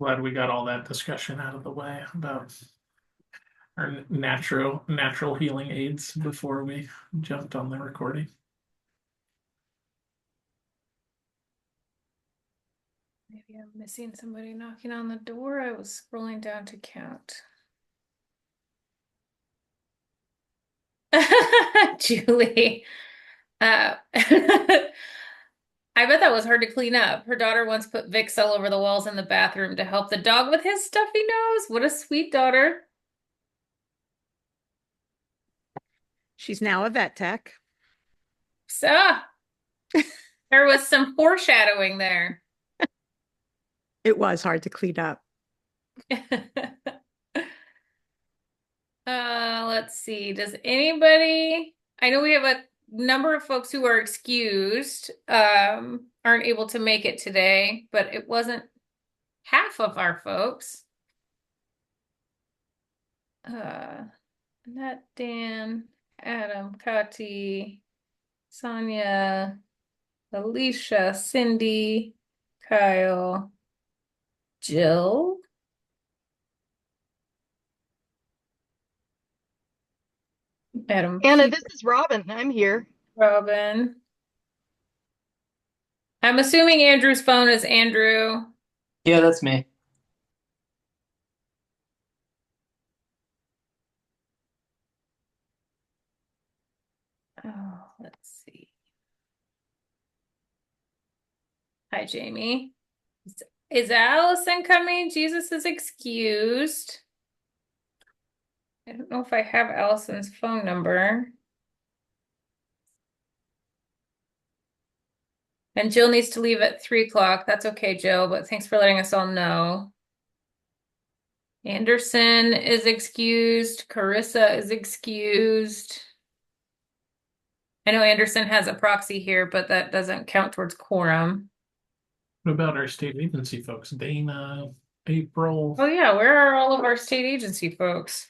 glad we got all that discussion out of the way about our natural healing aids before we jumped on the recording. Maybe I'm missing somebody knocking on the door. I was scrolling down to count. Julie. I bet that was hard to clean up. Her daughter once put Vicks all over the walls in the bathroom to help the dog with his stuffy nose. What a sweet daughter. She's now a vet tech. So, there was some foreshadowing there. It was hard to clean up. Let's see. Does anybody, I know we have a number of folks who are excused, aren't able to make it today, but it wasn't half of our folks. Annette, Dan, Adam, Kati, Sonia, Alicia, Cindy, Kyle, Jill. Adam. Anna, this is Robin. I'm here. Robin. I'm assuming Andrew's phone is Andrew. Yeah, that's me. Oh, let's see. Hi, Jamie. Is Allison coming? Jesus is excused. I don't know if I have Allison's phone number. And Jill needs to leave at 3 o'clock. That's okay, Jill, but thanks for letting us all know. Anderson is excused. Carissa is excused. I know Anderson has a proxy here, but that doesn't count towards quorum. What about our state agency folks? Dana, April. Oh yeah, where are all of our state agency folks?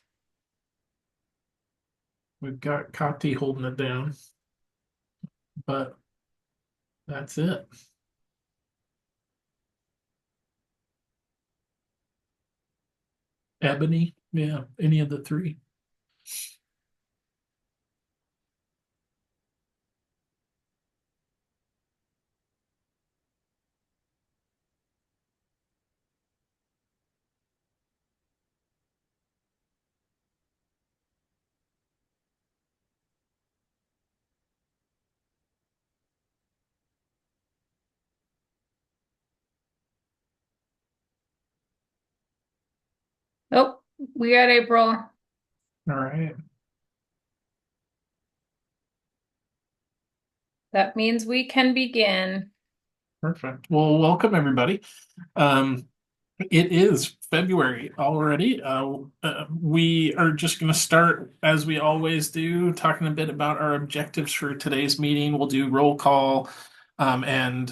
We've got Kati holding it down, but that's it. Ebony, yeah, any of the three. Oh, we got April. All right. That means we can begin. Perfect. Well, welcome everybody. It is February already. We are just going to start, as we always do, talking a bit about our objectives for today's meeting. We'll do roll call and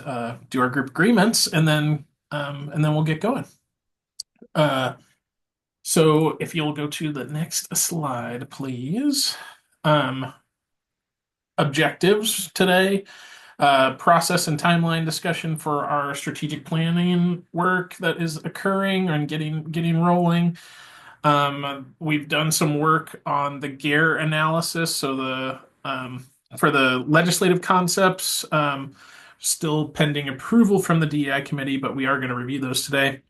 do our group agreements, and then we'll get going. So if you'll go to the next slide, please. Objectives today. Process and timeline discussion for our strategic planning work that is occurring and getting rolling. We've done some work on the GARE analysis, so the for the legislative concepts, still pending approval from the DEI committee, but we are going to review those today.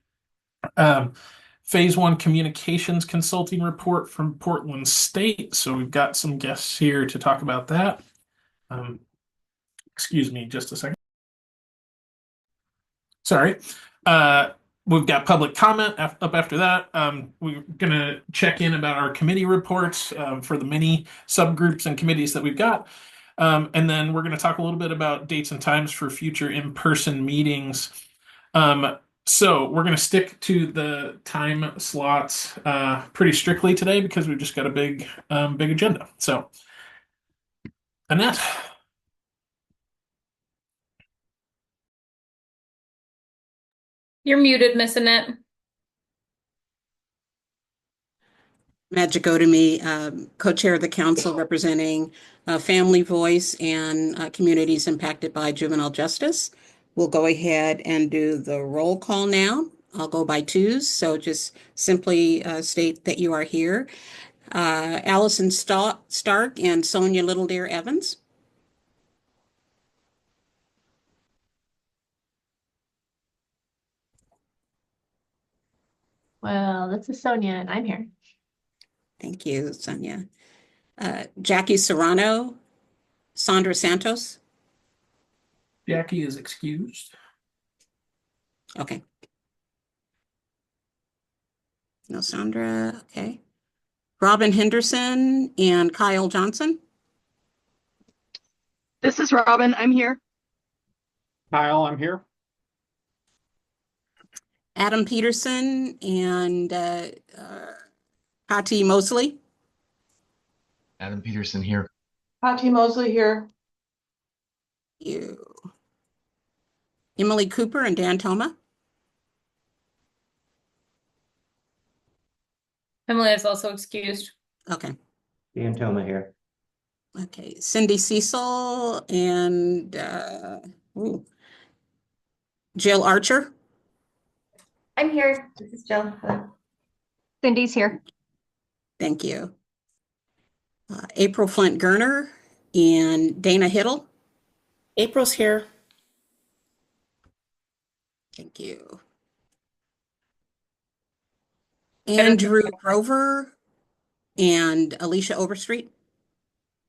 Phase 1 communications consulting report from Portland State. So we've got some guests here to talk about that. Excuse me just a second. Sorry. We've got public comment up after that. We're going to check in about our committee reports for the many subgroups and committees that we've got. And then we're going to talk a little bit about dates and times for future in-person meetings. So we're going to stick to the time slots pretty strictly today because we've just got a big agenda. So, Annette. You're muted, Miss Annette. Magic to me, co-chair of the council representing Family Voice and communities impacted by juvenile justice. We'll go ahead and do the roll call now. I'll go by twos, so just simply state that you are here. Allison Stark and Sonia Little Deer Evans. Well, this is Sonia, and I'm here. Thank you, Sonia. Jackie Serrano, Sandra Santos. Jackie is excused. Okay. No Sandra, okay. Robin Henderson and Kyle Johnson. This is Robin. I'm here. Kyle, I'm here. Adam Peterson and Patty Mosley. Adam Peterson here. Patty Mosley here. You. Emily Cooper and Dan Toma. Emily is also excused. Okay. Dan Toma here. Okay. Cindy Cecil and Jill Archer. I'm here. This is Jill. Hello. Cindy's here. Thank you. April Flint Gerner and Dana Hiddle. April's here. Thank you. Andrew Grover and Alicia Overstreet.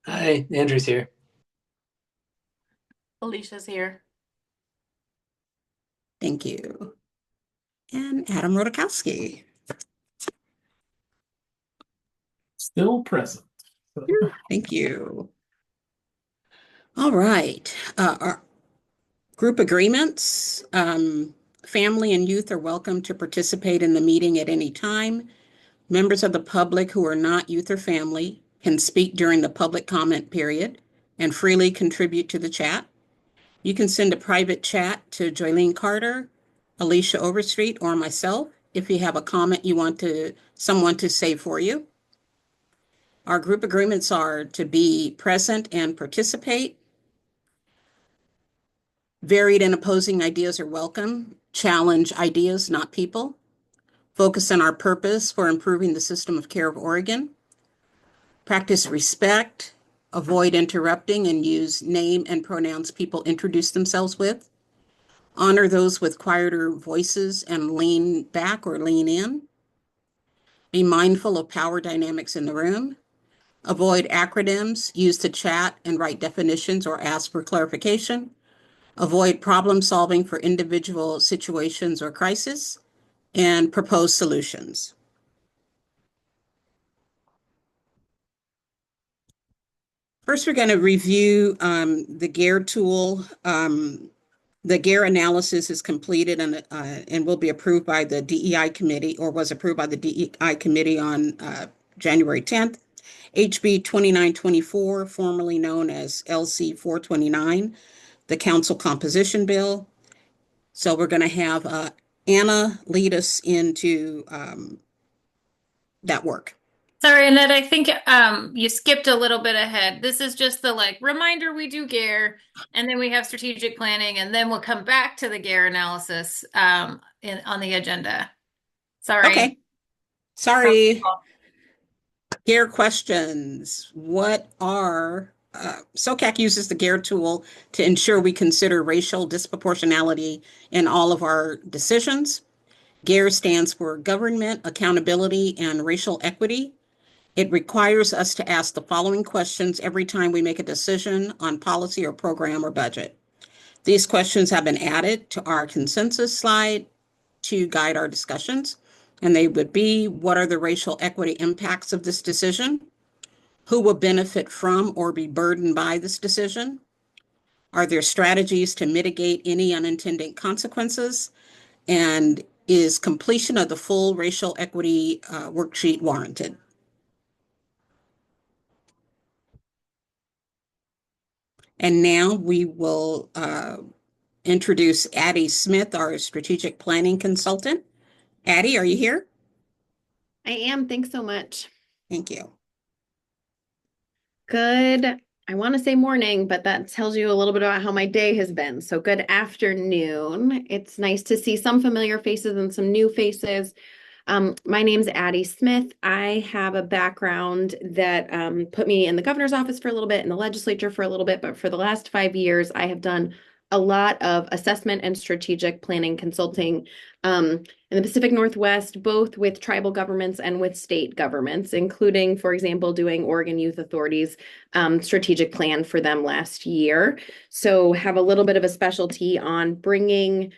Hi, Andrew's here. Alicia's here. Thank you. And Adam Rodakowski. Still present. So, Thank you. All right. Our group agreements. Family and youth are welcome to participate in the meeting at any time. Members of the public who are not youth or family can speak during the public comment period and freely contribute to the chat. You can send a private chat to Joylene Carter, Alicia Overstreet, or myself if you have a comment you want someone to say for you. Our group agreements are to be present and participate. Varied and opposing ideas are welcome. Challenge ideas, not people. Focus on our purpose for improving the system of care of Oregon. Practice respect. Avoid interrupting and use name and pronouns people introduce themselves with. Honor those with quieter voices and lean back or lean in. Be mindful of power dynamics in the room. Avoid acronyms. Use the chat and write definitions or ask for clarification. Avoid problem solving for individual situations or crises. And propose solutions. First, we're going to review the GARE tool. The GARE analysis is completed and will be approved by the DEI committee, or was approved by the DEI committee on January 10th. HB 2924, formerly known as LC 429, the council composition bill. So we're going to have Anna lead us into that work. Sorry, Annette, I think you skipped a little bit ahead. This is just the reminder we do GARE, and then we have strategic planning, and then we'll come back to the GARE analysis on the agenda. Sorry. Okay. Sorry. GARE questions. What are SOCAC uses the GARE tool to ensure we consider racial disproportionality in all of our decisions. GARE stands for Government Accountability and Racial Equity. It requires us to ask the following questions every time we make a decision on policy or program or budget. These questions have been added to our consensus slide to guide our discussions, and they would be: what are the racial equity impacts of this decision? Who will benefit from or be burdened by this decision? Are there strategies to mitigate any unintended consequences? And is completion of the full racial equity worksheet warranted? And now we will introduce Addie Smith, our strategic planning consultant. Addie, are you here? I am. Thanks so much. Thank you. Good I want to say morning, but that tells you a little bit about how my day has been. So good afternoon. It's nice to see some familiar faces and some new faces. My name's Addie Smith. I have a background that put me in the governor's office for a little bit, in the legislature for a little bit, but for the last 5 years, I have done a lot of assessment and strategic planning consulting in the Pacific Northwest, both with tribal governments and with state governments, including, for example, doing Oregon Youth Authority's strategic plan for them last year. So have a little bit of a specialty on bringing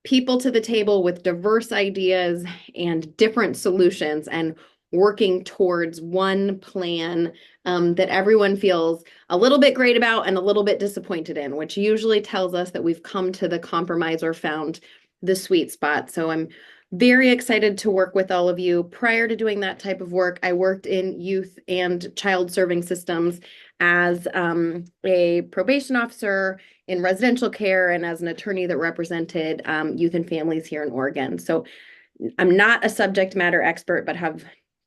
people to the table with diverse ideas and different solutions and working towards one plan that everyone feels a little bit great about and a little bit disappointed in, which usually tells us that we've come to the compromise or found the sweet spot. So I'm very excited to work with all of you. Prior to doing that type of work, I worked in youth and child serving systems as a probation officer in residential care and as an attorney that represented youth and families here in Oregon. So I'm not a subject matter expert, but have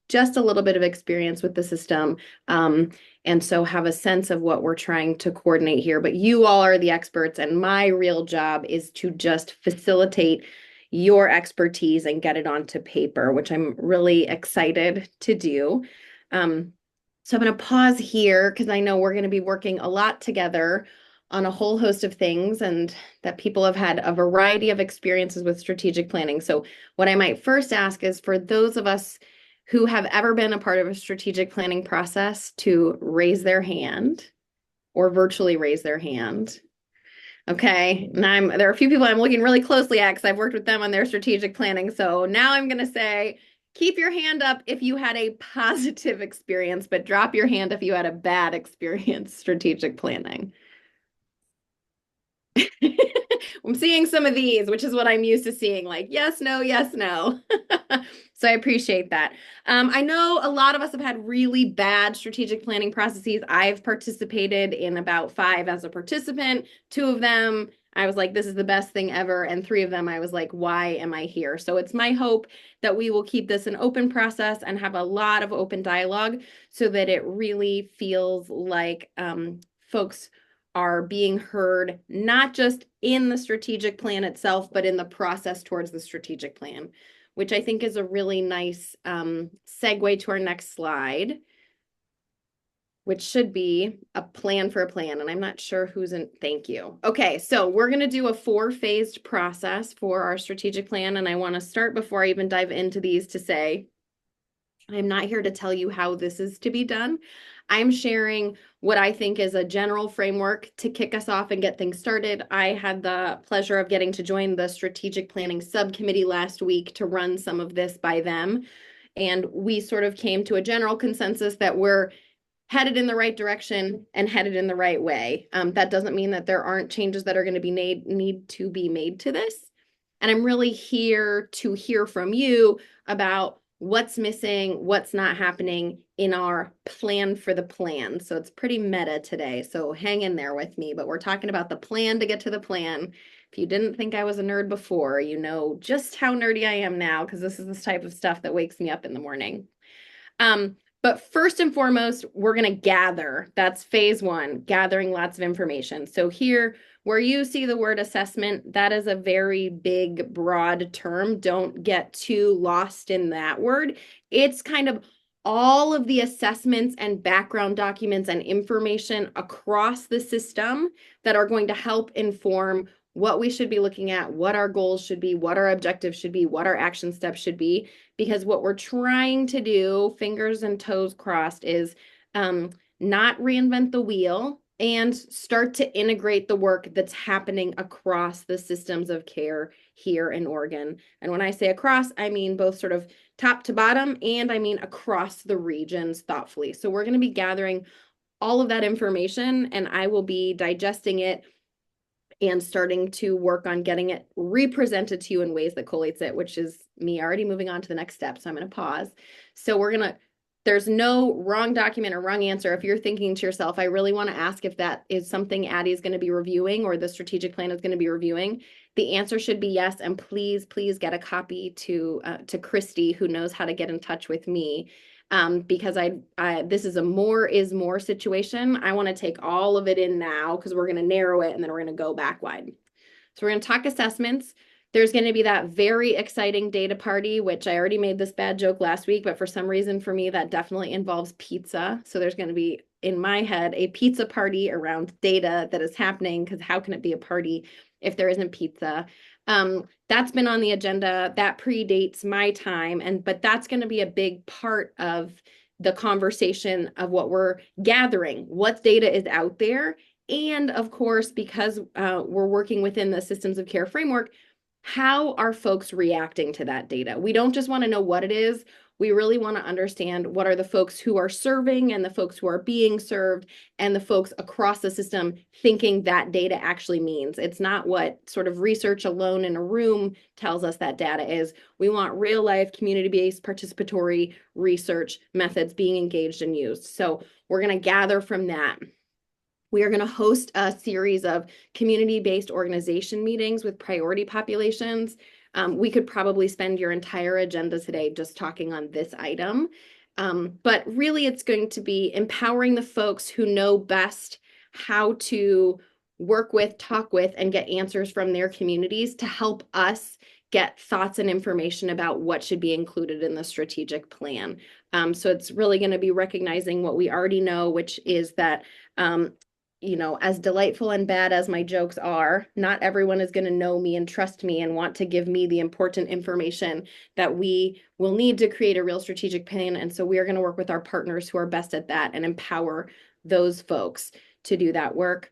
just a little bit of experience with the system. And so have a sense of what we're trying to coordinate here. But you all are the experts, and my real job is to just facilitate your expertise and get it onto paper, which I'm really excited to do. So I'm going to pause here because I know we're going to be working a lot together on a whole host of things, and that people have had a variety of experiences with strategic planning. So what I might first ask is for those of us who have ever been a part of a strategic planning process to raise their hand or virtually raise their hand. Okay, and there are a few people I'm looking really closely at because I've worked with them on their strategic planning. So now I'm going to say, keep your hand up if you had a positive experience, but drop your hand if you had a bad experience strategic planning. I'm seeing some of these, which is what I'm used to seeing, like yes, no, yes, no. So I appreciate that. I know a lot of us have had really bad strategic planning processes. I've participated in about 5 as a participant. 2 of them, I was like, this is the best thing ever. And 3 of them, I was like, why am I here? So it's my hope that we will keep this an open process and have a lot of open dialogue so that it really feels like folks are being heard, not just in the strategic plan itself, but in the process towards the strategic plan, which I think is a really nice segue to our next slide, which should be a plan for a plan. And I'm not sure who's in, thank you. Okay, so we're gonna do a 4-phased process for our strategic plan. And I wanna start before I even dive into these to say, I'm not here to tell you how this is to be done. I'm sharing what I think is a general framework to kick us off and get things started. I had the pleasure of getting to join the strategic planning subcommittee last week to run some of this by them. And we sort of came to a general consensus that we're headed in the right direction and headed in the right way. That doesn't mean that there aren't changes that are going to be need to be made to this. And I'm really here to hear from you about what's missing, what's not happening in our plan for the plan. So it's pretty meta today. So hang in there with me, but we're talking about the plan to get to the plan. If you didn't think I was a nerd before, you know just how nerdy I am now, because this is this type of stuff that wakes me up in the morning. But first and foremost, we're going to gather. That's phase 1, gathering lots of information. So here, where you see the word assessment, that is a very big, broad term. Don't get too lost in that word. It's kind of all of the assessments and background documents and information across the system that are going to help inform what we should be looking at, what our goals should be, what our objectives should be, what our action steps should be. Because what we're trying to do, fingers and toes crossed, is not reinvent the wheel and start to integrate the work that's happening across the systems of care here in Oregon. And when I say across, I mean both sort of top to bottom, and I mean across the regions thoughtfully. So we're going to be gathering all of that information, and I will be digesting it and starting to work on getting it represented to you in ways that collates it, which is me already moving on to the next step. So I'm going to pause. So there's no wrong document or wrong answer. If you're thinking to yourself, I really want to ask if that is something Addie is going to be reviewing or the strategic plan is going to be reviewing, the answer should be yes. And please, please get a copy to Christy, who knows how to get in touch with me. because this is a more is more situation. I want to take all of it in now because we're going to narrow it and then we're going to go back wide. So we're going to talk assessments. There's going to be that very exciting data party, which I already made this bad joke last week, but for some reason for me, that definitely involves pizza. So there's going to be, in my head, a pizza party around data that is happening, because how can it be a party if there isn't pizza? That's been on the agenda. That predates my time, but that's going to be a big part of the conversation of what we're gathering, what data is out there. And of course, because we're working within the systems of care framework, how are folks reacting to that data? We don't just want to know what it is. We really want to understand what are the folks who are serving and the folks who are being served and the folks across the system thinking that data actually means. It's not what sort of research alone in a room tells us that data is. We want real life, community-based, participatory research methods being engaged and used. So we're going to gather from that. We are going to host a series of community-based organization meetings with priority populations. We could probably spend your entire agenda today just talking on this item. But really, it's going to be empowering the folks who know best how to work with, talk with, and get answers from their communities to help us get thoughts and information about what should be included in the strategic plan. So it's really going to be recognizing what we already know, which is that as delightful and bad as my jokes are, not everyone is going to know me and trust me and want to give me the important information that we will need to create a real strategic plan. And so we are going to work with our partners who are best at that and empower those folks to do that work.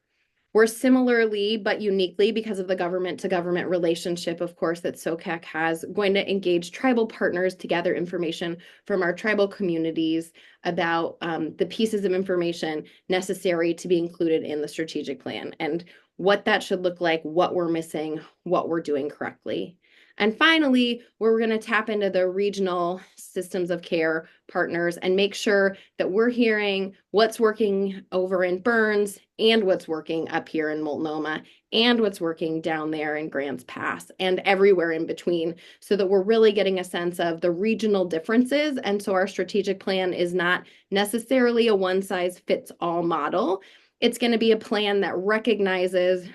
We're similarly, but uniquely, because of the government to government relationship, of course, that SOCAC has, going to engage tribal partners to gather information from our tribal communities about the pieces of information necessary to be included in the strategic plan and what that should look like, what we're missing, what we're doing correctly. And finally, we're going to tap into the regional systems of care partners and make sure that we're hearing what's working over in Burns and what's working up here in Multnomah and what's working down there in Grants Pass and everywhere in between, so that we're really getting a sense of the regional differences. And so our strategic plan is not necessarily a one-size-fits-all model. It's going to be a plan that recognizes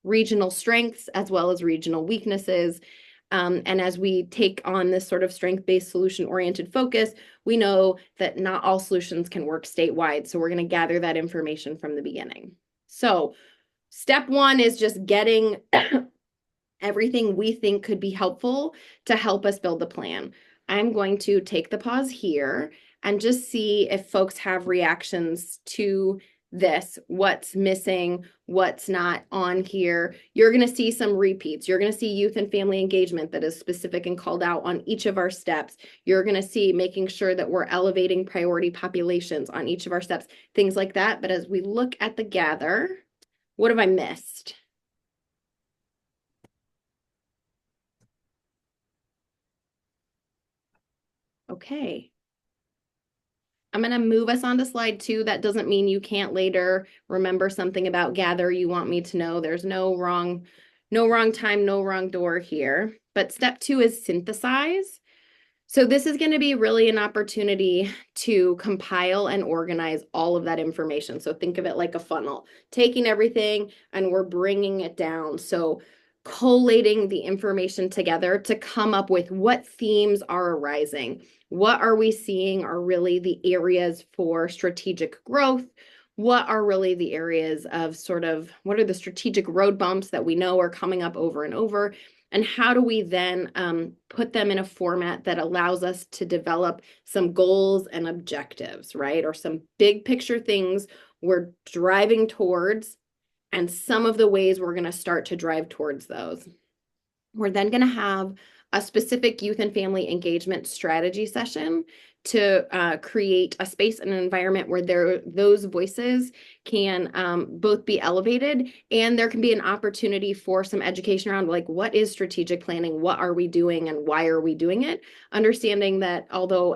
regional strengths as well as regional weaknesses. And as we take on this sort of strength-based solution-oriented focus, we know that not all solutions can work statewide. So we're going to gather that information from the beginning. So step one is just getting everything we think could be helpful to help us build the plan. I'm going to take the pause here and just see if folks have reactions to this, what's missing, what's not on here. You're going to see some repeats. You're going to see youth and family engagement that is specific and called out on each of our steps. You're going to see making sure that we're elevating priority populations on each of our steps, things like that. But as we look at the gather, what have I missed? Okay. I'm going to move us on to slide 2. That doesn't mean you can't later remember something about gather you want me to know. There's no wrong time, no wrong door here. But step 2 is synthesize. So this is going to be really an opportunity to compile and organize all of that information. So think of it like a funnel, taking everything and we're bringing it down. So collating the information together to come up with what themes are arising. What are we seeing are really the areas for strategic growth? What are really the areas of what are the strategic road bumps that we know are coming up over and over? And how do we then put them in a format that allows us to develop some goals and objectives, right? Or some big picture things we're driving towards and some of the ways we're going to start to drive towards those. We're then going to have a specific youth and family engagement strategy session to create a space and an environment where those voices can both be elevated, and there can be an opportunity for some education around like, what is strategic planning? What are we doing and why are we doing it? Understanding that although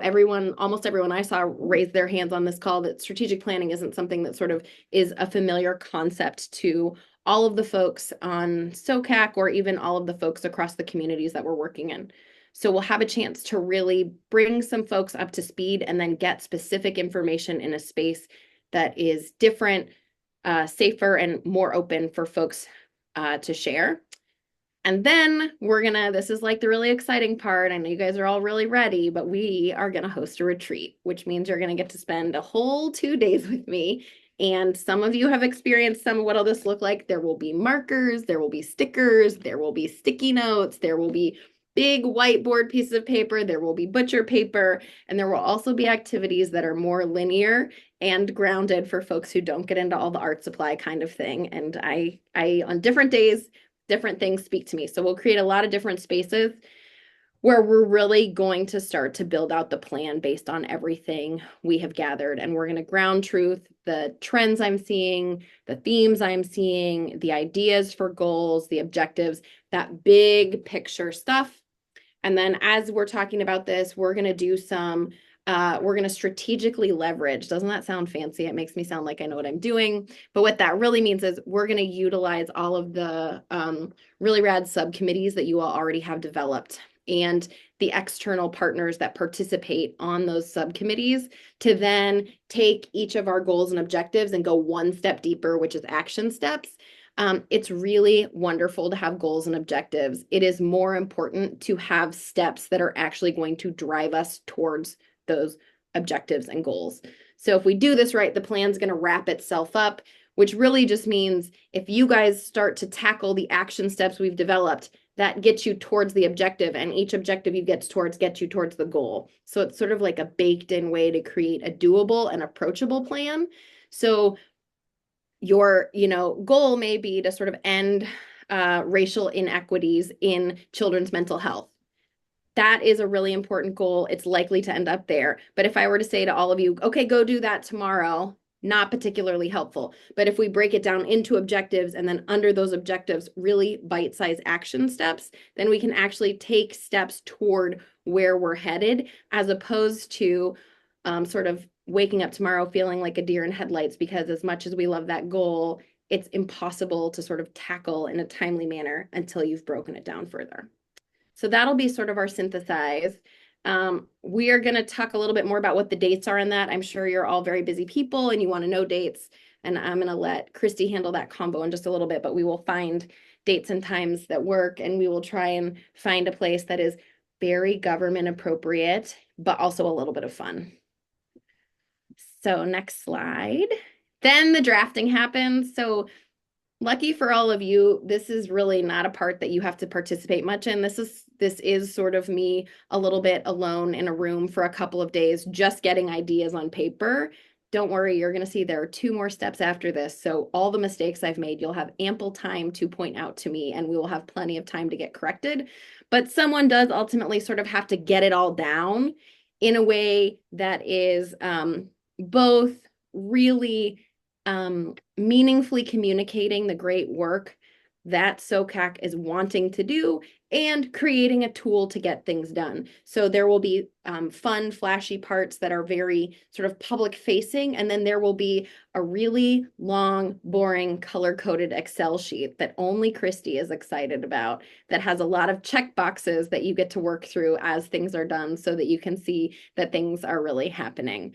almost everyone I saw raise their hands on this call, that strategic planning isn't something that sort of is a familiar concept to all of the folks on SOCAC or even all of the folks across the communities that we're working in. So we'll have a chance to really bring some folks up to speed and then get specific information in a space that is different, safer, and more open for folks to share. And then this is like the really exciting part. I know you guys are all really ready, but we are gonna host a retreat, which means you're gonna get to spend a whole 2 days with me. And some of you have experienced some of what all this look like. There will be markers, there will be stickers, there will be sticky notes, there will be big whiteboard pieces of paper, there will be butcher paper, and there will also be activities that are more linear and grounded for folks who don't get into all the art supply kind of thing. And I on different days, different things speak to me. So we'll create a lot of different spaces where we're really going to start to build out the plan based on everything we have gathered. And we're going to ground truth, the trends I'm seeing, the themes I'm seeing, the ideas for goals, the objectives, that big picture stuff. And then as we're talking about this, we're going to do some we're going to strategically leverage. Doesn't that sound fancy? It makes me sound like I know what I'm doing. But what that really means is we're going to utilize all of the really rad subcommittees that you all already have developed and the external partners that participate on those subcommittees to then take each of our goals and objectives and go one step deeper, which is action steps. It's really wonderful to have goals and objectives. It is more important to have steps that are actually going to drive us towards those objectives and goals. So if we do this right, the plan's going to wrap itself up, which really just means if you guys start to tackle the action steps we've developed, that gets you towards the objective, and each objective you get towards gets you towards the goal. So it's sort of like a baked in way to create a doable and approachable plan. So your, goal may be to sort of end racial inequities in children's mental health. That is a really important goal. It's likely to end up there. But if I were to say to all of you, okay, go do that tomorrow, not particularly helpful. But if we break it down into objectives and then under those objectives, really bite-sized action steps, then we can actually take steps toward where we're headed, as opposed to sort of waking up tomorrow feeling like a deer in headlights, because as much as we love that goal, it's impossible to sort of tackle in a timely manner until you've broken it down further. So that'll be sort of our synthesize. We are going to talk a little bit more about what the dates are in that. I'm sure you're all very busy people and you want to know dates. And I'm going to let Christy handle that combo in just a little bit, but we will find dates and times that work, and we will try and find a place that is very government appropriate, but also a little bit of fun. So next slide. Then the drafting happens. So lucky for all of you, this is really not a part that you have to participate much in. This is sort of me a little bit alone in a room for a couple of days, just getting ideas on paper. Don't worry, you're going to see there are 2 more steps after this. So all the mistakes I've made, you'll have ample time to point out to me, and we will have plenty of time to get corrected. But someone does ultimately sort of have to get it all down in a way that is both really meaningfully communicating the great work that SOCAC is wanting to do and creating a tool to get things done. So there will be fun, flashy parts that are very sort of public facing. And then there will be a really long, boring, color-coded Excel sheet that only Christy is excited about, that has a lot of check boxes that you get to work through as things are done so that you can see that things are really happening.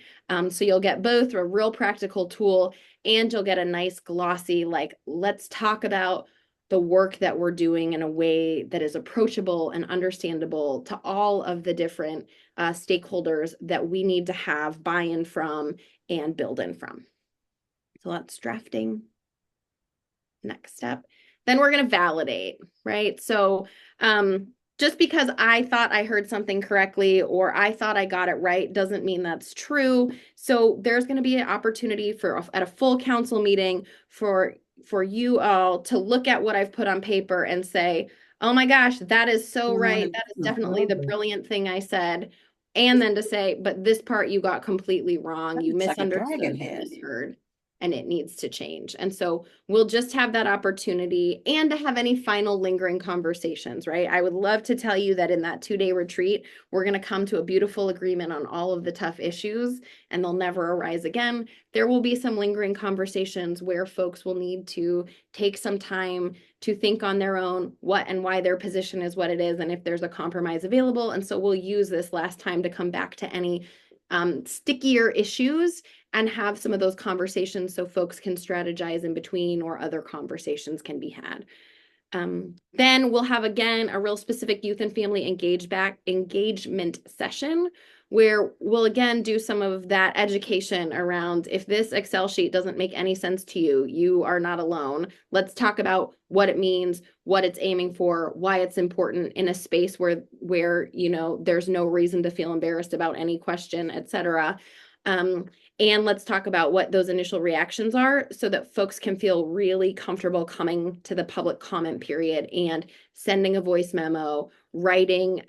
So you'll get both a real practical tool, and you'll get a nice glossy, like, let's talk about the work that we're doing in a way that is approachable and understandable to all of the different stakeholders that we need to have buy-in from and build in from. So that's drafting. Next step. Then we're going to validate, right? So just because I thought I heard something correctly or I thought I got it right doesn't mean that's true. So there's going to be an opportunity at a full council meeting for you all to look at what I've put on paper and say, oh my gosh, that is so right. That is definitely the brilliant thing I said. And then to say, but this part you got completely wrong. You misunderstood, you misheard. and it needs to change. And so we'll just have that opportunity and to have any final lingering conversations, right? I would love to tell you that in that 2-day retreat, we're going to come to a beautiful agreement on all of the tough issues and they'll never arise again. There will be some lingering conversations where folks will need to take some time to think on their own what and why their position is what it is and if there's a compromise available. And so we'll use this last time to come back to any stickier issues and have some of those conversations so folks can strategize in between or other conversations can be had. Then we'll have, again, a real specific youth and family engagement session where we'll, again, do some of that education around if this Excel sheet doesn't make any sense to you, you are not alone. Let's talk about what it means, what it's aiming for, why it's important in a space where you know, there's no reason to feel embarrassed about any question, et cetera. And let's talk about what those initial reactions are so that folks can feel really comfortable coming to the public comment period and sending a voice memo, writing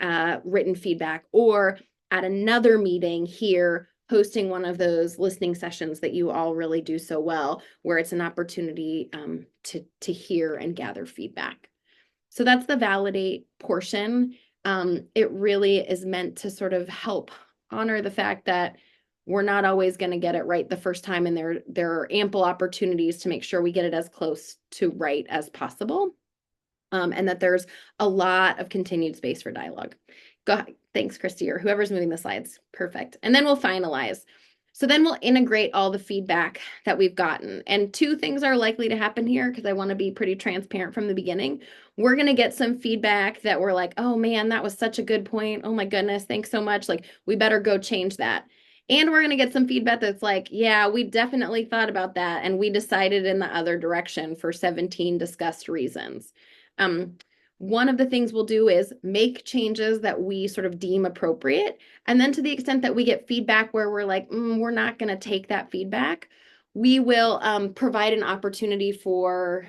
written feedback, or at another meeting here, hosting one of those listening sessions that you all really do so well, where it's an opportunity to hear and gather feedback. So that's the validate portion. It really is meant to sort of help honor the fact that we're not always going to get it right the first time, and there are ample opportunities to make sure we get it as close to right as possible, and that there's a lot of continued space for dialogue. Go ahead. Thanks, Christy, or whoever's moving the slides. Perfect. And then we'll finalize. So then we'll integrate all the feedback that we've gotten. And 2 things are likely to happen here because I want to be pretty transparent from the beginning. We're going to get some feedback that we're like, oh man, that was such a good point. Oh my goodness, thanks so much. Like, we better go change that. And we're going to get some feedback that's like, yeah, we definitely thought about that. And we decided in the other direction for 17 discussed reasons. One of the things we'll do is make changes that we sort of deem appropriate. And then to the extent that we get feedback where we're like, we're not going to take that feedback, we will provide an opportunity for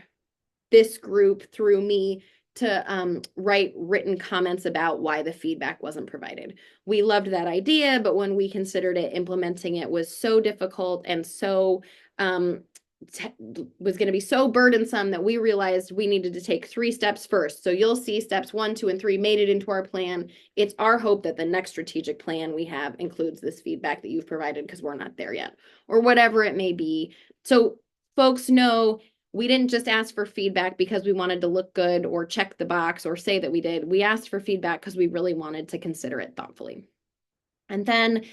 this group through me to write written comments about why the feedback wasn't provided. We loved that idea, but when we considered it, implementing it was so difficult and so was going to be so burdensome that we realized we needed to take 3 steps first. So you'll see steps 1, 2, and 3 made it into our plan. It's our hope that the next strategic plan we have includes this feedback that you've provided because we're not there yet, or whatever it may be. So folks know we didn't just ask for feedback because we wanted to look good or check the box or say that we did. We asked for feedback because we really wanted to consider it thoughtfully. And then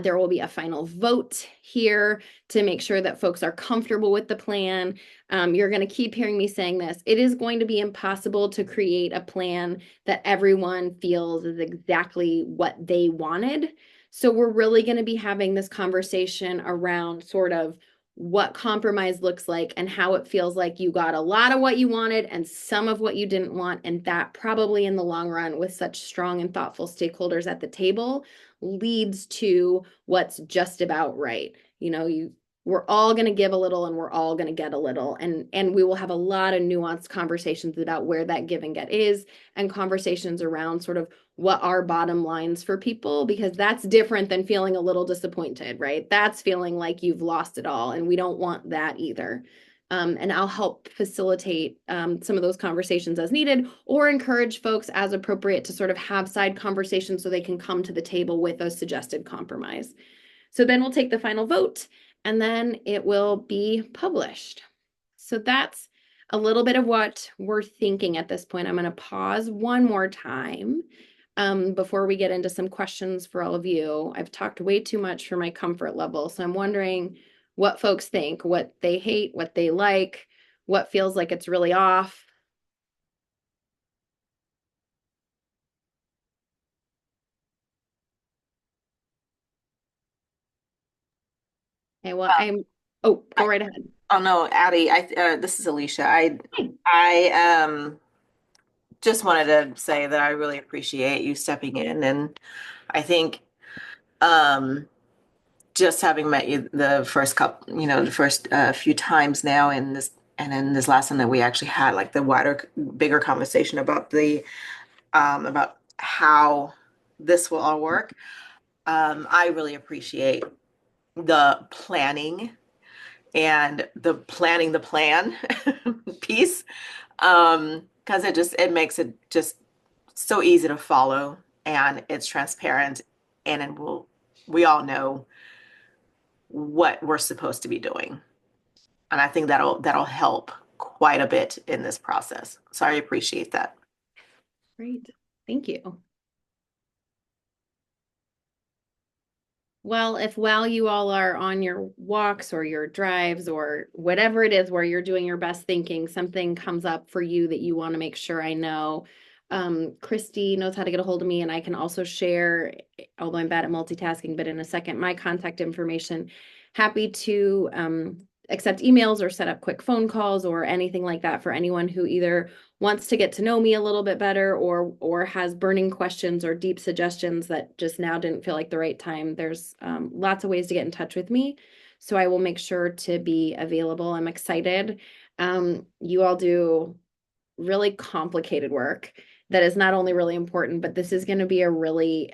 there will be a final vote here to make sure that folks are comfortable with the plan. You're going to keep hearing me saying this. It is going to be impossible to create a plan that everyone feels is exactly what they wanted. So we're really going to be having this conversation around sort of what compromise looks like and how it feels like you got a lot of what you wanted and some of what you didn't want. And that probably in the long run, with such strong and thoughtful stakeholders at the table, leads to what's just about right. You know, we're all going to give a little and we're all going to get a little, and we will have a lot of nuanced conversations about where that give and get is, and conversations around sort of what are bottom lines for people, because that's different than feeling a little disappointed, right? That's feeling like you've lost it all, and we don't want that either. And I'll help facilitate some of those conversations as needed, or encourage folks as appropriate to sort of have side conversations so they can come to the table with a suggested compromise. So then we'll take the final vote, and then it will be published. So that's a little bit of what we're thinking at this point. I'm going to pause one more time before we get into some questions for all of you. I've talked way too much for my comfort level, so I'm wondering what folks think, what they hate, what they like, what feels like it's really off. Okay, well, go right ahead. Oh no, Addie, this is Alicia. I just wanted to say that I really appreciate you stepping in, and I think just having met you the first couple, the first few times now in this, and in this last one that we actually had like the wider, bigger conversation about about how this will all work. I really appreciate the planning and the plan piece, because it makes it just so easy to follow, and it's transparent, and we all know what we're supposed to be doing. And I think that'll help quite a bit in this process. So I appreciate that. Great. Thank you. Well, if while you all are on your walks or your drives or whatever it is where you're doing your best thinking, something comes up for you that you want to make sure I know, Christy knows how to get a hold of me, and I can also share, although I'm bad at multitasking, but in a second, my contact information. Happy to accept emails or set up quick phone calls or anything like that for anyone who either wants to get to know me a little bit better or has burning questions or deep suggestions that just now didn't feel like the right time. There's lots of ways to get in touch with me. So I will make sure to be available. I'm excited. You all do really complicated work that is not only really important, but this is going to be a really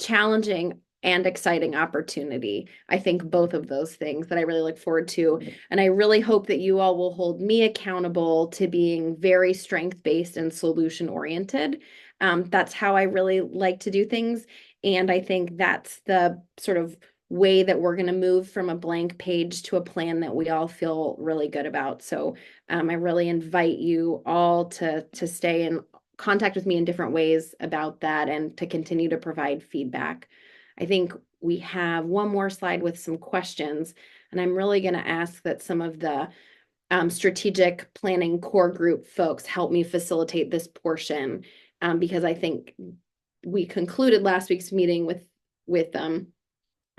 challenging and exciting opportunity. I think both of those things that I really look forward to. And I really hope that you all will hold me accountable to being very strength-based and solution-oriented. That's how I really like to do things. And I think that's the sort of way that we're going to move from a blank page to a plan that we all feel really good about. So I really invite you all to stay in contact with me in different ways about that and to continue to provide feedback. I think we have one more slide with some questions, and I'm really going to ask that some of the strategic planning core group folks help me facilitate this portion, because I think we concluded last week's meeting with a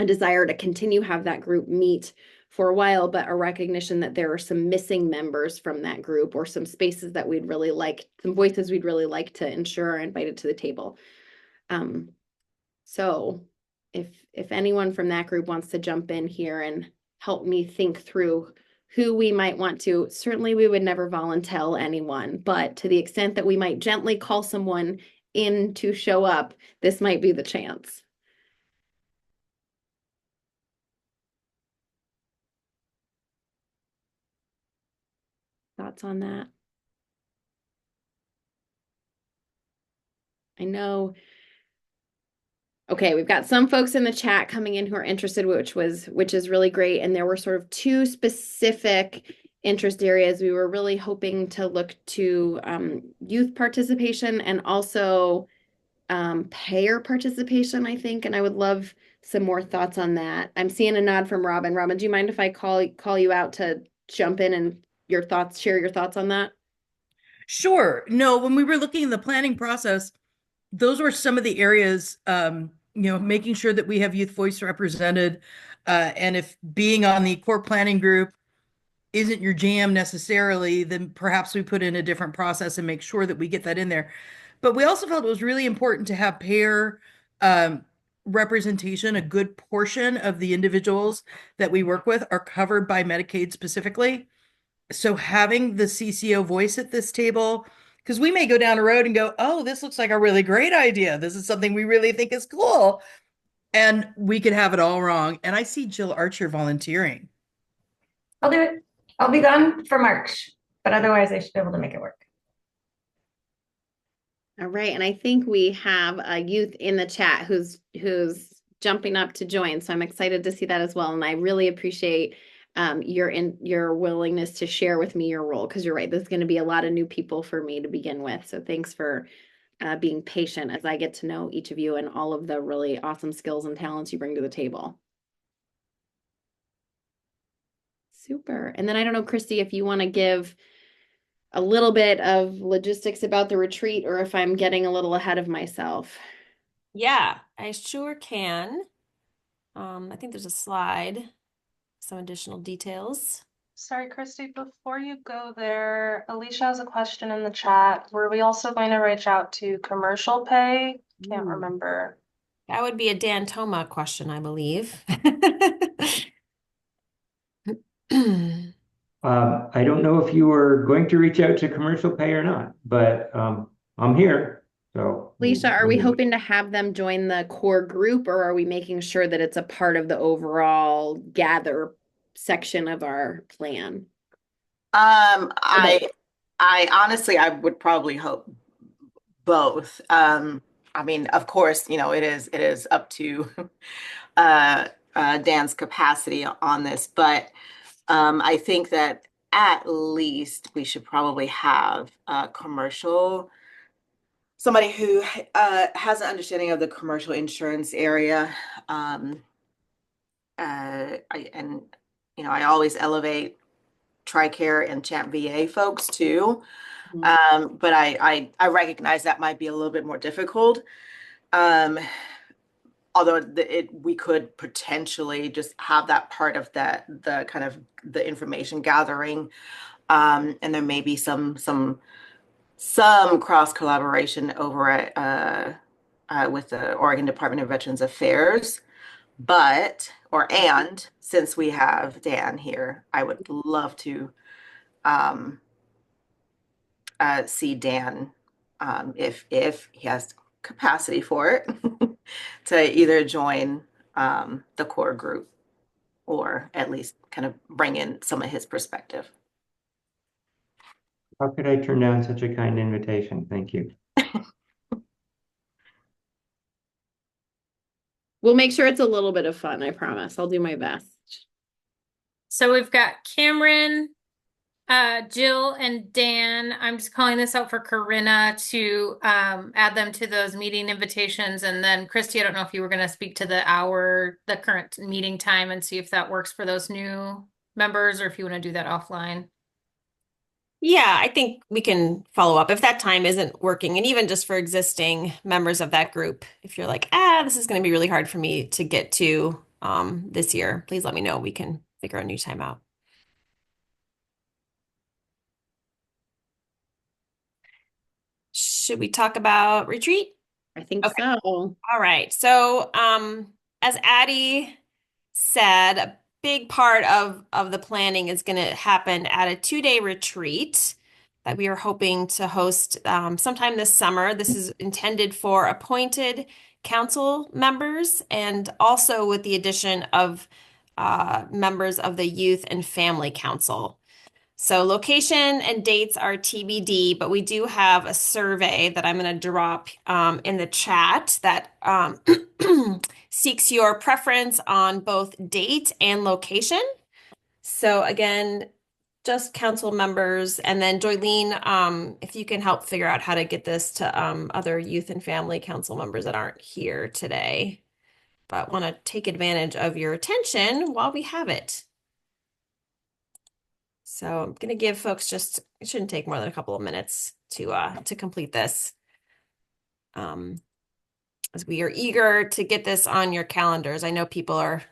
desire to continue have that group meet for a while, but a recognition that there are some missing members from that group or some spaces that we'd really like, some voices we'd really like to ensure are invited to the table. So if anyone from that group wants to jump in here and help me think through who we might want to, certainly we would never volunteer anyone, but to the extent that we might gently call someone in to show up, this might be the chance. Thoughts on that? I know. Okay, we've got some folks in the chat coming in who are interested, which is really great. And there were sort of two specific interest areas. We were really hoping to look to youth participation and also payer participation, I think. And I would love some more thoughts on that. I'm seeing a nod from Robin. Robin, do you mind if I call you out to jump in and share your thoughts on that? Sure. No, when we were looking in the planning process, those were some of the areas, making sure that we have youth voice represented. And if being on the core planning group isn't your jam necessarily, then perhaps we put in a different process and make sure that we get that in there. But we also felt it was really important to have payer representation. A good portion of the individuals that we work with are covered by Medicaid specifically. So having the CCO voice at this table, because we may go down a road and go, oh, this looks like a really great idea. This is something we really think is cool. And we could have it all wrong. And I see Jill Archer volunteering. I'll do it. I'll be gone for March, but otherwise I should be able to make it work. All right. And I think we have a youth in the chat who's jumping up to join. So I'm excited to see that as well. And I really appreciate your willingness to share with me your role, because you're right, there's going to be a lot of new people for me to begin with. So thanks for being patient as I get to know each of you and all of the really awesome skills and talents you bring to the table. Super. And then I don't know, Christy, if you want to give a little bit of logistics about the retreat or if I'm getting a little ahead of myself. Yeah, I sure can. I think there's a slide. Some additional details. Sorry, Christy, before you go there, Alicia has a question in the chat. Were we also going to reach out to commercial pay? Can't remember. That would be a Dan Toma question, I believe. I don't know if you were going to reach out to commercial pay or not, but I'm here. So, Alicia, are we hoping to have them join the core group, or are we making sure that it's a part of the overall gather section of our plan? I honestly, I would probably hope both. I mean, of course, it is up to Dan's capacity on this, but I think that at least we should probably have a somebody who has an understanding of the commercial insurance area. I always elevate TRICARE and Champ VA folks too. But I recognize that might be a little bit more difficult. Although we could potentially just have that part of the kind of the information gathering, and there may be some cross collaboration over at with the Oregon Department of Veterans Affairs. And since we have Dan here, I would love to see Dan, if he has capacity for it, to either join the core group or at least kind of bring in some of his perspective. How could I turn down such a kind invitation? Thank you. We'll make sure it's a little bit of fun, I promise. I'll do my best. So we've got Cameron, Jill, and Dan. I'm just calling this out for Corinna to add them to those meeting invitations. And then Christy, I don't know if you were going to speak to the current meeting time and see if that works for those new members, or if you want to do that offline. Yeah, I think we can follow up if that time isn't working. And even just for existing members of that group, if you're like, this is going to be really hard for me to get to this year, please let me know. We can figure a new time out. Should we talk about retreat? I think Okay. so. All right. So, as Addie said, a big part of the planning is going to happen at a 2-day retreat that we are hoping to host sometime this summer. This is intended for appointed council members and also with the addition of members of the Youth and Family Council. So location and dates are TBD, but we do have a survey that I'm going to drop in the chat that seeks your preference on both date and location. So again, just council members, and then Joylene, if you can help figure out how to get this to other youth and family council members that aren't here today, but want to take advantage of your attention while we have it. So I'm going to give folks it shouldn't take more than a couple of minutes to complete this. As we are eager to get this on your calendars. I know people are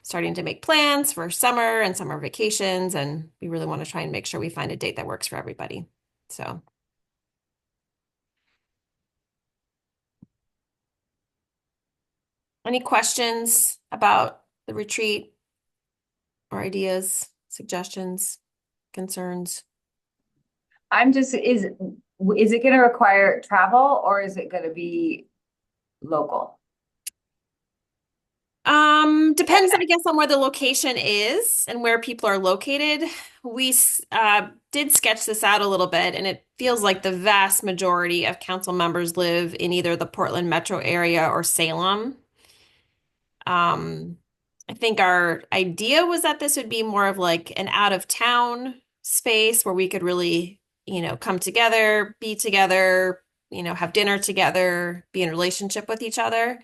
starting to make plans for summer and summer vacations, and we really want to try and make sure we find a date that works for everybody. So. Any questions about the retreat or ideas, suggestions, concerns? I'm just, is it going to require travel or is it going to be local? Depends, I guess, on where the location is and where people are located. We did sketch this out a little bit, and it feels like the vast majority of council members live in either the Portland metro area or Salem. I think our idea was that this would be more of like an out of town space where we could really, come together, be together, have dinner together, be in relationship with each other.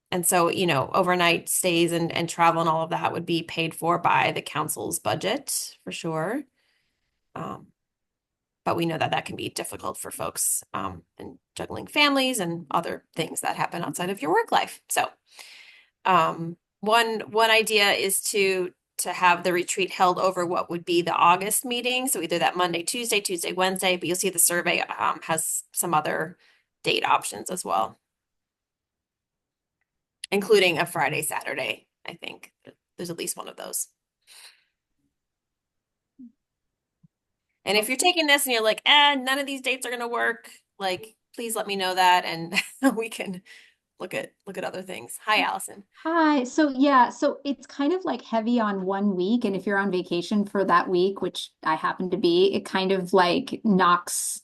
And so, overnight stays and travel and all of that would be paid for by the council's budget for sure. But we know that that can be difficult for folks and juggling families and other things that happen outside of your work life. So one idea is to have the retreat held over what would be the August meeting. So either that Monday, Tuesday, Wednesday, but you'll see the survey has some other date options as well, including a Friday, Saturday. I think there's at least one of those. And if you're taking this and you're like, none of these dates are going to work, like, please let me know that and we can look at other things. Hi, Allison. Hi. So yeah, so it's kind of like heavy on one week, and if you're on vacation for that week, which I happen to be, it kind of like knocks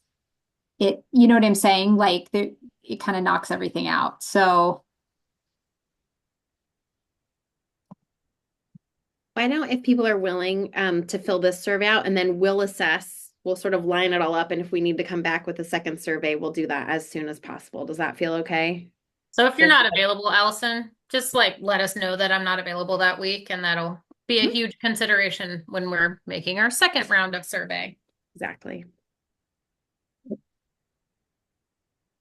it, you know what I'm saying? Like it kind of knocks everything out. So Find out if people are willing to fill this survey out, and then we'll assess, we'll sort of line it all up. And if we need to come back with a second survey, we'll do that as soon as possible. Does that feel okay? So if you're not available, Allison, just like let us know that I'm not available that week, and that'll be a huge consideration when we're making our second round of survey. Exactly.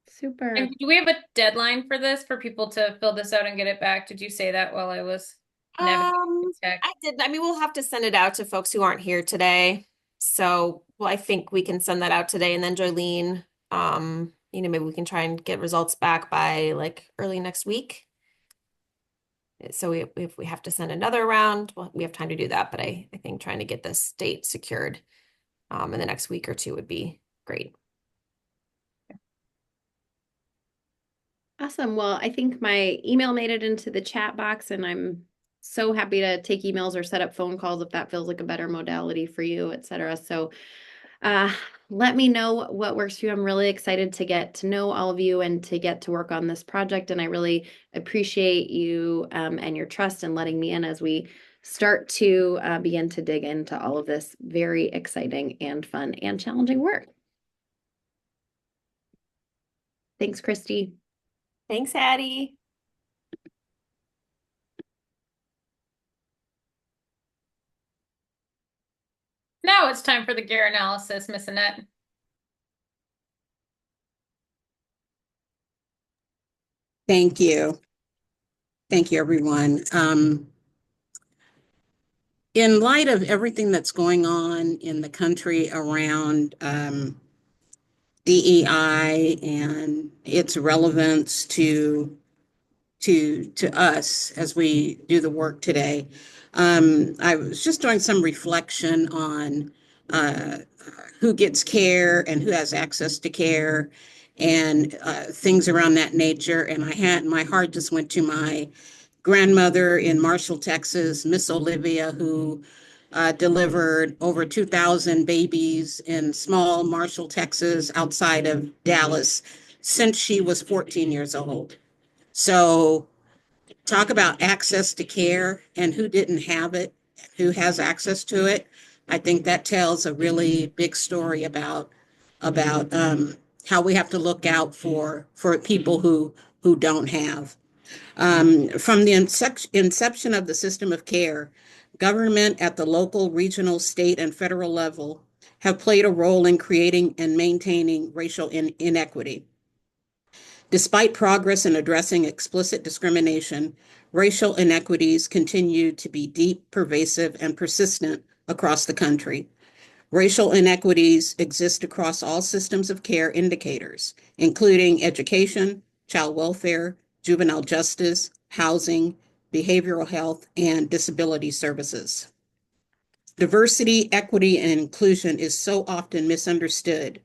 Super. And do we have a deadline for this for people to fill this out and get it back? Did you say that while I was navigating tech? I did. I mean, we'll have to send it out to folks who aren't here today. So, well, I think we can send that out today, and then Jolene, maybe we can try and get results back by like early next week. So if we have to send another round, well, we have time to do that. But I think trying to get this date secured in the next week or two would be great. Awesome. Well, I think my email made it into the chat box, and I'm so happy to take emails or set up phone calls if that feels like a better modality for you, et cetera. So let me know what works for you. I'm really excited to get to know all of you and to get to work on this project. And I really appreciate you and your trust in letting me in as we start to begin to dig into all of this very exciting and fun and challenging work. Thanks, Christy. Thanks, Addie. Now it's time for the gear analysis, Miss Annette. Thank you. Thank you, everyone. In light of everything that's going on in the country around DEI and its relevance to us as we do the work today, I was just doing some reflection on who gets care and who has access to care and things around that nature. And my heart just went to my grandmother in Marshall, Texas, Miss Olivia, who delivered over 2,000 babies in small Marshall, Texas, outside of Dallas, since she was 14 years old. So talk about access to care and who didn't have it, who has access to it. I think that tells a really big story about how we have to look out for people who don't have. From the inception of the system of care, government at the local, regional, state, and federal level have played a role in creating and maintaining racial inequity. Despite progress in addressing explicit discrimination, racial inequities continue to be deep, pervasive, and persistent across the country. Racial inequities exist across all systems of care indicators, including education, child welfare, juvenile justice, housing, behavioral health, and disability services. Diversity, equity, and inclusion is so often misunderstood.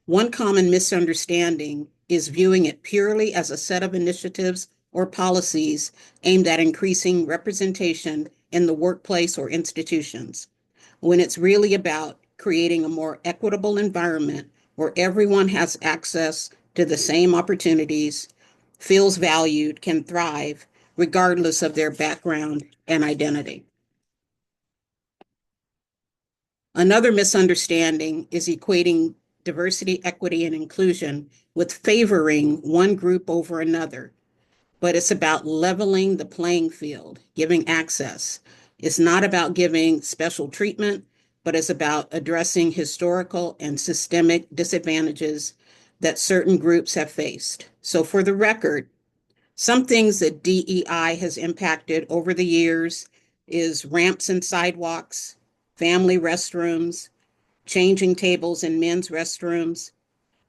One common misunderstanding is viewing it purely as a set of initiatives or policies aimed at increasing representation in the workplace or institutions, when it's really about creating a more equitable environment where everyone has access to the same opportunities, feels valued, can thrive, regardless of their background and identity. Another misunderstanding is equating diversity, equity, and inclusion with favoring one group over another, but it's about leveling the playing field, giving access. It's not about giving special treatment, but it's about addressing historical and systemic disadvantages that certain groups have faced. So for the record, some things that DEI has impacted over the years is ramps and sidewalks, family restrooms, changing tables in men's restrooms,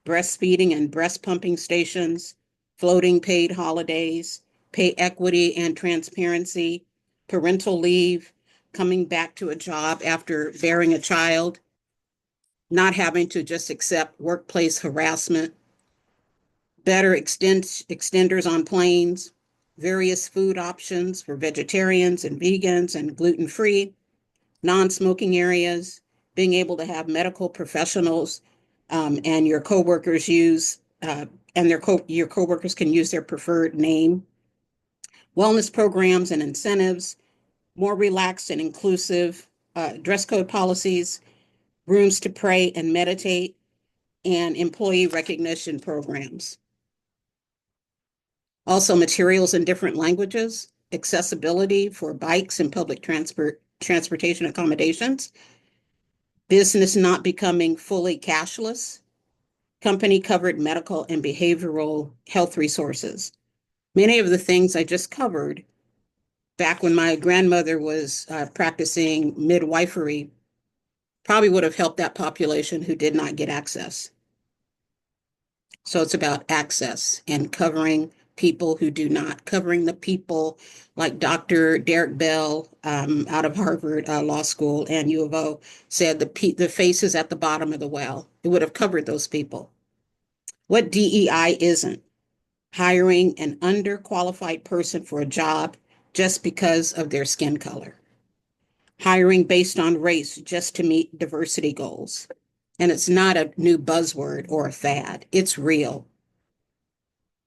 breastfeeding and breast pumping stations, floating paid holidays, pay equity and transparency, parental leave, coming back to a job after bearing a child, not having to just accept workplace harassment, better extenders on planes, various food options for vegetarians and vegans and gluten-free, non-smoking areas, being able to have medical professionals and your coworkers use and your coworkers can use their preferred name, wellness programs and incentives, more relaxed and inclusive dress code policies, rooms to pray and meditate, and employee recognition programs. Also, materials in different languages, accessibility for bikes and public transportation accommodations, business not becoming fully cashless, company covered medical and behavioral health resources. Many of the things I just covered back when my grandmother was practicing midwifery probably would have helped that population who did not get access. So it's about access and covering people who do not, covering the people like Dr. Derek Bell out of Harvard Law School and U of O said the faces at the bottom of the well. It would have covered those people. What DEI isn't? Hiring an underqualified person for a job just because of their skin color. Hiring based on race just to meet diversity goals. And it's not a new buzzword or a fad. It's real.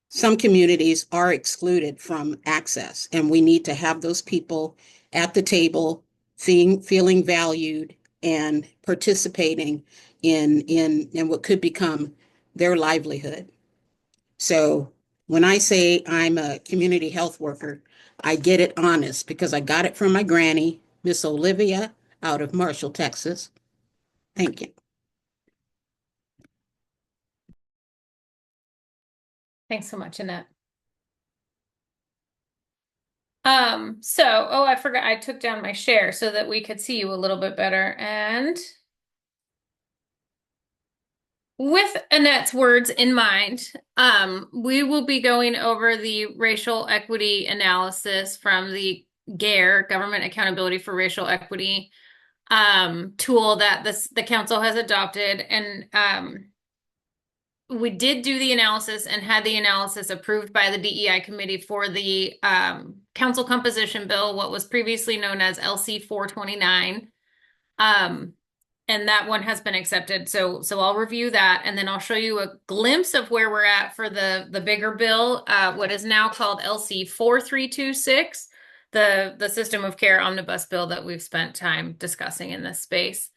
Some communities are excluded from access, and we need to have those people at the table feeling valued and participating in what could become their livelihood. So when I say I'm a community health worker, I get it honest because I got it from my granny, Miss Olivia, out of Marshall, Texas. Thank you. Thanks so much, Annette. I forgot I took down my share so that we could see you a little bit better. And with Annette's words in mind, we will be going over the racial equity analysis from the GARE, Government Accountability for Racial Equity, tool that the council has adopted. And we did do the analysis and had the analysis approved by the DEI committee for the council composition bill, what was previously known as LC 429. And that one has been accepted. So I'll review that, and then I'll show you a glimpse of where we're at for the bigger bill, what is now called LC 4326, the system of care omnibus bill that we've spent time discussing in this space.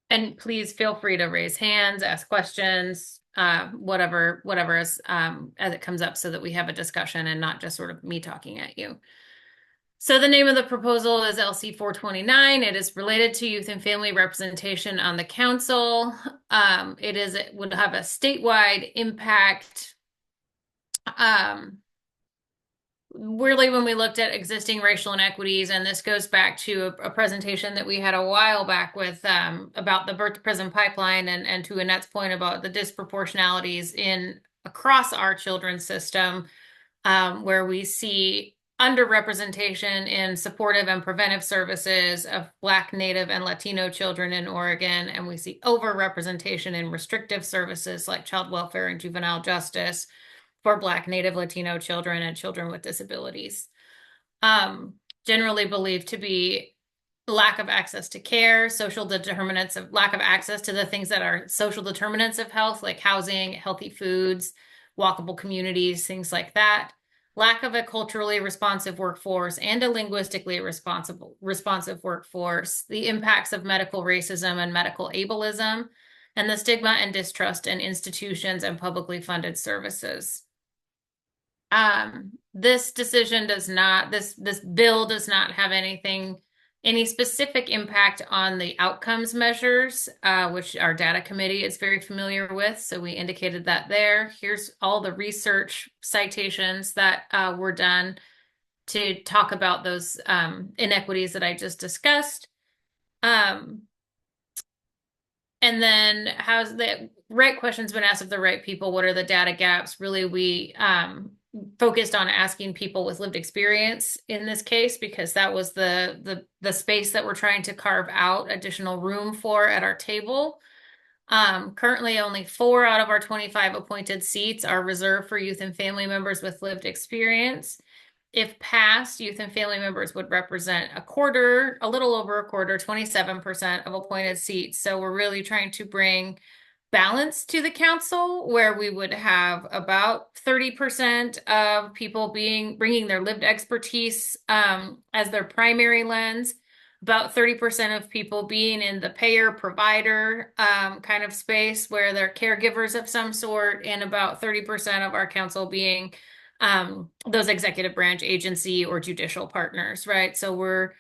And please feel free to raise hands, ask questions, whatever as it comes up, so that we have a discussion and not just sort of me talking at you. So the name of the proposal is LC 429. It is related to youth and family representation on the council. It would have a statewide impact. Really, when we looked at existing racial inequities, and this goes back to a presentation that we had a while back with about the birth to prison pipeline, and to Annette's point about the disproportionalities across our children's system, where we see underrepresentation in supportive and preventive services of Black, Native, and Latino children in Oregon, and we see overrepresentation in restrictive services like child welfare and juvenile justice for Black, Native, Latino children and children with disabilities. Generally believed to be lack of access to care, social determinants of lack of access to the things that are social determinants of health, like housing, healthy foods, walkable communities, things like that. Lack of a culturally responsive workforce and a linguistically responsive workforce, the impacts of medical racism and medical ableism, and the stigma and distrust in institutions and publicly funded services. This decision does not, this bill does not have any specific impact on the outcomes measures, which our data committee is very familiar with. So we indicated that there. Here's all the research citations that were done to talk about those inequities that I just discussed. And then how's the right questions been asked of the right people? What are the data gaps? Really, we focused on asking people with lived experience in this case, because that was the space that we're trying to carve out additional room for at our table. Currently only 4 out of our 25 appointed seats are reserved for youth and family members with lived experience. If passed, youth and family members would represent a little over a quarter, 27% of appointed seats. So we're really trying to bring balance to the council where we would have about 30% of people bringing their lived expertise as their primary lens, about 30% of people being in the payer provider kind of space where they're caregivers of some sort, and about 30% of our council being those executive branch agency or judicial partners, right? So we're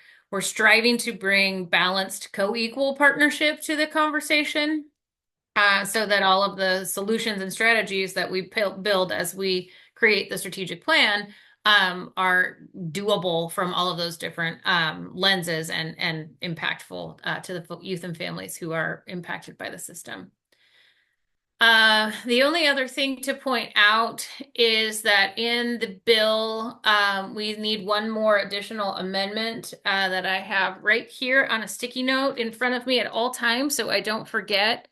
striving to bring balanced co-equal partnership to the conversation, so that all of the solutions and strategies that we build as we create the strategic plan are doable from all of those different lenses and impactful to the youth and families who are impacted by the system. The only other thing to point out is that in the bill, we need one more additional amendment that I have right here on a sticky note in front of me at all times, so I don't forget.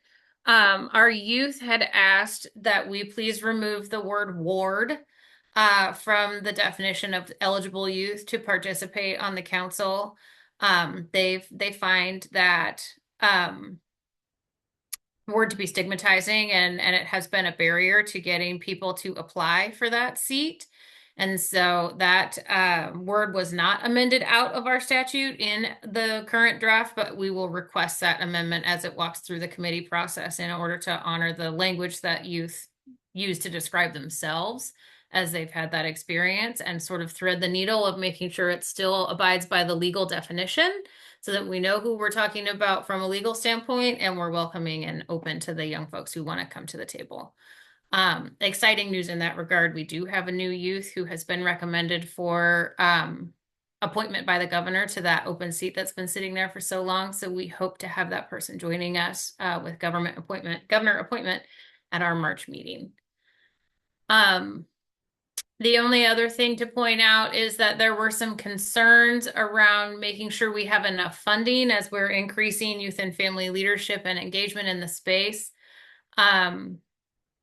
Our youth had asked that we please remove the word ward from the definition of eligible youth to participate on the council. They find that word to be stigmatizing, and it has been a barrier to getting people to apply for that seat. And so that word was not amended out of our statute in the current draft, but we will request that amendment as it walks through the committee process in order to honor the language that youth use to describe themselves as they've had that experience, and sort of thread the needle of making sure it still abides by the legal definition so that we know who we're talking about from a legal standpoint, and we're welcoming and open to the young folks who want to come to the table. Exciting news in that regard. We do have a new youth who has been recommended for appointment by the governor to that open seat that's been sitting there for so long. So we hope to have that person joining us with governor appointment at our March meeting. The only other thing to point out is that there were some concerns around making sure we have enough funding as we're increasing youth and family leadership and engagement in the space.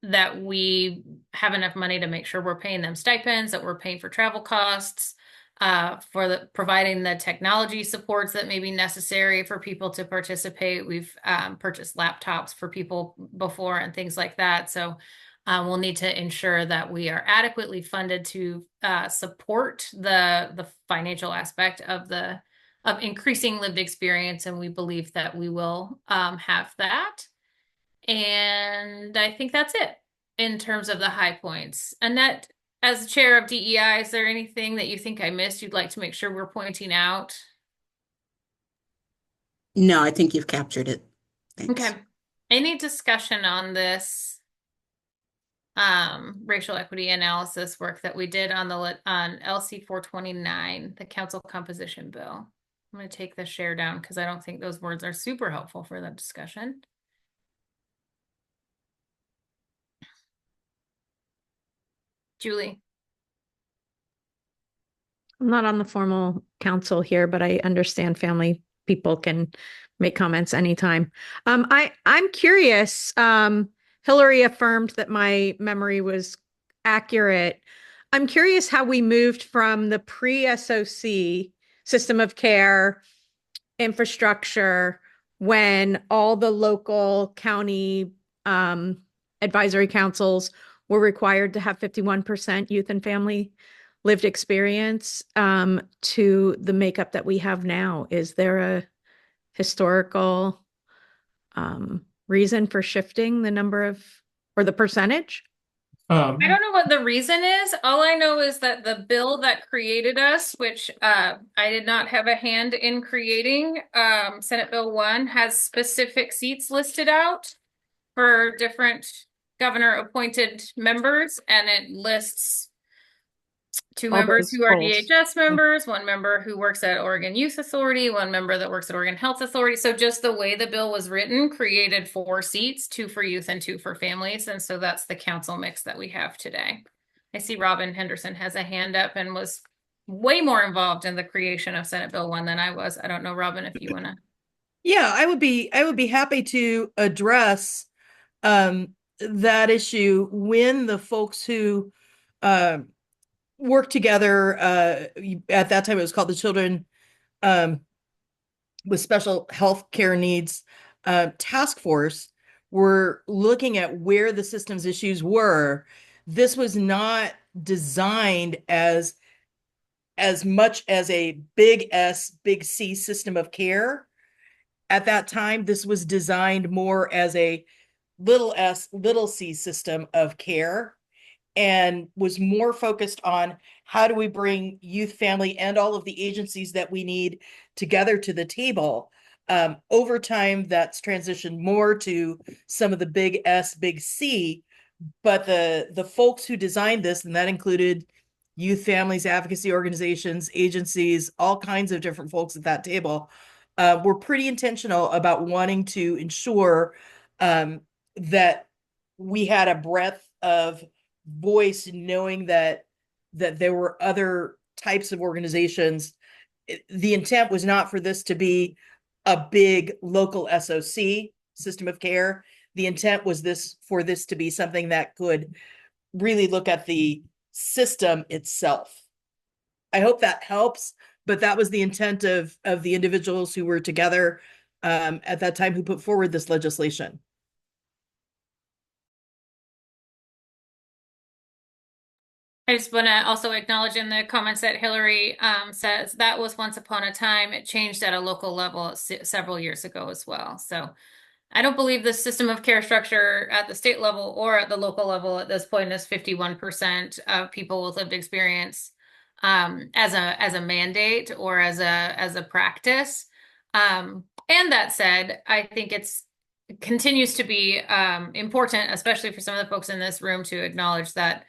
That we have enough money to make sure we're paying them stipends, that we're paying for travel costs, for providing the technology supports that may be necessary for people to participate. We've purchased laptops for people before and things like that. So we'll need to ensure that we are adequately funded to support the financial aspect of increasing lived experience, and we believe that we will have that. And I think that's it in terms of the high points. Annette, as chair of DEI, is there anything that you think I missed you'd like to make sure we're pointing out? No, I think you've captured it. Thanks. Okay. Any discussion on this racial equity analysis work that we did on LC 429, the council composition bill? I'm going to take the share down because I don't think those words are super helpful for the discussion. Julie. I'm not on the formal council here, but I understand family people can make comments anytime. I'm curious. Hillary affirmed that my memory was accurate. I'm curious how we moved from the pre-SOC system of care infrastructure when all the local county advisory councils were required to have 51% youth and family lived experience to the makeup that we have now. Is there a historical reason for shifting the number of, or the percentage? I don't know what the reason is. All I know is that the bill that created us, which I did not have a hand in creating, Senate Bill 1, has specific seats listed out for different governor appointed members, and it lists 2 members who are DHS members, 1 member who works at Oregon Youth Authority, 1 member that works at Oregon Health Authority. So just the way the bill was written created 4 seats, 2 for youth and 2 for families. And so that's the council mix that we have today. I see Robin Henderson has a hand up and was way more involved in the creation of Senate Bill 1 than I was. I don't know, Robin, if you want to. Yeah, I would be happy to address that issue when the folks who um work together, at that time it was called the Children um with Special Health Care Needs Task Force, were looking at where the systems issues were. This was not designed as much as a big S, big C system of care. At that time, this was designed more as a little s, little c system of care, and was more focused on how do we bring youth, family, and all of the agencies that we need together to the table. Over time, that's transitioned more to some of the big S, big C, but the folks who designed this, and that included youth, families, advocacy organizations, agencies, all kinds of different folks at that table, were pretty intentional about wanting to ensure that we had a breadth of voice, knowing that there were other types of organizations. The intent was not for this to be a big local SOC, system of care. The intent was for this to be something that could really look at the system itself. I hope that helps, but that was the intent of the individuals who were together at that time who put forward this legislation. I just want to also acknowledge in the comments that Hillary says that was once upon a time. It changed at a local level several years ago as well. So I don't believe the system of care structure at the state level or at the local level at this point is 51% of people with lived experience as a mandate or as a practice. And that said, I think it continues to be important, especially for some of the folks in this room, to acknowledge that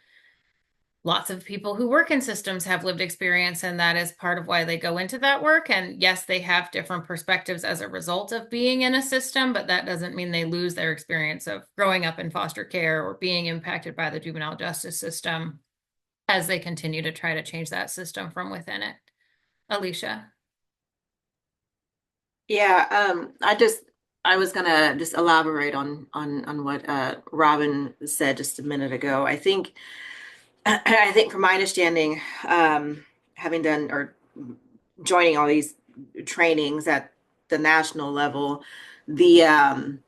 lots of people who work in systems have lived experience, and that is part of why they go into that work. And yes, they have different perspectives as a result of being in a system, but that doesn't mean they lose their experience of growing up in foster care or being impacted by the juvenile justice system as they continue to try to change that system from within it. Alicia. Yeah, I was gonna just elaborate on what Robin said just a minute ago. I think from my understanding, having done or joining all these trainings at the national level, the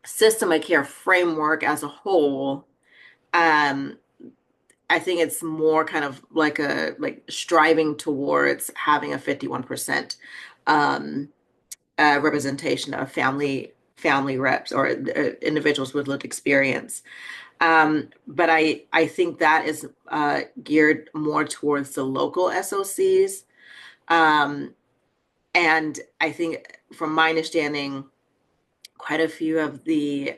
system of care framework as a whole, um, I think it's more kind of like striving towards having a 51% um, representation of family reps or individuals with lived experience. But I think that is geared more towards the local SOCs. And I think from my understanding, quite a few of the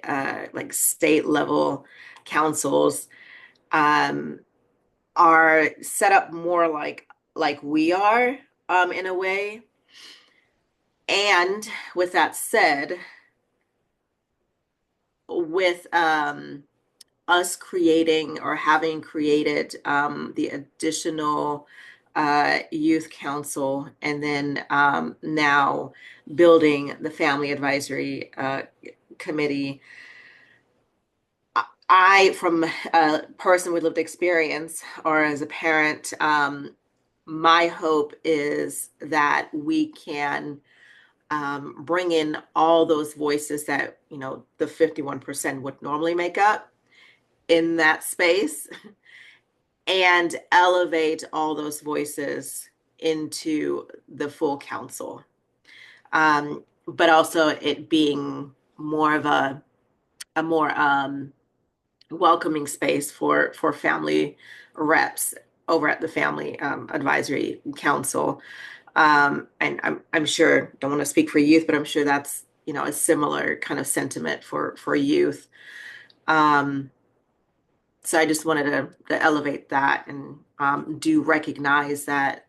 like state level councils um, are set up more like we are in a way. And with that said, with us creating or having created the additional youth council, and then now building the family advisory committee, from a person with lived experience or as a parent, my hope is that we can bring in all those voices that, the 51% would normally make up in that space and elevate all those voices into the full council. But also it being more of a more welcoming space for family reps over at the Family Advisory Council. And I'm sure, don't want to speak for youth, but I'm sure that's, a similar kind of sentiment for youth. So I just wanted to elevate that and do recognize that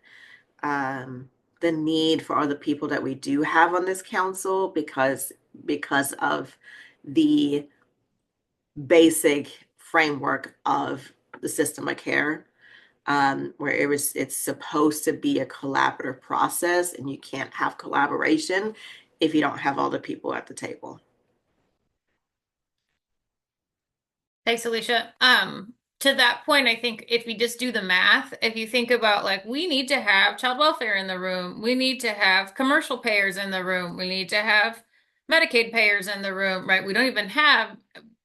the need for all the people that we do have on this council because of the basic framework of the system of care, where it's supposed to be a collaborative process, and you can't have collaboration if you don't have all the people at the table. Thanks, Alicia. To that point, I think if we just do the math, if you think about like, we need to have child welfare in the room, we need to have commercial payers in the room, we need to have Medicaid payers in the room, right? We don't even have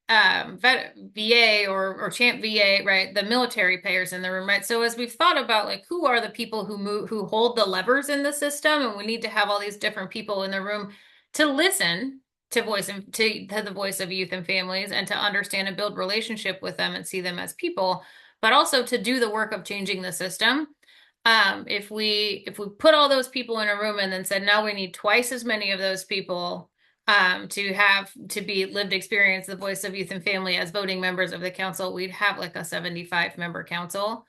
VA or Champ VA, right? The military payers in the room, right? So as we've thought about like, who are the people who hold the levers in the system, and we need to have all these different people in the room to listen to the voice of youth and families, and to understand and build relationship with them and see them as people, but also to do the work of changing the system. If we put all those people in a room and then said, now we need twice as many of those people to be lived experience, the voice of youth and family as voting members of the council, we'd have like a 75 member council,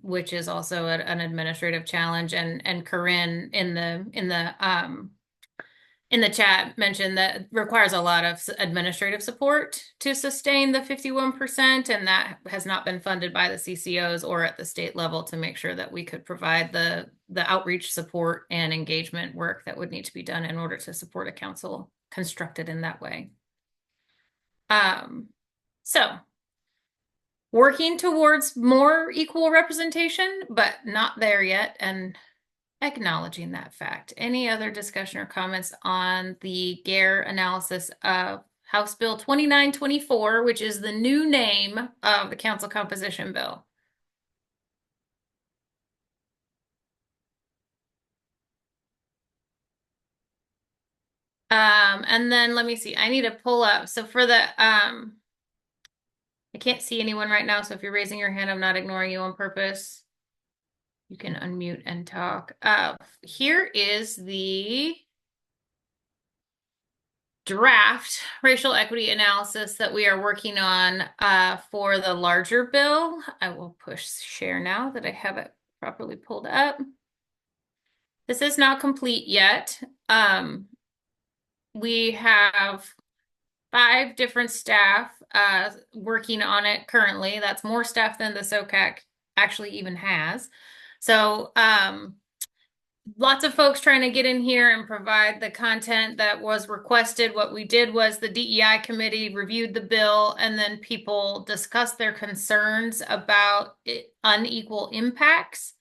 which is also an administrative challenge. And Corinne in the chat mentioned that requires a lot of administrative support to sustain the 51%, and that has not been funded by the CCOs or at the state level to make sure that we could provide the outreach support and engagement work that would need to be done in order to support a council constructed in that way. So working towards more equal representation, but not there yet, and acknowledging that fact. Any other discussion or comments on the GARE analysis of House Bill 2924, which is the new name of the council composition bill? And then let me see, I need to pull up. So for the, I can't see anyone right now. So if you're raising your hand, I'm not ignoring you on purpose. You can unmute and talk. Here is the draft racial equity analysis that we are working on for the larger bill. I will push share now that I have it properly pulled up. This is not complete yet. We have 5 different staff working on it currently. That's more staff than the SOCAC actually even has. So lots of folks trying to get in here and provide the content that was requested. What we did was the DEI committee reviewed the bill, and then people discussed their concerns about unequal impacts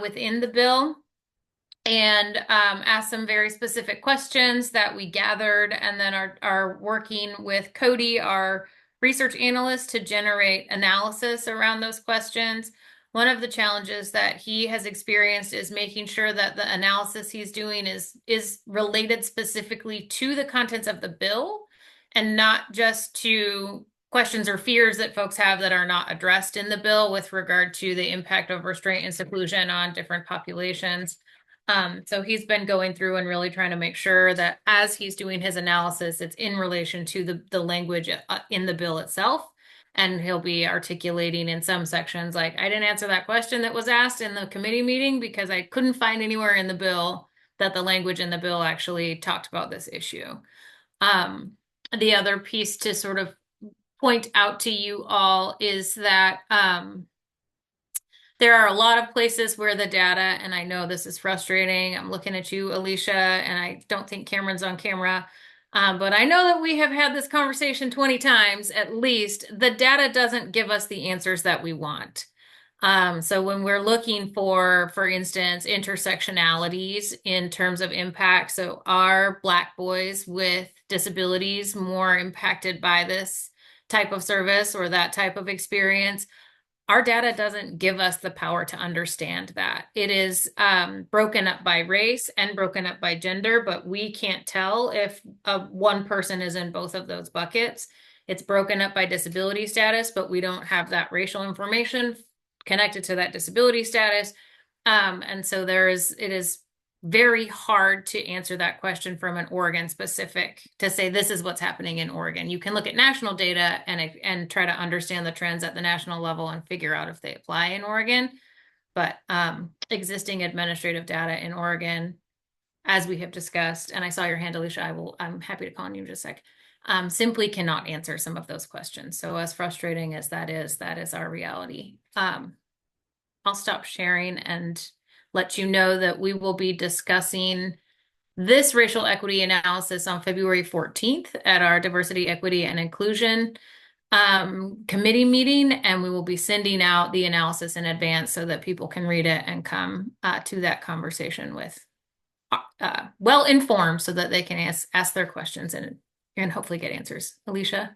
within the bill, and asked some very specific questions that we gathered, and then are working with Cody, our research analyst, to generate analysis around those questions. One of the challenges that he has experienced is making sure that the analysis he's doing is related specifically to the contents of the bill, and not just to questions or fears that folks have that are not addressed in the bill with regard to the impact of restraint and seclusion on different populations. So he's been going through and really trying to make sure that as he's doing his analysis, it's in relation to the language in the bill itself. And he'll be articulating in some sections, like, I didn't answer that question that was asked in the committee meeting because I couldn't find anywhere in the bill that the language in the bill actually talked about this issue. The other piece to sort of point out to you all is that there are a lot of places where the data, and I know this is frustrating. I'm looking at you, Alicia, and I don't think Cameron's on camera. But I know that we have had this conversation 20 times at least. The data doesn't give us the answers that we want. So when we're looking for instance, intersectionalities in terms of impact, so are Black boys with disabilities more impacted by this type of service or that type of experience? Our data doesn't give us the power to understand that. It is broken up by race and broken up by gender, but we can't tell if one person is in both of those buckets. It's broken up by disability status, but we don't have that racial information connected to that disability status. And so it is very hard to answer that question from an Oregon specific to say this is what's happening in Oregon. You can look at national data and try to understand the trends at the national level and figure out if they apply in Oregon. But existing administrative data in Oregon, as we have discussed, and I saw your hand, Alicia, I'm happy to call on you in just a sec, simply cannot answer some of those questions. So as frustrating as that is our reality. I'll stop sharing and let you know that we will be discussing this racial equity analysis on February 14th at our Diversity, Equity, and Inclusion committee meeting, and we will be sending out the analysis in advance so that people can read it and come to that conversation with well informed so that they can ask their questions and hopefully get answers. Alicia?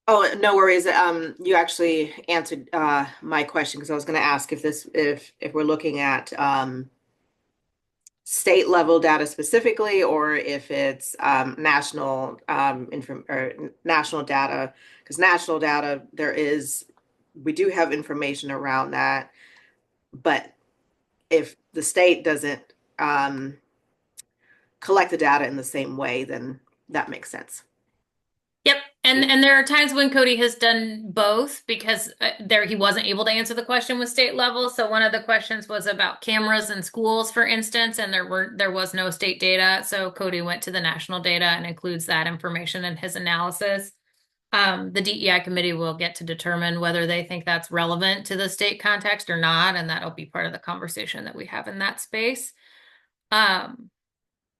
Oh, no worries. You actually answered my question because I was going to ask if we're looking at state level data specifically, or if it's national national data. Because national data, we do have information around that, but if the state doesn't collect the data in the same way, then that makes sense. Yep. And there are times when Cody has done both because he wasn't able to answer the question with state level. So one of the questions was about cameras in schools, for instance, and there was no state data. So Cody went to the national data and includes that information in his analysis. The DEI committee will get to determine whether they think that's relevant to the state context or not, and that'll be part of the conversation that we have in that space.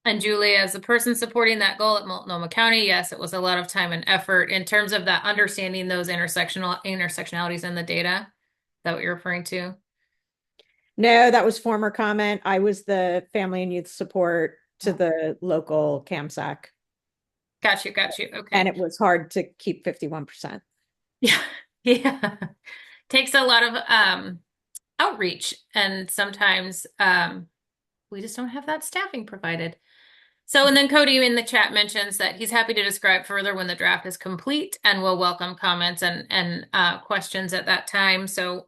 And Julie, as the person supporting that goal at Multnomah County, yes, it was a lot of time and effort in terms of that understanding those intersectionalities in the data. Is that what you're referring to? No, that was former comment. I was the family and youth support to the local CAMSAC. Got you. Okay. And it was hard to keep 51%. Yeah. Yeah. Takes a lot of outreach, and sometimes we just don't have that staffing provided. So, and then Cody in the chat mentions that he's happy to describe further when the draft is complete and will welcome comments and questions at that time. So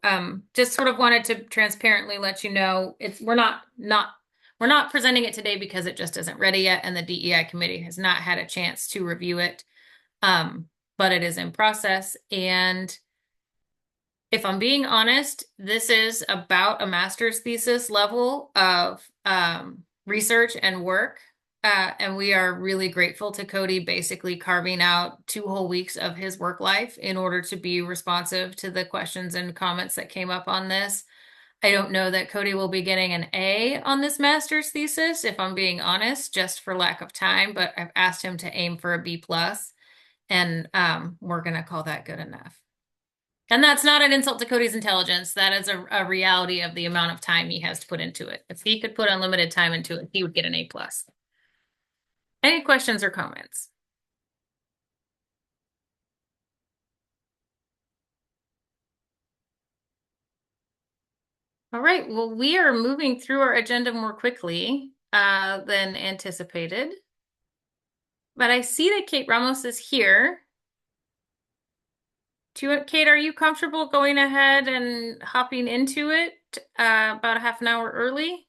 just sort of wanted to transparently let you know we're not presenting it today because it just isn't ready yet, and the DEI committee has not had a chance to review it. But it is in process. And if I'm being honest, this is about a master's thesis level of research and work. And we are really grateful to Cody basically carving out 2 whole weeks of his work life in order to be responsive to the questions and comments that came up on this. I don't know that Cody will be getting an A on this master's thesis, if I'm being honest, just for lack of time, but I've asked him to aim for a B+, and we're going to call that good enough. And that's not an insult to Cody's intelligence. That is a reality of the amount of time he has to put into it. If he could put unlimited time into it, he would get an A+. Any questions or comments? All right, well, we are moving through our agenda more quickly than anticipated. But I see that Kate Ramos is here. Kate, are you comfortable going ahead and hopping into it about a half an hour early?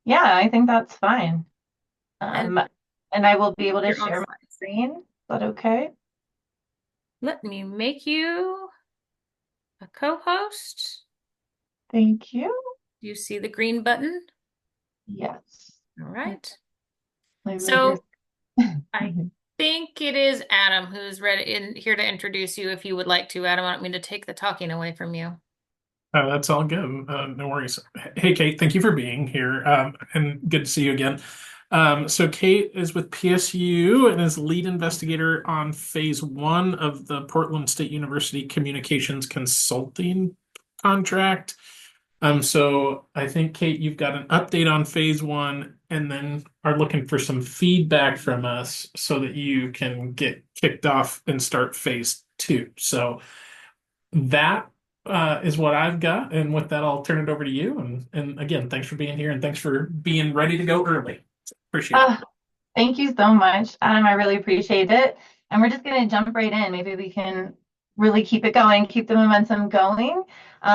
Yeah, I think that's fine. And I will be able to share my screen. Is that okay? Let me make you a co-host. Thank you. Do you see the green button? Yes. All right. So I think it is Adam who's here to introduce you if you would like to. Adam, I don't mean to take the talking away from you. That's all good. No worries. Hey, Kate, thank you for being here. And good to see you again. So Kate is with PSU and is lead investigator on phase 1 of the Portland State University Communications Consulting contract. So I think, Kate, you've got an update on phase 1 and then are looking for some feedback from us so that you can get kicked off and start phase 2. So that is what I've got. And with that, I'll turn it over to you. And again, thanks for being here and thanks for being ready to go early. Appreciate it. Thank you so much, Adam. I really appreciate it. And we're just going to jump right in. Maybe we can really keep it going, keep the momentum going.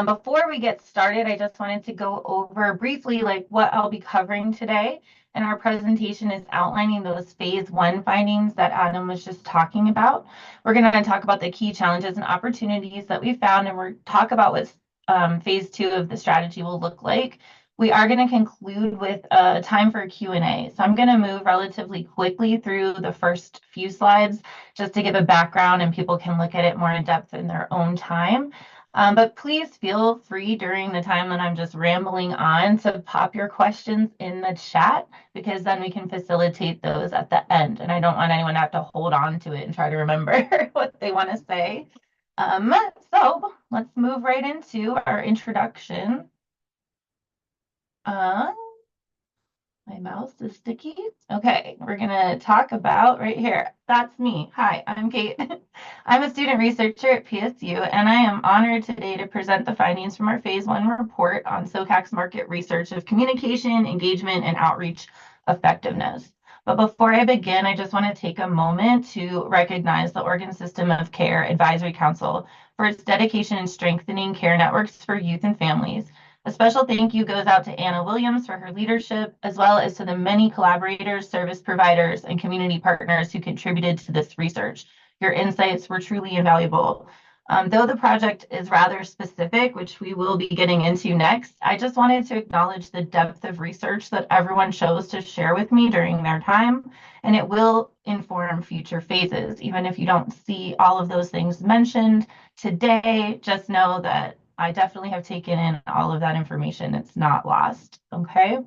Before we get started, I just wanted to go over briefly like what I'll be covering today. And our presentation is outlining those phase 1 findings that Adam was just talking about. We're going to talk about the key challenges and opportunities that we found, and we'll talk about what phase 2 of the strategy will look like. We are going to conclude with a time for Q&A. So I'm going to move relatively quickly through the first few slides just to give a background and people can look at it more in depth in their own time. But please feel free during the time that I'm just rambling on to pop your questions in the chat, because then we can facilitate those at the end. And I don't want anyone to have to hold on to it and try to remember what they want to say. So let's move right into our introduction. My mouse is sticky. Okay, we're gonna talk about right here. That's me. Hi, I'm Kate. I'm a student researcher at PSU, and I am honored today to present the findings from our Phase 1 report on SOCAC's market research of communication, engagement, and outreach effectiveness. But before I begin, I just want to take a moment to recognize the Oregon System of Care Advisory Council for its dedication in strengthening care networks for youth and families. A special thank you goes out to Anna Williams for her leadership, as well as to the many collaborators, service providers, and community partners who contributed to this research. Your insights were truly invaluable. Though the project is rather specific, which we will be getting into next, I just wanted to acknowledge the depth of research that everyone chose to share with me during their time, and it will inform future phases. Even if you don't see all of those things mentioned today, just know that I definitely have taken in all of that information. It's not lost. Okay.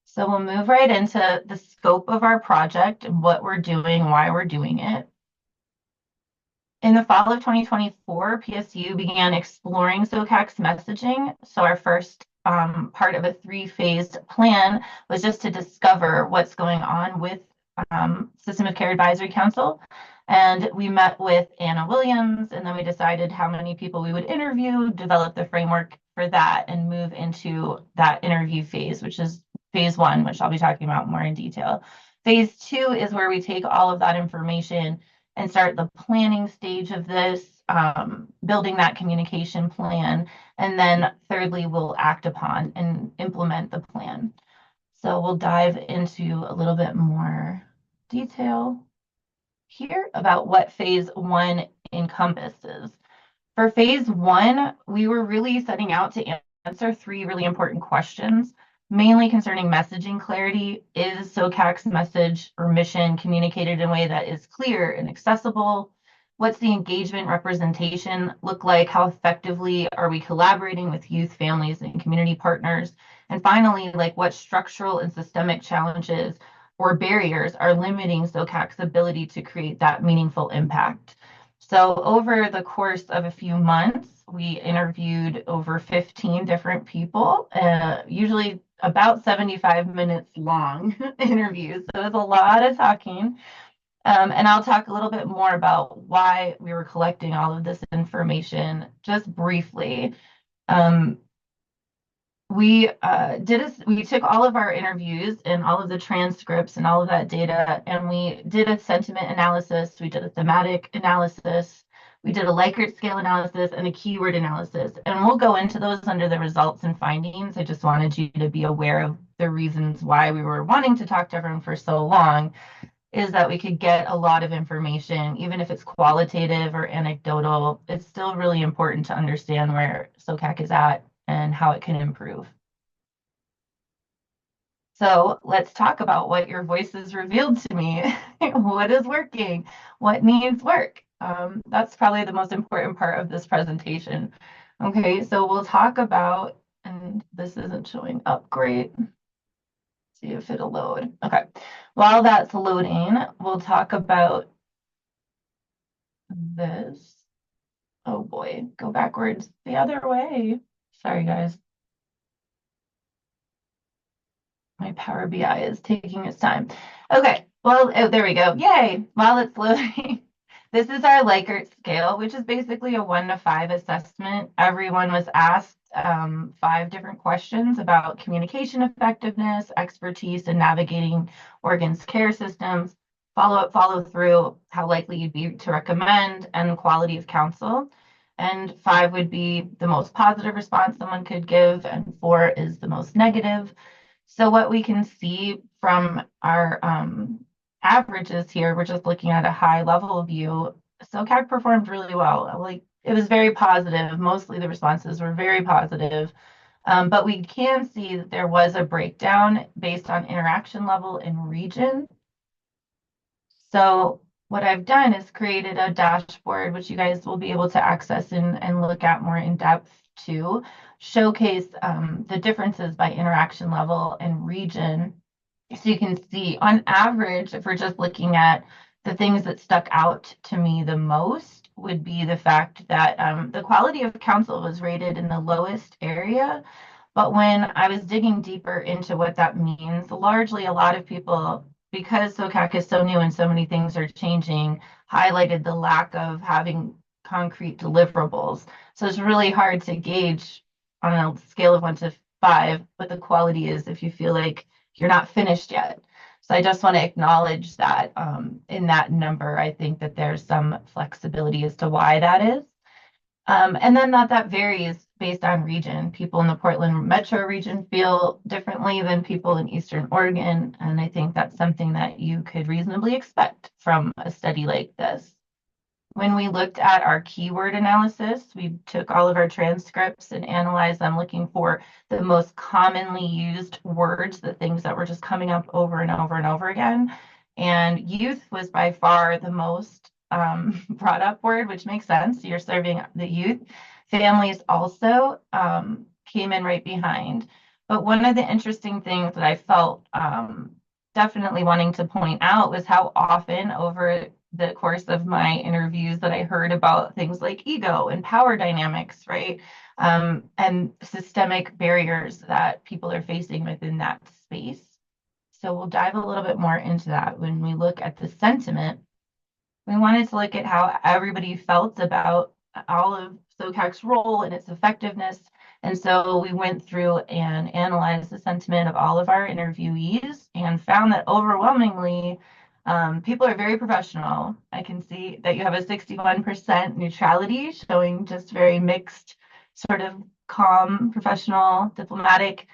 So we'll move right into the scope of our project and what we're doing, why we're doing it. In the fall of 2024, PSU began exploring SOCAC's messaging. So our first part of a 3-phased plan was just to discover what's going on with System of Care Advisory Council. And we met with Anna Williams, and then we decided how many people we would interview, develop the framework for that, and move into that interview phase, which is Phase 1, which I'll be talking about more in detail. Phase 2 is where we take all of that information and start the planning stage of this, building that communication plan. And then thirdly, we'll act upon and implement the plan. So we'll dive into a little bit more detail here about what Phase 1 encompasses. For Phase 1, we were really setting out to answer 3 really important questions, mainly concerning messaging clarity. Is SOCAC's message or mission communicated in a way that is clear and accessible? What's the engagement representation look like? How effectively are we collaborating with youth, families, and community partners? And finally, like, what structural and systemic challenges or barriers are limiting SOCAC's ability to create that meaningful impact? So over the course of a few months, we interviewed over 15 different people, usually about 75 minutes long interviews. So it was a lot of talking. And I'll talk a little bit more about why we were collecting all of this information just briefly. We took all of our interviews and all of the transcripts and all of that data, and we did a sentiment analysis, we did a thematic analysis, we did a Likert scale analysis, and a keyword analysis. And we'll go into those under the results and findings. I just wanted you to be aware of the reasons why we were wanting to talk to everyone for so long, is that we could get a lot of information, even if it's qualitative or anecdotal. It's still really important to understand where SOCAC is at and how it can improve. So let's talk about what your voices revealed to me. What is working? What needs work? That's probably the most important part of this presentation. Okay, so we'll talk about, and this isn't showing up great. See if it'll load. Okay, while that's loading, we'll talk about this. Oh boy, go backwards the other way. Sorry, guys. My Power BI is taking its time. Okay, well, oh, there we go. Yay, while it's loading. This is our Likert scale, which is basically a 1 to 5 assessment. Everyone was asked 5 different questions about communication effectiveness, expertise in navigating Oregon's care systems, follow-up, follow-through, how likely you'd be to recommend, and quality of counsel. And 5 would be the most positive response someone could give, and 4 is the most negative. So what we can see from our averages here, we're just looking at a high level view. SOCAC performed really well. Like, it was very positive. Mostly the responses were very positive. But we can see that there was a breakdown based on interaction level and region. So what I've done is created a dashboard, which you guys will be able to access and look at more in depth to showcase the differences by interaction level and region. So you can see on average, if we're just looking at the things that stuck out to me the most, would be the fact that the quality of council was rated in the lowest area. But when I was digging deeper into what that means, largely a lot of people, because SOCAC is so new and so many things are changing, highlighted the lack of having concrete deliverables. So it's really hard to gauge on a scale of 1 to 5 what the quality is if you feel like you're not finished yet. So I just want to acknowledge that in that number, I think that there's some flexibility as to why that is. And then that varies based on region. People in the Portland metro region feel differently than people in Eastern Oregon. And I think that's something that you could reasonably expect from a study like this. When we looked at our keyword analysis, we took all of our transcripts and analyzed them looking for the most commonly used words, the things that were just coming up over and over and over again. And youth was by far the most brought up word, which makes sense. You're serving the youth. Families also came in right behind. But one of the interesting things that I felt definitely wanting to point out was how often over the course of my interviews that I heard about things like ego and power dynamics, right? And systemic barriers that people are facing within that space. So we'll dive a little bit more into that when we look at the sentiment. We wanted to look at how everybody felt about all of SOCAC's role and its effectiveness. And so we went through and analyzed the sentiment of all of our interviewees and found that overwhelmingly, people are very professional. I can see that you have a 61% neutrality, showing just very mixed, sort of calm, professional, diplomatic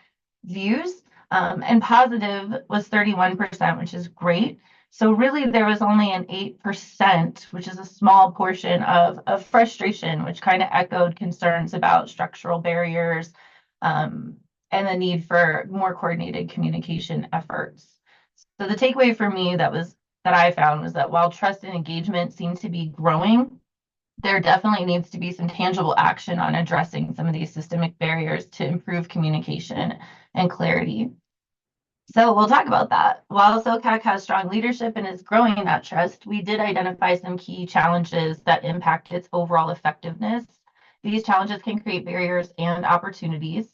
views. And positive was 31%, which is great. So really there was only an 8%, which is a small portion of frustration, which kind of echoed concerns about structural barriers and the need for more coordinated communication efforts. So the takeaway for me that I found was that while trust and engagement seem to be growing, there definitely needs to be some tangible action on addressing some of these systemic barriers to improve communication and clarity. So we'll talk about that. While SOCAC has strong leadership and is growing that trust, we did identify some key challenges that impact its overall effectiveness. These challenges can create barriers and opportunities.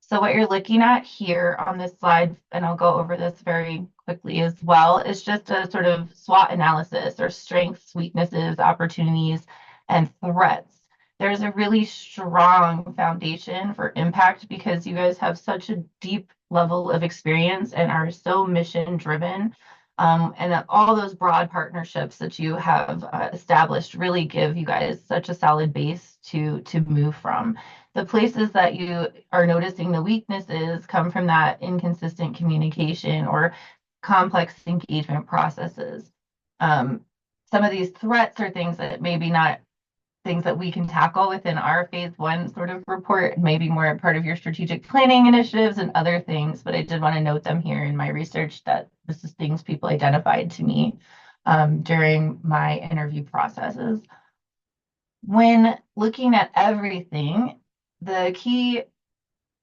So what you're looking at here on this slide, and I'll go over this very quickly as well, is just a sort of SWOT analysis or strengths, weaknesses, opportunities, and threats. There's a really strong foundation for impact because you guys have such a deep level of experience and are so mission driven. And that all those broad partnerships that you have established really give you guys such a solid base to move from. The places that you are noticing the weaknesses come from that inconsistent communication or complex engagement processes. Some of these threats are things that maybe not things that we can tackle within our phase 1 sort of report, maybe more part of your strategic planning initiatives and other things, but I did want to note them here in my research that this is things people identified to me during my interview processes. When looking at everything, the key,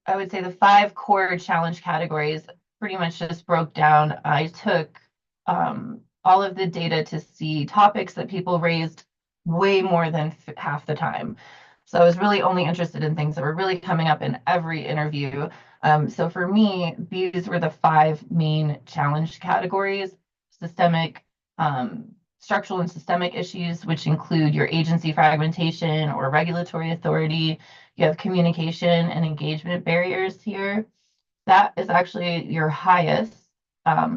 I would say the 5 core challenge categories pretty much just broke down. I took all of the data to see topics that people raised way more than half the time. So I was really only interested in things that were really coming up in every interview. So for me, these were the 5 main challenge categories: systemic, structural and systemic issues, which include your agency fragmentation or regulatory authority. You have communication and engagement barriers here. That is actually your highest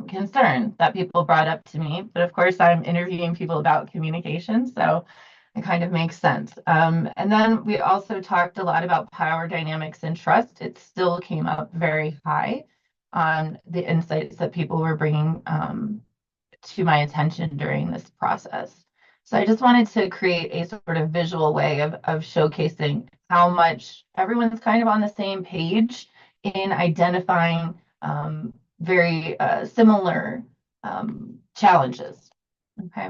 concern that people brought up to me. But of course, I'm interviewing people about communication, so it kind of makes sense. And then we also talked a lot about power dynamics and trust. It still came up very high on the insights that people were bringing to my attention during this process. So I just wanted to create a sort of visual way of showcasing how much everyone's kind of on the same page in identifying very similar challenges. Okay.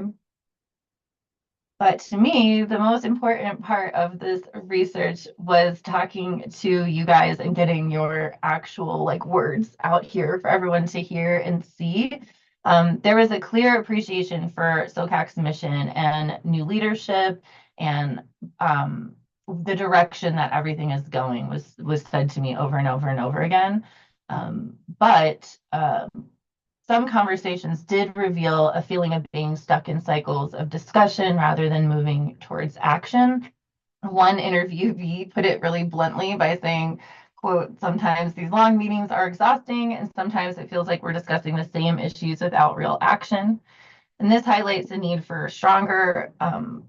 But to me, the most important part of this research was talking to you guys and getting your actual like words out here for everyone to hear and see. There was a clear appreciation for SOCAC's mission and new leadership, and the direction that everything is going was said to me over and over and over again. But some conversations did reveal a feeling of being stuck in cycles of discussion rather than moving towards action. One interviewee put it really bluntly by saying, quote, "Sometimes these long meetings are exhausting, and sometimes it feels like we're discussing the same issues without real action." And this highlights the need for stronger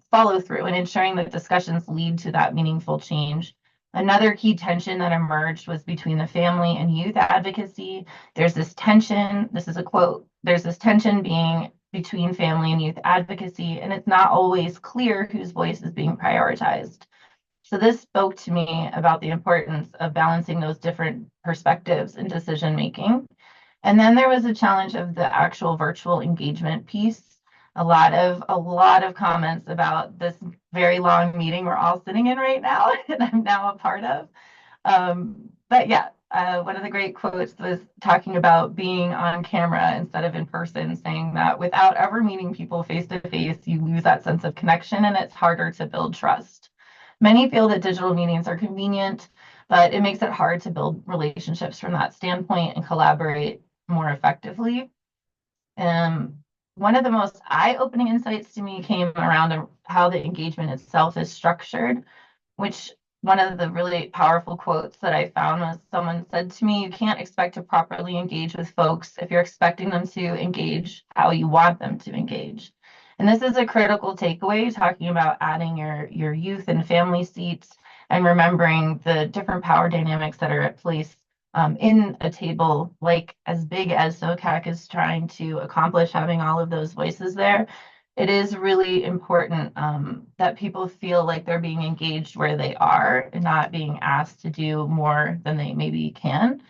follow through and ensuring that discussions lead to that meaningful change. Another key tension that emerged was between the family and youth advocacy. There's this tension, this is a quote, "There's this tension being between family and youth advocacy, and it's not always clear whose voice is being prioritized." So this spoke to me about the importance of balancing those different perspectives in decision making. And then there was a challenge of the actual virtual engagement piece. A lot of comments about this very long meeting we're all sitting in right now, and I'm now a part of. But yeah, one of the great quotes was talking about being on camera instead of in person, saying that without ever meeting people face to face, you lose that sense of connection and it's harder to build trust. Many feel that digital meetings are convenient, but it makes it hard to build relationships from that standpoint and collaborate more effectively. One of the most eye-opening insights to me came around how the engagement itself is structured, which one of the really powerful quotes that I found was someone said to me, "You can't expect to properly engage with folks if you're expecting them to engage how you want them to engage." And this is a critical takeaway, talking about adding your youth and family seats and remembering the different power dynamics that are at place in a table like as big as SOCAC is trying to accomplish, having all of those voices there. It is really important that people feel like they're being engaged where they are and not being asked to do more than they maybe can.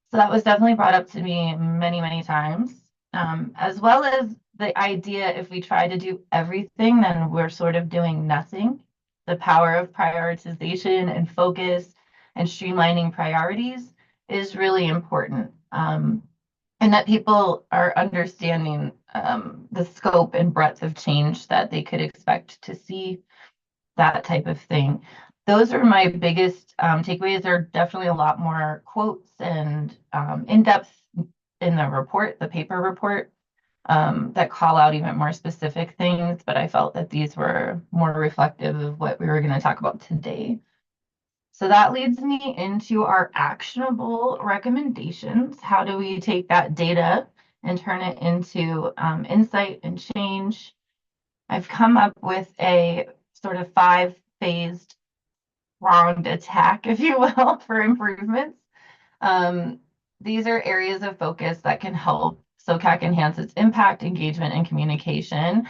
So that was definitely brought up to me many, many times, as well as the idea if we try to do everything, then we're sort of doing nothing. The power of prioritization and focus and streamlining priorities is really important. And that people are understanding the scope and breadth of change that they could expect to see, that type of thing. Those are my biggest takeaways. There are definitely a lot more quotes and in-depth in the report, the paper report, that call out even more specific things, but I felt that these were more reflective of what we were going to talk about today. So that leads me into our actionable recommendations. How do we take that data and turn it into insight and change? I've come up with a sort of 5-phased pronged attack, if you will, for improvements. These are areas of focus that can help SOCAC enhance its impact, engagement, and communication.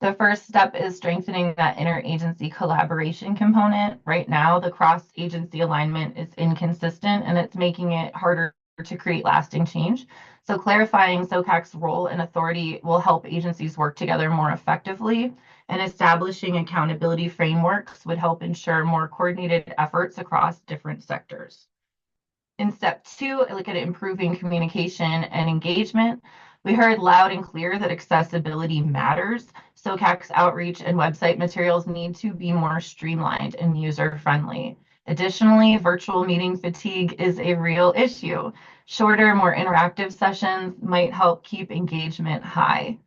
The first step is strengthening that interagency collaboration component. Right now, the cross-agency alignment is inconsistent and it's making it harder to create lasting change. So clarifying SOCAC's role and authority will help agencies work together more effectively, and establishing accountability frameworks would help ensure more coordinated efforts across different sectors. In step 2, I look at improving communication and engagement. We heard loud and clear that accessibility matters. SOCAC's outreach and website materials need to be more streamlined and user-friendly. Additionally, virtual meeting fatigue is a real issue. Shorter, more interactive sessions might help keep engagement high.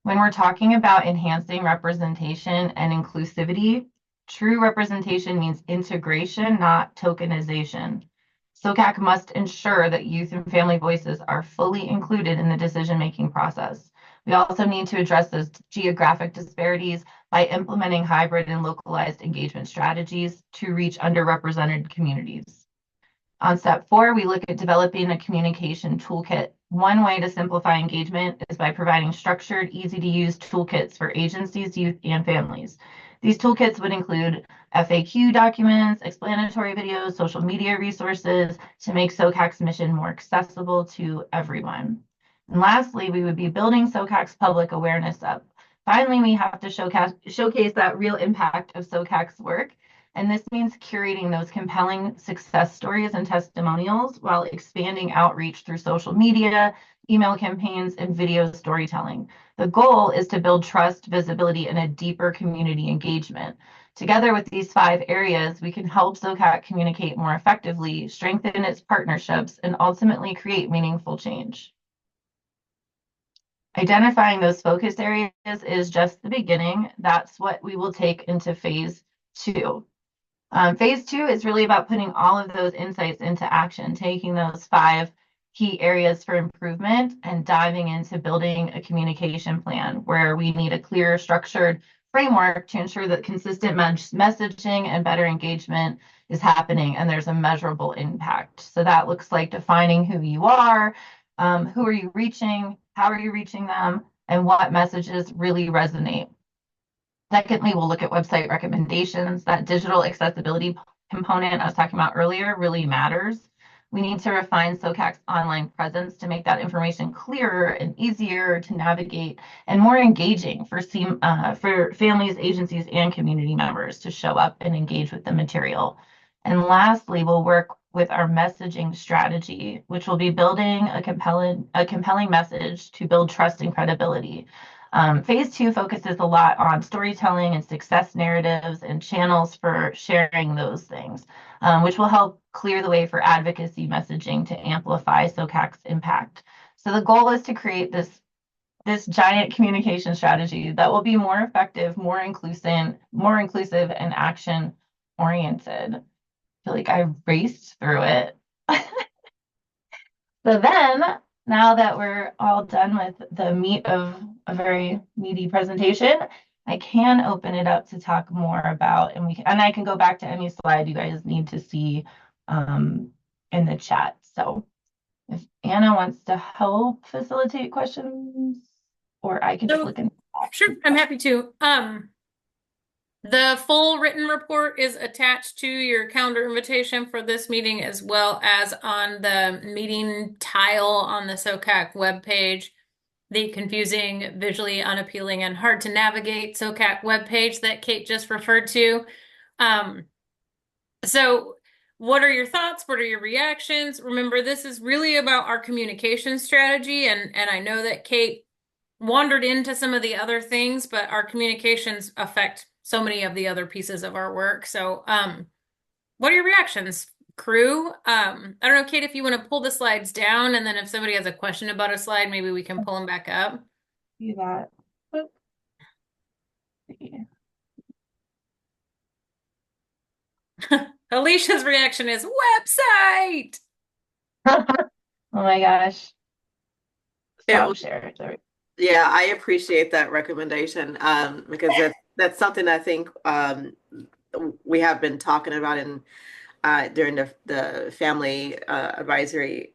When we're talking about enhancing representation and inclusivity, true representation means integration, not tokenization. SOCAC must ensure that youth and family voices are fully included in the decision-making process. We also need to address those geographic disparities by implementing hybrid and localized engagement strategies to reach underrepresented communities. On step 4, we look at developing a communication toolkit. One way to simplify engagement is by providing structured, easy-to-use toolkits for agencies, youth, and families. These toolkits would include FAQ documents, explanatory videos, social media resources to make SOCAC's mission more accessible to everyone. And lastly, we would be building SOCAC's public awareness up. Finally, we have to showcase that real impact of SOCAC's work. And this means curating those compelling success stories and testimonials while expanding outreach through social media, email campaigns, and video storytelling. The goal is to build trust, visibility, and a deeper community engagement. Together with these 5 areas, we can help SOCAC communicate more effectively, strengthen its partnerships, and ultimately create meaningful change. Identifying those focus areas is just the beginning. That's what we will take into phase 2. Phase 2 is really about putting all of those insights into action, taking those 5 key areas for improvement and diving into building a communication plan where we need a clear, structured framework to ensure that consistent messaging and better engagement is happening and there's a measurable impact. So that looks like defining who you are, who are you reaching, how are you reaching them, and what messages really resonate. Secondly, we'll look at website recommendations. That digital accessibility component I was talking about earlier really matters. We need to refine SOCAC's online presence to make that information clearer and easier to navigate and more engaging for families, agencies, and community members to show up and engage with the material. And lastly, we'll work with our messaging strategy, which will be building a compelling message to build trust and credibility. Phase 2 focuses a lot on storytelling and success narratives and channels for sharing those things, which will help clear the way for advocacy messaging to amplify SOCAC's impact. So the goal is to create this giant communication strategy that will be more effective, more inclusive, and action oriented. I feel like I raced through it. So then, now that we're all done with the meat of a very meaty presentation, I can open it up to talk more about, and I can go back to any slide you guys need to see in the chat. So if Anna wants to help facilitate questions, or I can just look in. Sure, I'm happy to. The full written report is attached to your calendar invitation for this meeting, as well as on the meeting tile on the SOCAC webpage. The confusing, visually unappealing, and hard to navigate SOCAC webpage that Kate just referred to. So what are your thoughts? What are your reactions? Remember, this is really about our communication strategy, and I know that Kate wandered into some of the other things, but our communications affect so many of the other pieces of our work. So what are your reactions, crew? I don't know, Kate, if you want to pull the slides down, and then if somebody has a question about a slide, maybe we can pull them back up. Do that. Alicia's reaction is website. Oh my gosh. Stop share. Yeah, I appreciate that recommendation because that's something I think we have been talking about during the family advisory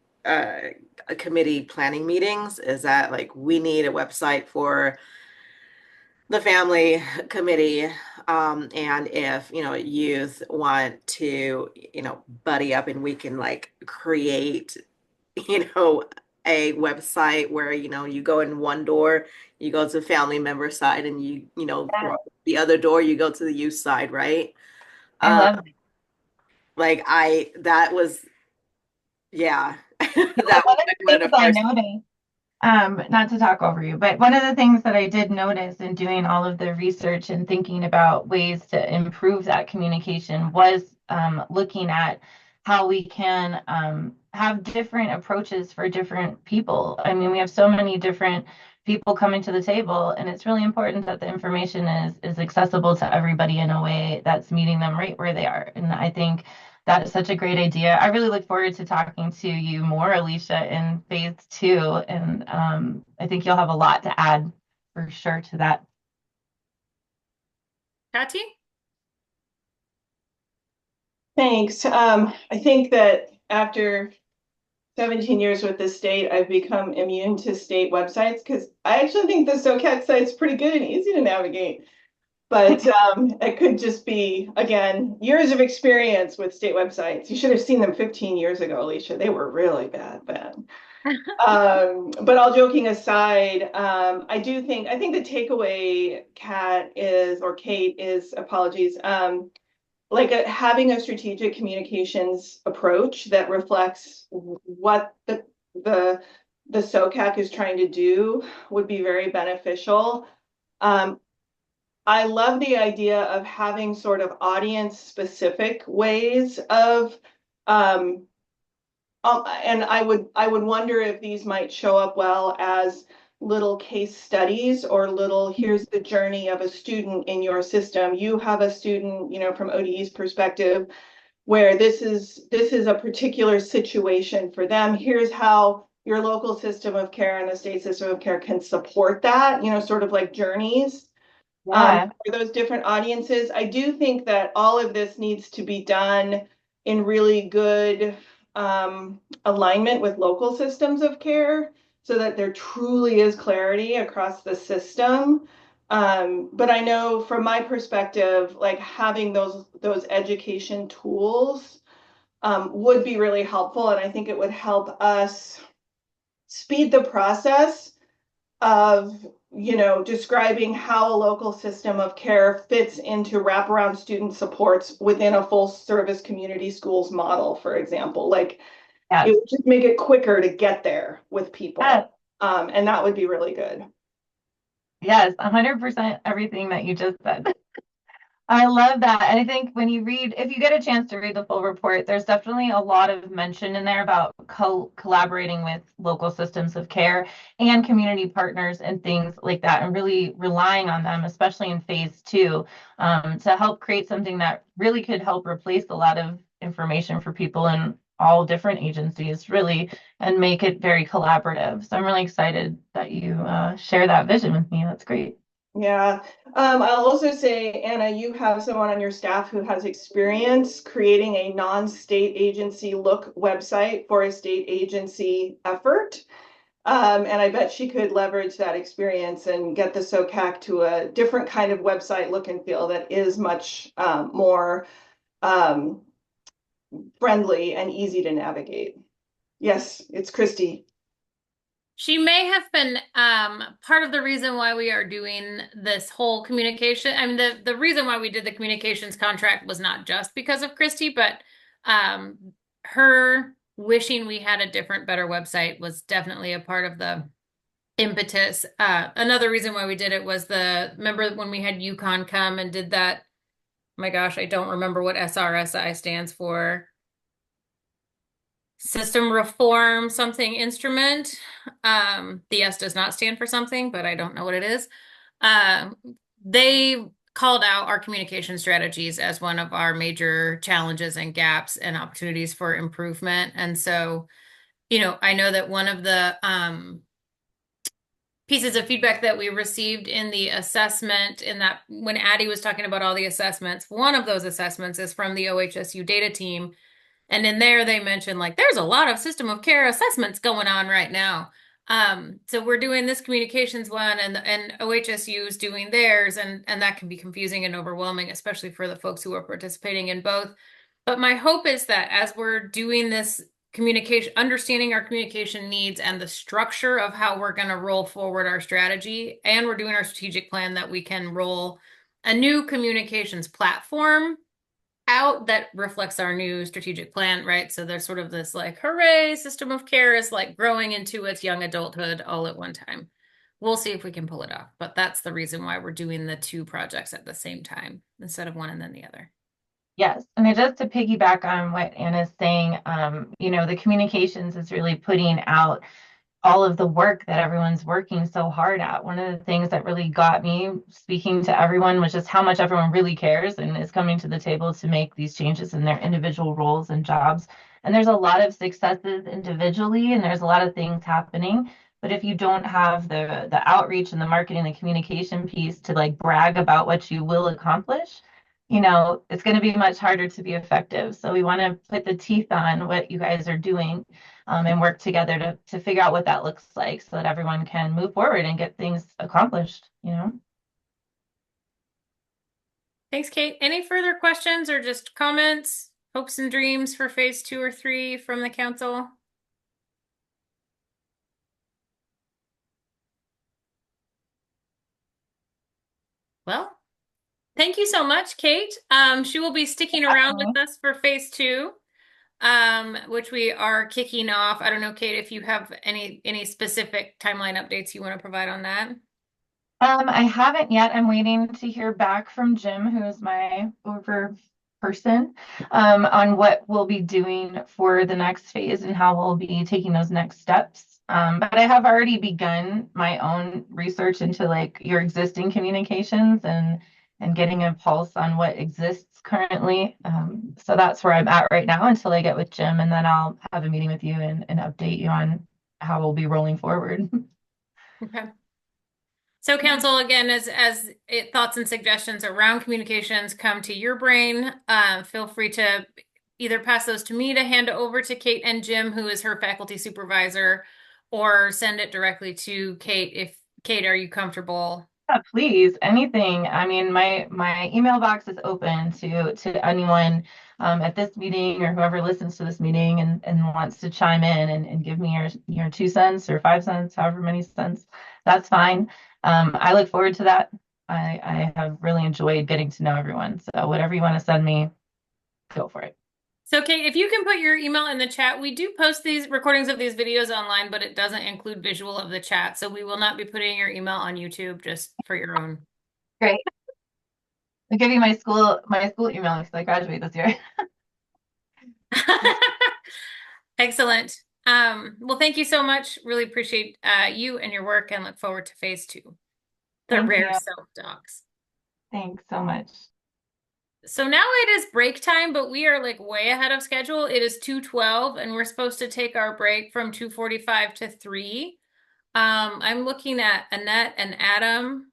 committee planning meetings, is that like we need a website for the family committee, and if youth want to buddy up, and we can like create a website where you go in one door, you go to the family member side, and the other door you go to the youth side, right? I love it. Like that was that one of the things I noticed, not to talk over you, but one of the things that I did notice in doing all of the research and thinking about ways to improve that communication was looking at how we can have different approaches for different people. I mean, we have so many different people coming to the table, and it's really important that the information is accessible to everybody in a way that's meeting them right where they are. And I think that is such a great idea. I really look forward to talking to you more, Alicia, in phase 2. And I think you'll have a lot to add for sure to that. Tati? Thanks. I think that after 17 years with the state, I've become immune to state websites because I actually think the SOCAC site's pretty good and easy to navigate. But it could just be, again, years of experience with state websites. You should have seen them 15 years ago, Alicia. They were really bad. But all joking aside, I think the takeaway, Kat, is, or Kate is, apologies, like having a strategic communications approach that reflects what the SOCAC is trying to do would be very beneficial. I love the idea of having sort of audience specific ways of and I would wonder if these might show up well as little case studies or little, here's the journey of a student in your system. You have a student, you know, from ODE's perspective, where this is a particular situation for them. Here's how your local system of care and the state system of care can support that, you know, sort of like journeys. For those different audiences. I do think that all of this needs to be done in really good alignment with local systems of care so that there truly is clarity across the system. But I know from my perspective, like having those education tools would be really helpful. And I think it would help us speed the process of, you know, describing how a local system of care fits into wraparound student supports within a full service community schools model, for example. Like it would just make it quicker to get there with people. And that would be really good. Yes, 100% everything that you just said. I love that. And I think when you read, if you get a chance to read the full report, there's definitely a lot of mention in there about collaborating with local systems of care and community partners and things like that, and really relying on them, especially in phase 2, to help create something that really could help replace a lot of information for people in all different agencies, really, and make it very collaborative. So I'm really excited that you share that vision with me. That's great. Yeah. I'll also say, Anna, you have someone on your staff who has experience creating a non-state agency look website for a state agency effort. And I bet she could leverage that experience and get the SOCAC to a different kind of website look and feel that is much more friendly and easy to navigate. Yes, it's Christy. She may have been part of the reason why we are doing this whole communication. I mean, the reason why we did the communications contract was not just because of Christy, but her wishing we had a different, better website was definitely a part of the impetus. Another reason why we did it was remember when we had UConn come and did that? My gosh, I don't remember what SRSI stands for. System reform something instrument. The S does not stand for something, but I don't know what it is. They called out our communication strategies as one of our major challenges and gaps and opportunities for improvement. And so, you know, I know that one of the pieces of feedback that we received in the assessment, in that when Addie was talking about all the assessments, one of those assessments is from the OHSU data team. And in there, they mentioned like there's a lot of system of care assessments going on right now. So we're doing this communications one, and OHSU is doing theirs, and that can be confusing and overwhelming, especially for the folks who are participating in both. But my hope is that as we're doing this communication, understanding our communication needs and the structure of how we're going to roll forward our strategy, and we're doing our strategic plan, that we can roll a new communications platform out that reflects our new strategic plan, right? So there's sort of this like, hooray, system of care is like growing into its young adulthood all at one time. We'll see if we can pull it off, but that's the reason why we're doing the 2 projects at the same time instead of one and then the other. Yes, and then just to piggyback on what Anna's saying, you know, the communications is really putting out all of the work that everyone's working so hard at. One of the things that really got me speaking to everyone was just how much everyone really cares and is coming to the table to make these changes in their individual roles and jobs. And there's a lot of successes individually, and there's a lot of things happening. But if you don't have the outreach and the marketing, the communication piece to like brag about what you will accomplish, you know, it's going to be much harder to be effective. So we want to put the teeth on what you guys are doing, and work together to figure out what that looks like so that everyone can move forward and get things accomplished, you know? Thanks, Kate. Any further questions or just comments, hopes and dreams for phase 2 or 3 from the council? Thank you so much, Kate. She will be sticking around with us for phase 2, which we are kicking off. I don't know, Kate, if you have any specific timeline updates you want to provide on that. I haven't yet. I'm waiting to hear back from Jim, who is my over person, on what we'll be doing for the next phase and how we'll be taking those next steps. But I have already begun my own research into like your existing communications and getting a pulse on what exists currently. So that's where I'm at right now until I get with Jim, and then I'll have a meeting with you and update you on how we'll be rolling forward. Okay. So council, again, as thoughts and suggestions around communications come to your brain, feel free to either pass those to me to hand over to Kate and Jim, who is her faculty supervisor, or send it directly to Kate. If Kate, are you comfortable? Yeah, please, anything. I mean, my email box is open to anyone at this meeting or whoever listens to this meeting and wants to chime in and give me your 2 cents or 5 cents, however many cents. That's fine. I look forward to that. I have really enjoyed getting to know everyone. So whatever you want to send me, go for it. So Kate, if you can put your email in the chat, we do post these recordings of these videos online, but it doesn't include visual of the chat. So we will not be putting your email on YouTube, just for your own. Great. I'll give you my school email because I graduate this year. Excellent. Well, thank you so much. Really appreciate you and your work and look forward to phase 2. The Thank rare you. self-docs. Thanks so much. So now it is break time, but we are like way ahead of schedule. It is 2:12 and we're supposed to take our break from 2:45 to 3. I'm looking at Annette and Adam.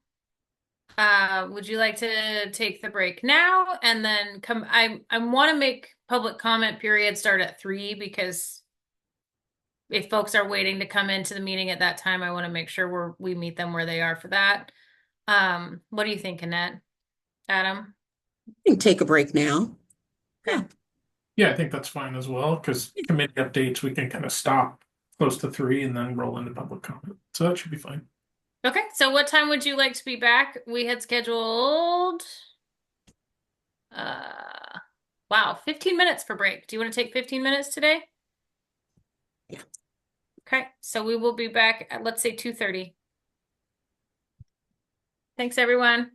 Would you like to take the break now and then come? I want to make public comment period start at 3 because if folks are waiting to come into the meeting at that time, I want to make sure we meet them where they are for that. What do you think, Annette? Adam? You can take a break now. Yeah, I think that's fine as well, because committee updates, we can kind of stop close to 3 and then roll into public comment. So that should be fine. Okay, so what time would you like to be back? We had scheduled, wow, 15 minutes for break. Do you want to take 15 minutes today? Yeah. Okay, so we will be back at, let's say, 2:30. Thanks, everyone.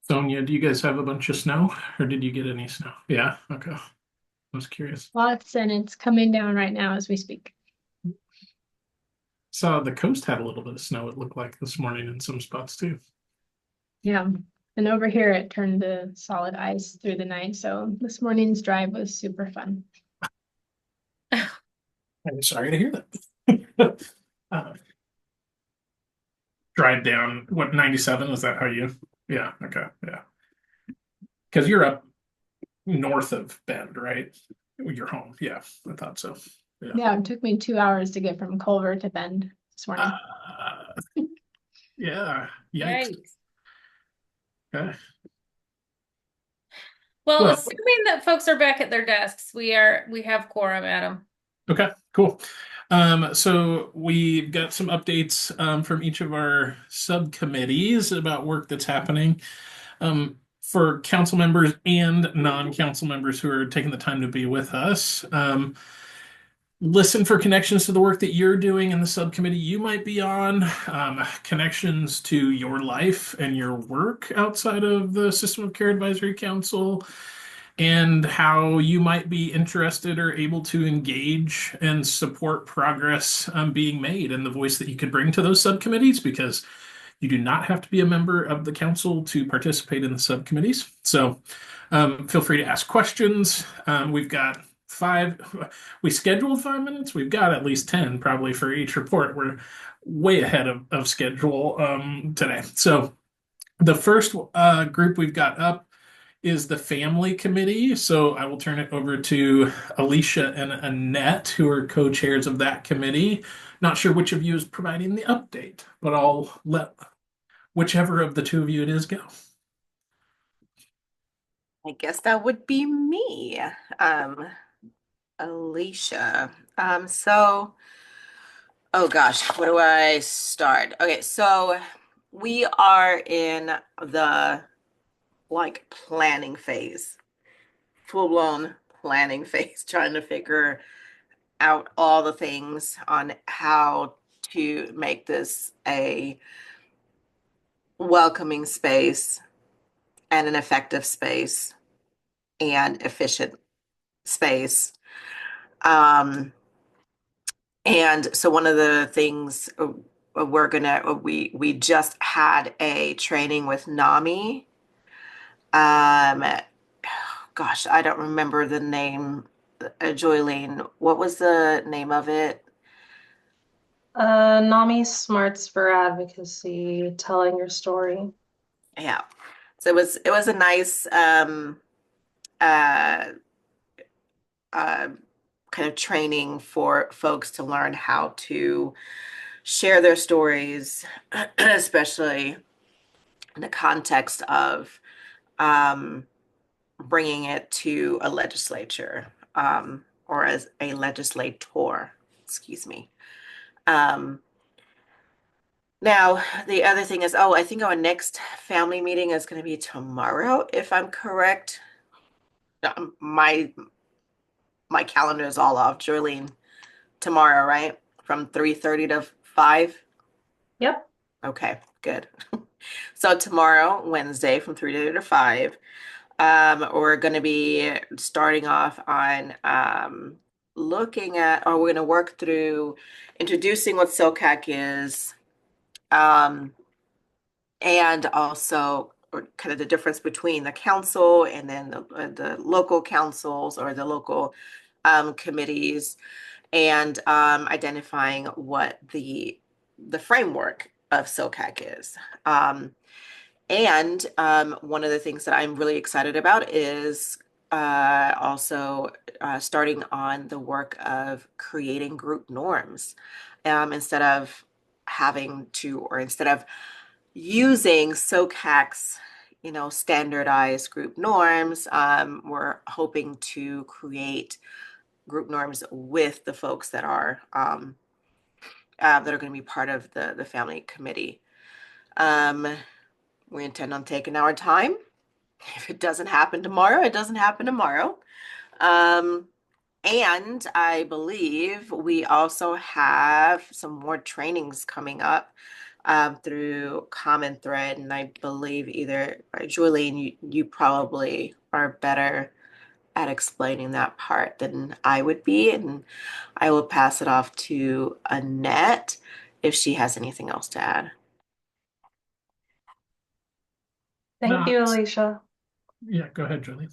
Sonia, do you guys have a bunch of snow, or did you get any snow? Yeah, okay. I was curious. Lots, and it's coming down right now as we speak. Saw the coast had a little bit of snow, it looked like this morning in some spots too. Yeah. And over here, it turned to solid ice through the night. So this morning's drive was super fun. I'm sorry to hear that. Drive down, what, 97? Is that how you? Yeah, okay, yeah. Because you're up north of Bend, right? You're home, yeah, I thought so. Yeah, it took me 2 hours to get from Culver to Bend this morning. Yeah, yikes. Okay. Well, assuming that folks are back at their desks, we have quorum, Adam. Okay, cool. So we've got some updates from each of our subcommittees about work that's happening. For council members and non-council members who are taking the time to be with us. Listen for connections to the work that you're doing in the subcommittee you might be on, connections to your life and your work outside of the System of Care Advisory Council, and how you might be interested or able to engage and support progress being made and the voice that you could bring to those subcommittees, because you do not have to be a member of the council to participate in the subcommittees. So feel free to ask questions. We've got we scheduled 5 minutes. We've got at least 10 probably for each report. We're way ahead of schedule today. So the first group we've got up is the family committee. So I will turn it over to Alicia and Annette, who are co-chairs of that committee. Not sure which of you is providing the update, but I'll let whichever of the two of you it is go. I guess that would be me, Alicia. So, oh gosh, where do I start? Okay, so we are in the like planning phase, full-blown planning phase, trying to figure out all the things on how to make this a welcoming space and an effective space and efficient space. And so one of the things we just had a training with NAMI. Gosh, I don't remember the name. Joylene, what was the name of it? NAMI Smarts for Advocacy, telling your story. Yeah. So it was a nice uh kind of training for folks to learn how to share their stories, especially in the context of bringing it to a legislature or as a legislator, excuse me. Now, the other thing is, I think our next family meeting is going to be tomorrow, if I'm correct. My calendar is all off. Jolene, tomorrow, right? From 3:30 to 5? Yep. Okay, good. So tomorrow, Wednesday, from 3:30 to 5, we're going to be starting off on looking at, or we're going to work through introducing what SOCAC is, and also kind of the difference between the council and then the local councils or the local committees, and identifying what the framework of SOCAC is. And one of the things that I'm really excited about is also starting on the work of creating group norms, instead of using SOCAC's, standardized group norms. We're hoping to create group norms with the folks that are going to be part of the family committee. We intend on taking our time. If it doesn't happen tomorrow, it doesn't happen tomorrow. And I believe we also have some more trainings coming up through Common Thread. And I believe either, Julian, you probably are better at explaining that part than I would be. And I will pass it off to Annette if she has anything else to add. Thank you, Alicia. Yeah, go ahead, Julie.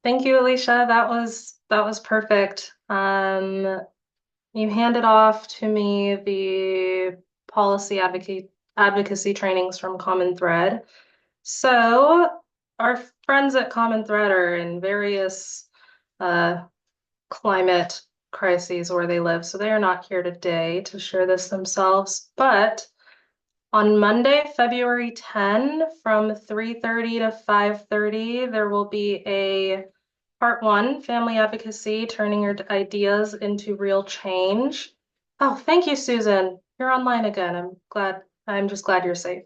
Thank you, Alicia. That was perfect. You handed off to me the policy advocacy trainings from Common Thread. So our friends at Common Thread are in various climate crises where they live, so they are not here today to share this themselves. But on Monday, February 10, from 3:30 to 5:30, there will be a Part 1, Family Advocacy, Turning Your Ideas into Real Change. Oh, thank you, Susan. You're online again. I'm just glad you're safe.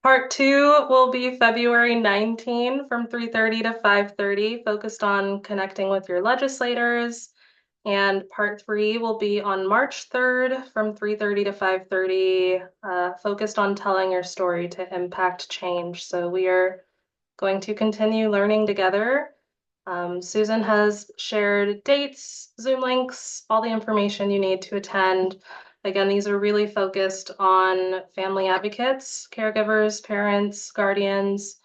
Part 2 will be February 19 from 3:30 to 5:30, focused on connecting with your legislators. And Part 3 will be on March 3rd from 3:30 to 5:30, focused on telling your story to impact change. So we are going to continue learning together. Susan has shared dates, Zoom links, all the information you need to attend. Again, these are really focused on family advocates, caregivers, parents, guardians.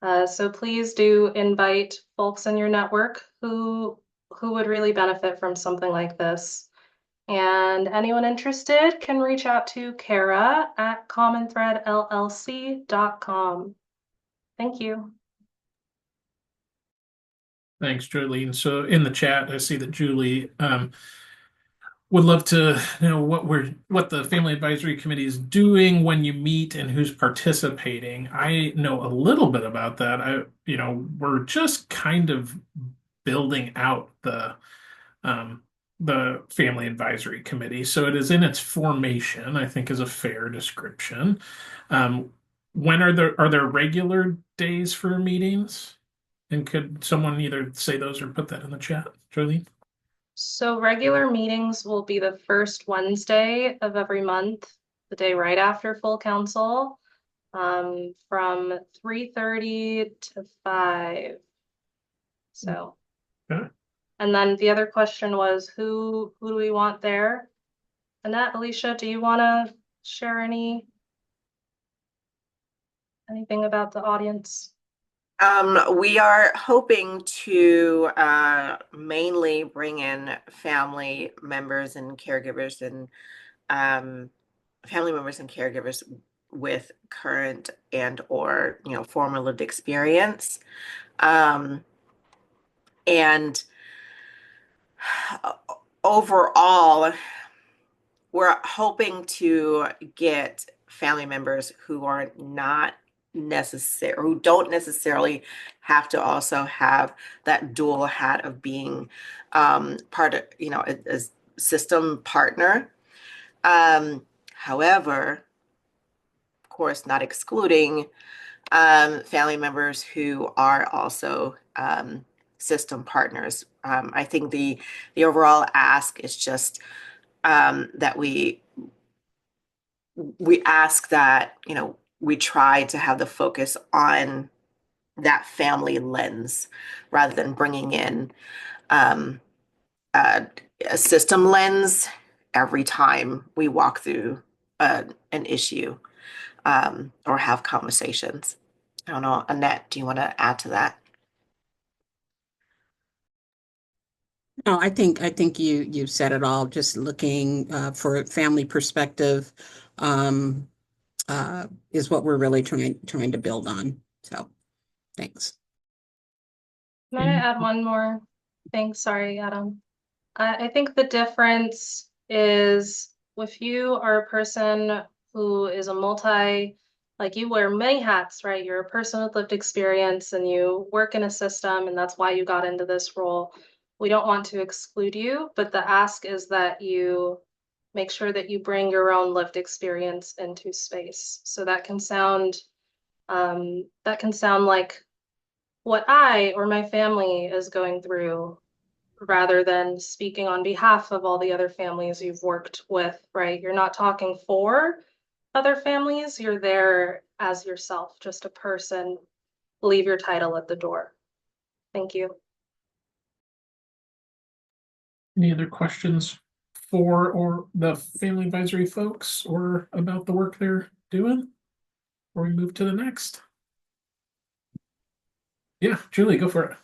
So please do invite folks in your network who would really benefit from something like this. And anyone interested can reach out to Kara at commonthreadllc.com. Thank you. Thanks, Jolene. So in the chat, I see that Julie would love to know what the Family Advisory Committee is doing when you meet and who's participating. I know a little bit about that. We're just kind of building out the Family Advisory Committee. So it is in its formation, I think is a fair description. When are there regular days for meetings? And could someone either say those or put that in the chat, Jolene? So regular meetings will be the first Wednesday of every month, the day right after full council, from 3:30 to 5. So, Okay. and then the other question was who do we want there? Annette, Alicia, do you want to share anything about the audience? We are hoping to mainly bring in family members and caregivers with current and or former lived experience. And overall, we're hoping to get family members who are not necessary, who don't necessarily have to also have that dual hat of being part of, a system partner. However, of course, not excluding family members who are also system partners. I think the overall ask is just that we ask that we try to have the focus on that family lens rather than bringing in a system lens every time we walk through an issue or have conversations. I don't know, Annette, do you want to add to that? No, I think you said it all. Just looking for family perspective is what we're really trying to build on. So, thanks. Might I add one more thing? Sorry, Adam. I think the difference is if you are a person who is like you wear many hats, right? You're a person with lived experience and you work in a system, and that's why you got into this role. We don't want to exclude you, but the ask is that you make sure that you bring your own lived experience into space. So that can sound like what I or my family is going through rather than speaking on behalf of all the other families you've worked with, right? You're not talking for other families, you're there as yourself, just a person. Leave your title at the door. Thank you. Any other questions for or the Family Advisory folks or about the work they're doing? Or we move to the next? Yeah, Julie, go for it.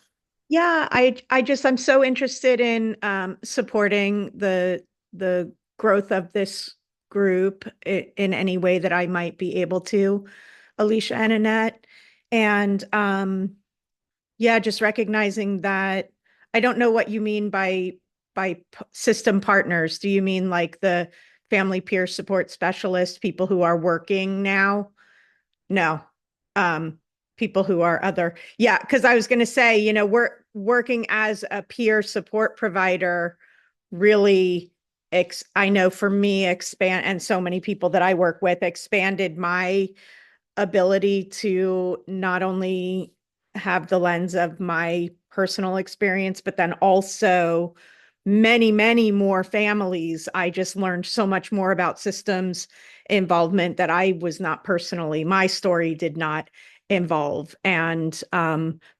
Yeah, I'm so interested in supporting the growth of this group in any way that I might be able to, Alicia and Annette. And yeah, just recognizing that I don't know what you mean by system partners. Do you mean like the family peer support specialist, people who are working now? No. People who are other. Yeah, because I was going to say, we're working as a peer support provider really I know for me expand, and so many people that I work with, expanded my ability to not only have the lens of my personal experience, but then also many, many more families. I just learned so much more about systems involvement that I was not personally, my story did not involve. And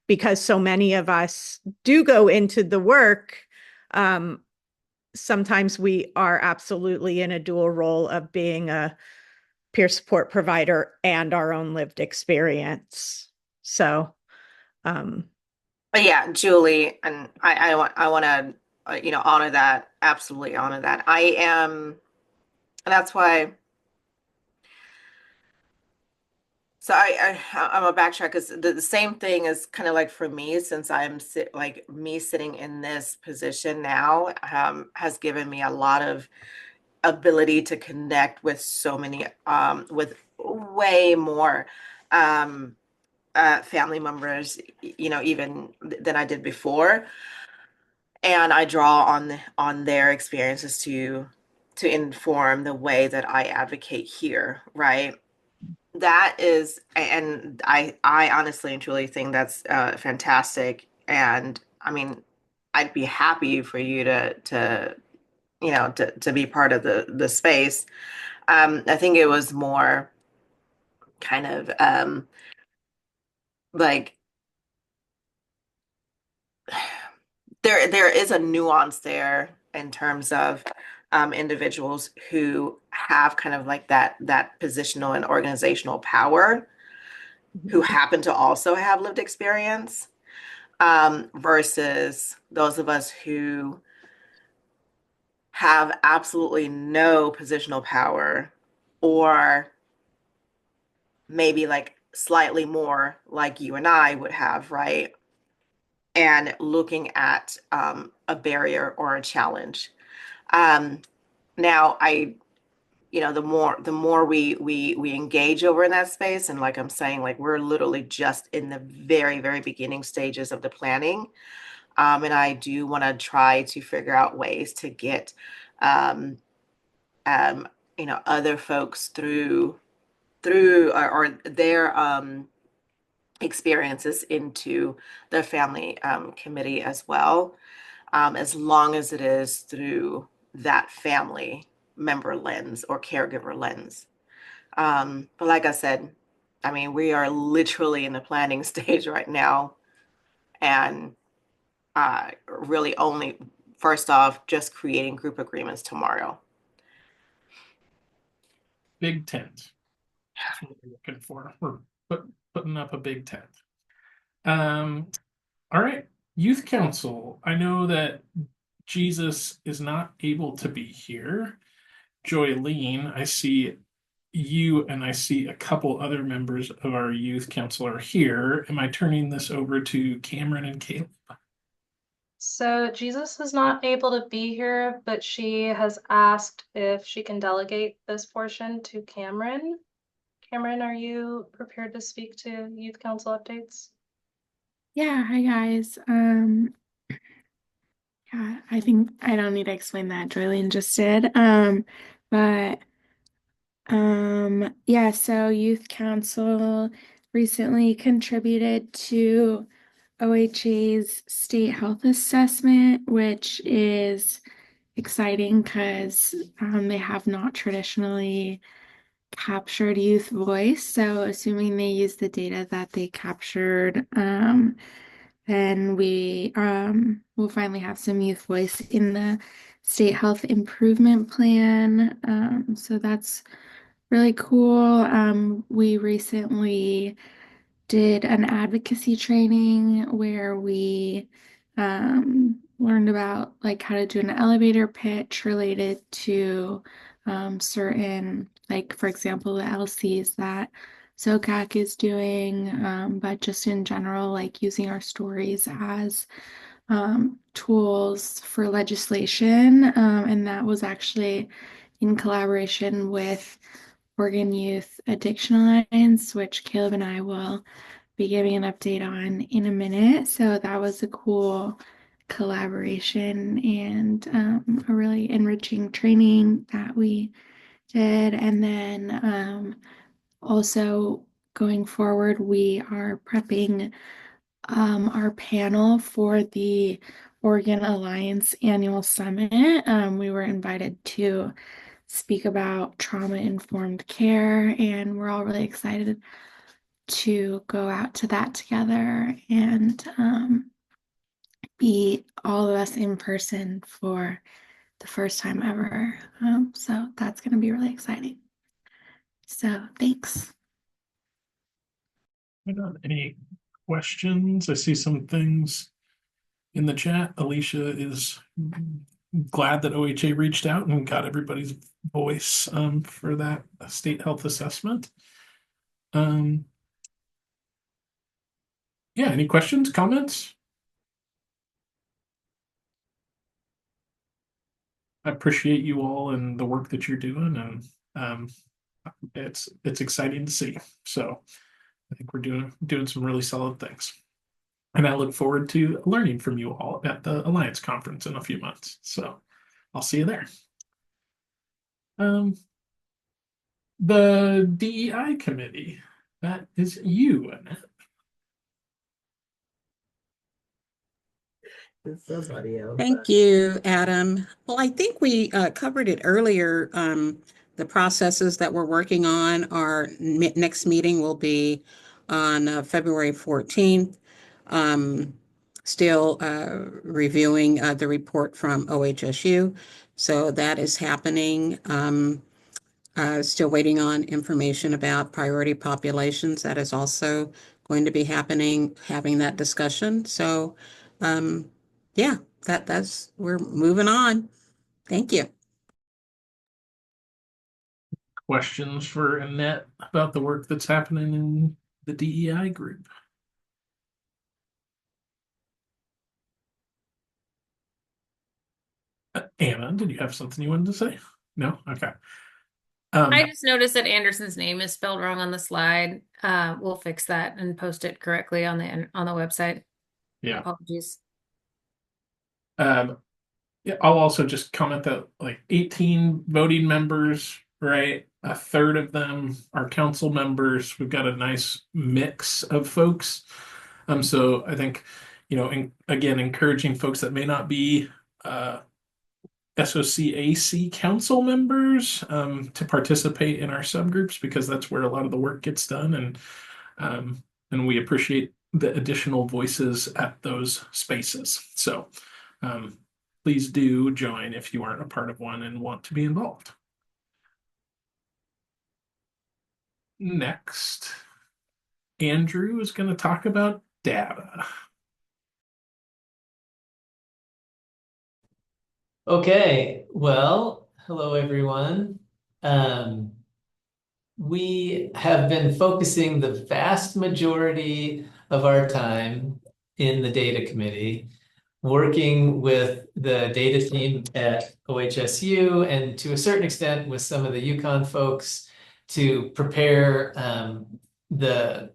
because so many of us do go into the work, sometimes we are absolutely in a dual role of being a peer support provider and our own lived experience. So, But yeah, Julie, and I want to honor that, absolutely honor that. And that's why So I'm a backtrack because the same thing is kind of like for me, since like me sitting in this position now, has given me a lot of ability to connect with so many, with way more family members, even than I did before. And I draw on their experiences to inform the way that I advocate here, right? That is, and I honestly and truly think that's fantastic. And I mean, I'd be happy for you to be part of the space. I think it was more kind of like there is a nuance there in terms of individuals who have kind of like that positional and organizational power, who happen to also have lived experience, versus those of us who have absolutely no positional power, or maybe like slightly more like you and I would have, right? And looking at a barrier or a challenge. Um, Now, the more we engage over in that space, and like I'm saying, like we're literally just in the very, very beginning stages of the planning. And I do want to try to figure out ways to get um, um, other folks through or their experiences into the family committee as well, as long as it is through that family member lens or caregiver lens. But like I said, I mean, we are literally in the planning stage right now, and really only, first off, just creating group agreements tomorrow. Big tent. That's what we're looking for. We're putting up a big tent. All right. Youth Council. I know that Jesus is not able to be here. Joylene, I see you and I see a couple other members of our youth council are here. Am I turning this over to Cameron and Caleb? So Jesus is not able to be here, but she has asked if she can delegate this portion to Cameron. Cameron, are you prepared to speak to youth council updates? Yeah, hi guys. Yeah, I think I don't need to explain that. Joylene just did. But yeah, so Youth Council recently contributed to OHA's state health assessment, which is exciting because they have not traditionally captured youth voice. So assuming they use the data that they captured, then we will finally have some youth voice in the state health improvement plan. So that's really cool. We recently did an advocacy training where we learned about like how to do an elevator pitch related to certain, like for example, the LCs that SOCAC is doing, but just in general, like using our stories as tools for legislation. And that was actually in collaboration with Oregon Youth Addiction Alliance, which Caleb and I will be giving an update on in a minute. So that was a cool collaboration and a really enriching training that we did. And then also going forward, we are prepping our panel for the Oregon Alliance Annual Summit. We were invited to speak about trauma-informed care, and we're all really excited to go out to that together and be all of us in person for the first time ever. So that's going to be really exciting. So thanks. Any questions? I see some things in the chat. Alicia is glad that OHA reached out and got everybody's voice for that state health assessment. Yeah, any questions, comments? I appreciate you all and the work that you're doing, and it's exciting to see. So I think we're doing some really solid things. And I look forward to learning from you all at the Alliance Conference in a few months. So I'll see you there. The DEI committee, that is you, Annette. Thank you, Adam. Well, I think we covered it earlier. The processes that we're working on, our next meeting will be on February 14th. Still reviewing the report from OHSU. So that is happening. Still waiting on information about priority populations. That is also going to be happening, having that discussion. So yeah, that's we're moving on. Thank you. Questions for Annette about the work that's happening in the DEI group? Anna, did you have something you wanted to say? No? Okay. I just noticed that Anderson's name is spelled wrong on the slide. We'll fix that and post it correctly on the website. Yeah. Apologies. Yeah, I'll also just comment that like 18 voting members, right? A third of them are council members. We've got a nice mix of folks. So I think, again, encouraging folks that may not be SOCAC council members to participate in our subgroups, because that's where a lot of the work gets done, and we appreciate the additional voices at those spaces. So please do join if you aren't a part of one and want to be involved. Next, Andrew is going to talk about data. Okay, well, hello everyone. We have been focusing the vast majority of our time in the data committee, working with the data team at OHSU and to a certain extent with some of the Yukon folks to prepare the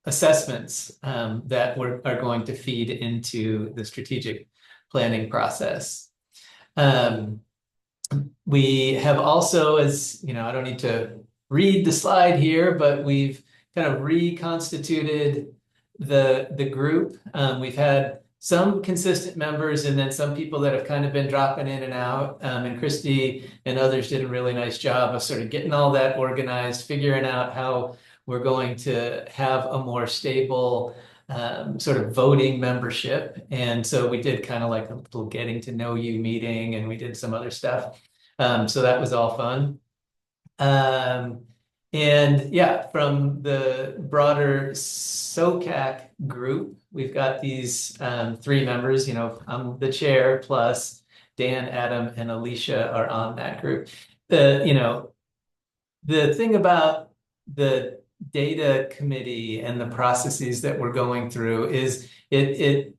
assessments that are going to feed into the strategic planning process. We have also, as you know, I don't need to read the slide here, but we've kind of reconstituted the group. We've had some consistent members and then some people that have kind of been dropping in and out. And Christy and others did a really nice job of sort of getting all that organized, figuring out how we're going to have a more stable sort of voting membership. And so we did kind of like a little getting to know you meeting, and we did some other stuff. So that was all fun. And yeah, from the broader SOCAC group, we've got these 3 members. I'm the chair, plus Dan, Adam, and Alicia are on that group. The thing about the data committee and the processes that we're going through is it's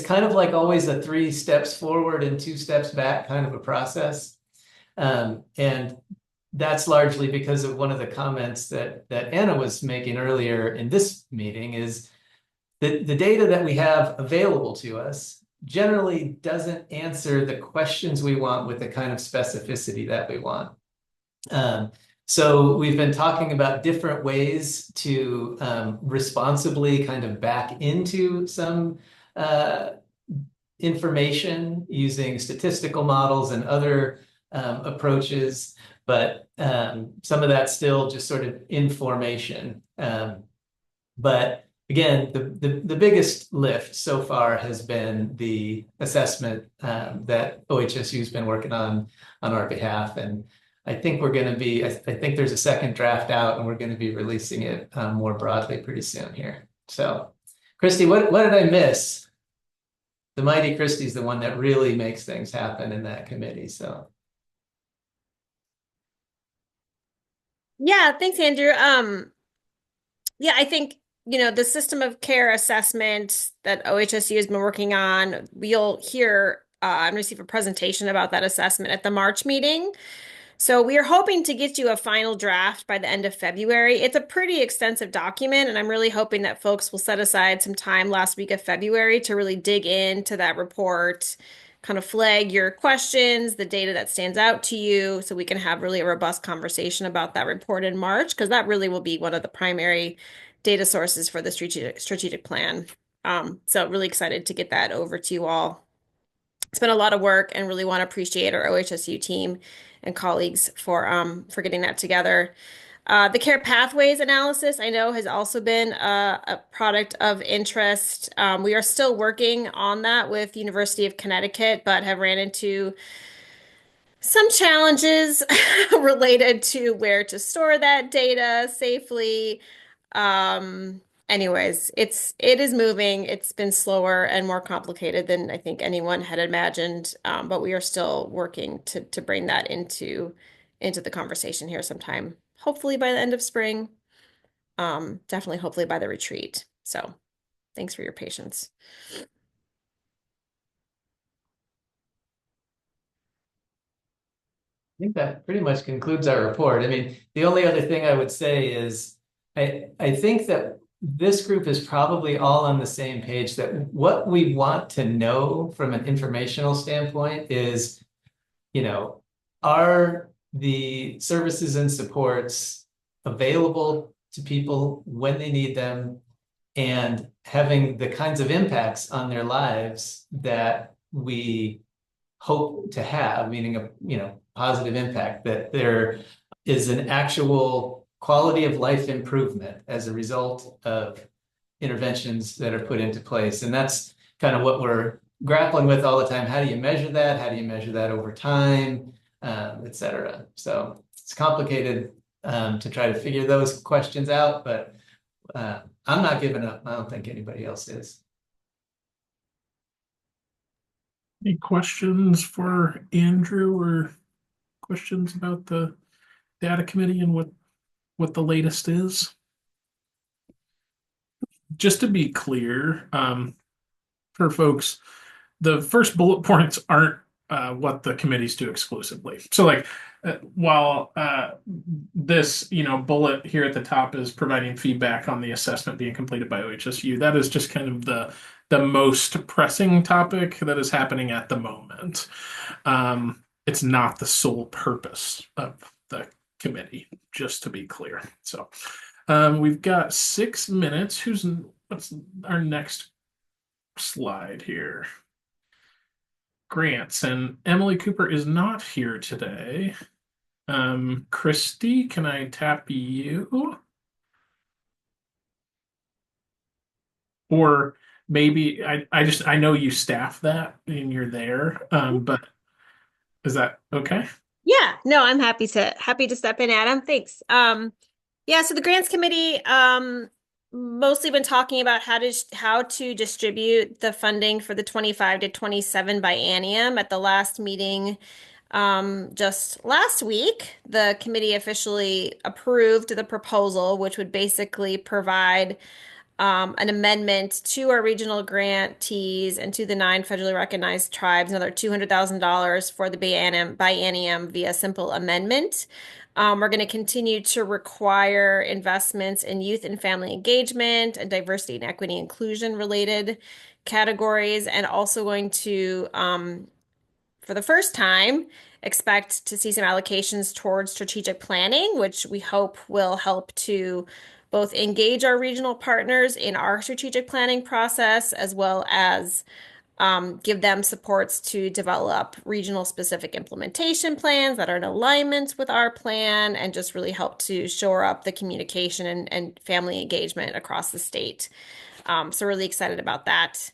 kind of like always a 3 steps forward and 2 steps back kind of a process. And that's largely because of one of the comments that Anna was making earlier in this meeting, is that the data that we have available to us generally doesn't answer the questions we want with the kind of specificity that we want. So we've been talking about different ways to responsibly kind of back into some information using statistical models and other approaches, but some of that's still just sort of information. But again, the biggest lift so far has been the assessment that OHSU has been working on our behalf. And I think we're going to be, I think there's a second draft out, and we're going to be releasing it more broadly pretty soon here. So, Christy, what did I miss? The mighty Christy's the one that really makes things happen in that committee. So. Yeah, thanks, Andrew. Yeah, I think the system of care assessment that OHSU has been working on, we'll hear and receive a presentation about that assessment at the March meeting. So we are hoping to get you a final draft by the end of February. It's a pretty extensive document, and I'm really hoping that folks will set aside some time last week of February to really dig into that report, kind of flag your questions, the data that stands out to you, so we can have really a robust conversation about that report in March, because that really will be one of the primary data sources for the strategic plan. So really excited to get that over to you all. It's been a lot of work, and really want to appreciate our OHSU team and colleagues for getting that together. The care pathways analysis, I know, has also been a product of interest. We are still working on that with University of Connecticut, but have ran into some challenges related to where to store that data safely. Anyways, it is moving. It's been slower and more complicated than I think anyone had imagined. But we are still working to bring that into the conversation here sometime. Hopefully by the end of spring. Definitely hopefully by the retreat. So thanks for your patience. I think that pretty much concludes our report. I mean, the only other thing I would say is I think that this group is probably all on the same page, that what we want to know from an informational standpoint is, are the services and supports available to people when they need them, and having the kinds of impacts on their lives that we hope to have, meaning a positive impact, that there is an actual quality of life improvement as a result of interventions that are put into place. And that's kind of what we're grappling with all the time. How do you measure that? How do you measure that over time, et cetera? So it's complicated to try to figure those questions out, but I'm not giving up. I don't think anybody else is. Any questions for Andrew, or questions about the data committee and what the latest is? Just to be clear, for folks, the first bullet points aren't what the committees do exclusively. So like while this bullet here at the top is providing feedback on the assessment being completed by OHSU, that is just kind of the most pressing topic that is happening at the moment. It's not the sole purpose of the committee, just to be clear. So we've got 6 minutes. What's our next slide here? Grants, and Emily Cooper is not here today. Christy, can I tap you? Or maybe I know you staff that and you're there, but is that okay? Yeah, no, I'm happy to step in, Adam. Thanks. Yeah, so the grants committee mostly been talking about how to distribute the funding for the 25 to 27 biennium. At the last meeting just last week, the committee officially approved the proposal, which would basically provide an amendment to our regional grantees and to the 9 federally recognized tribes, another $200,000 for the biennium via simple amendment. We're going to continue to require investments in youth and family engagement and diversity and equity inclusion related categories, and also going to, for the first time, expect to see some allocations towards strategic planning, which we hope will help to both engage our regional partners in our strategic planning process, as well as give them supports to develop regional specific implementation plans that are in alignment with our plan, and just really help to shore up the communication and family engagement across the state. So really excited about that.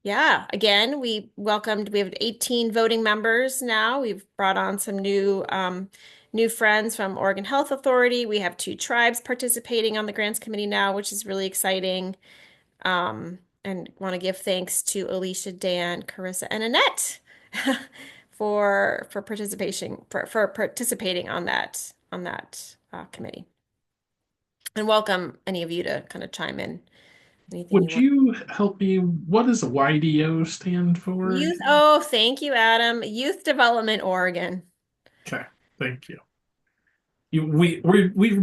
Yeah, again, we have 18 voting members now. We've brought on some new friends from Oregon Health Authority. We have 2 tribes participating on the grants committee now, which is really exciting. And want to give thanks to Alicia, Dan, Carissa, and Annette for participating on that committee. and welcome any of you to kind of chime in. Anything Would want. you help me? What does YDO stand for? Youth. Oh, thank you, Adam. Youth Development Oregon. Okay, thank you. We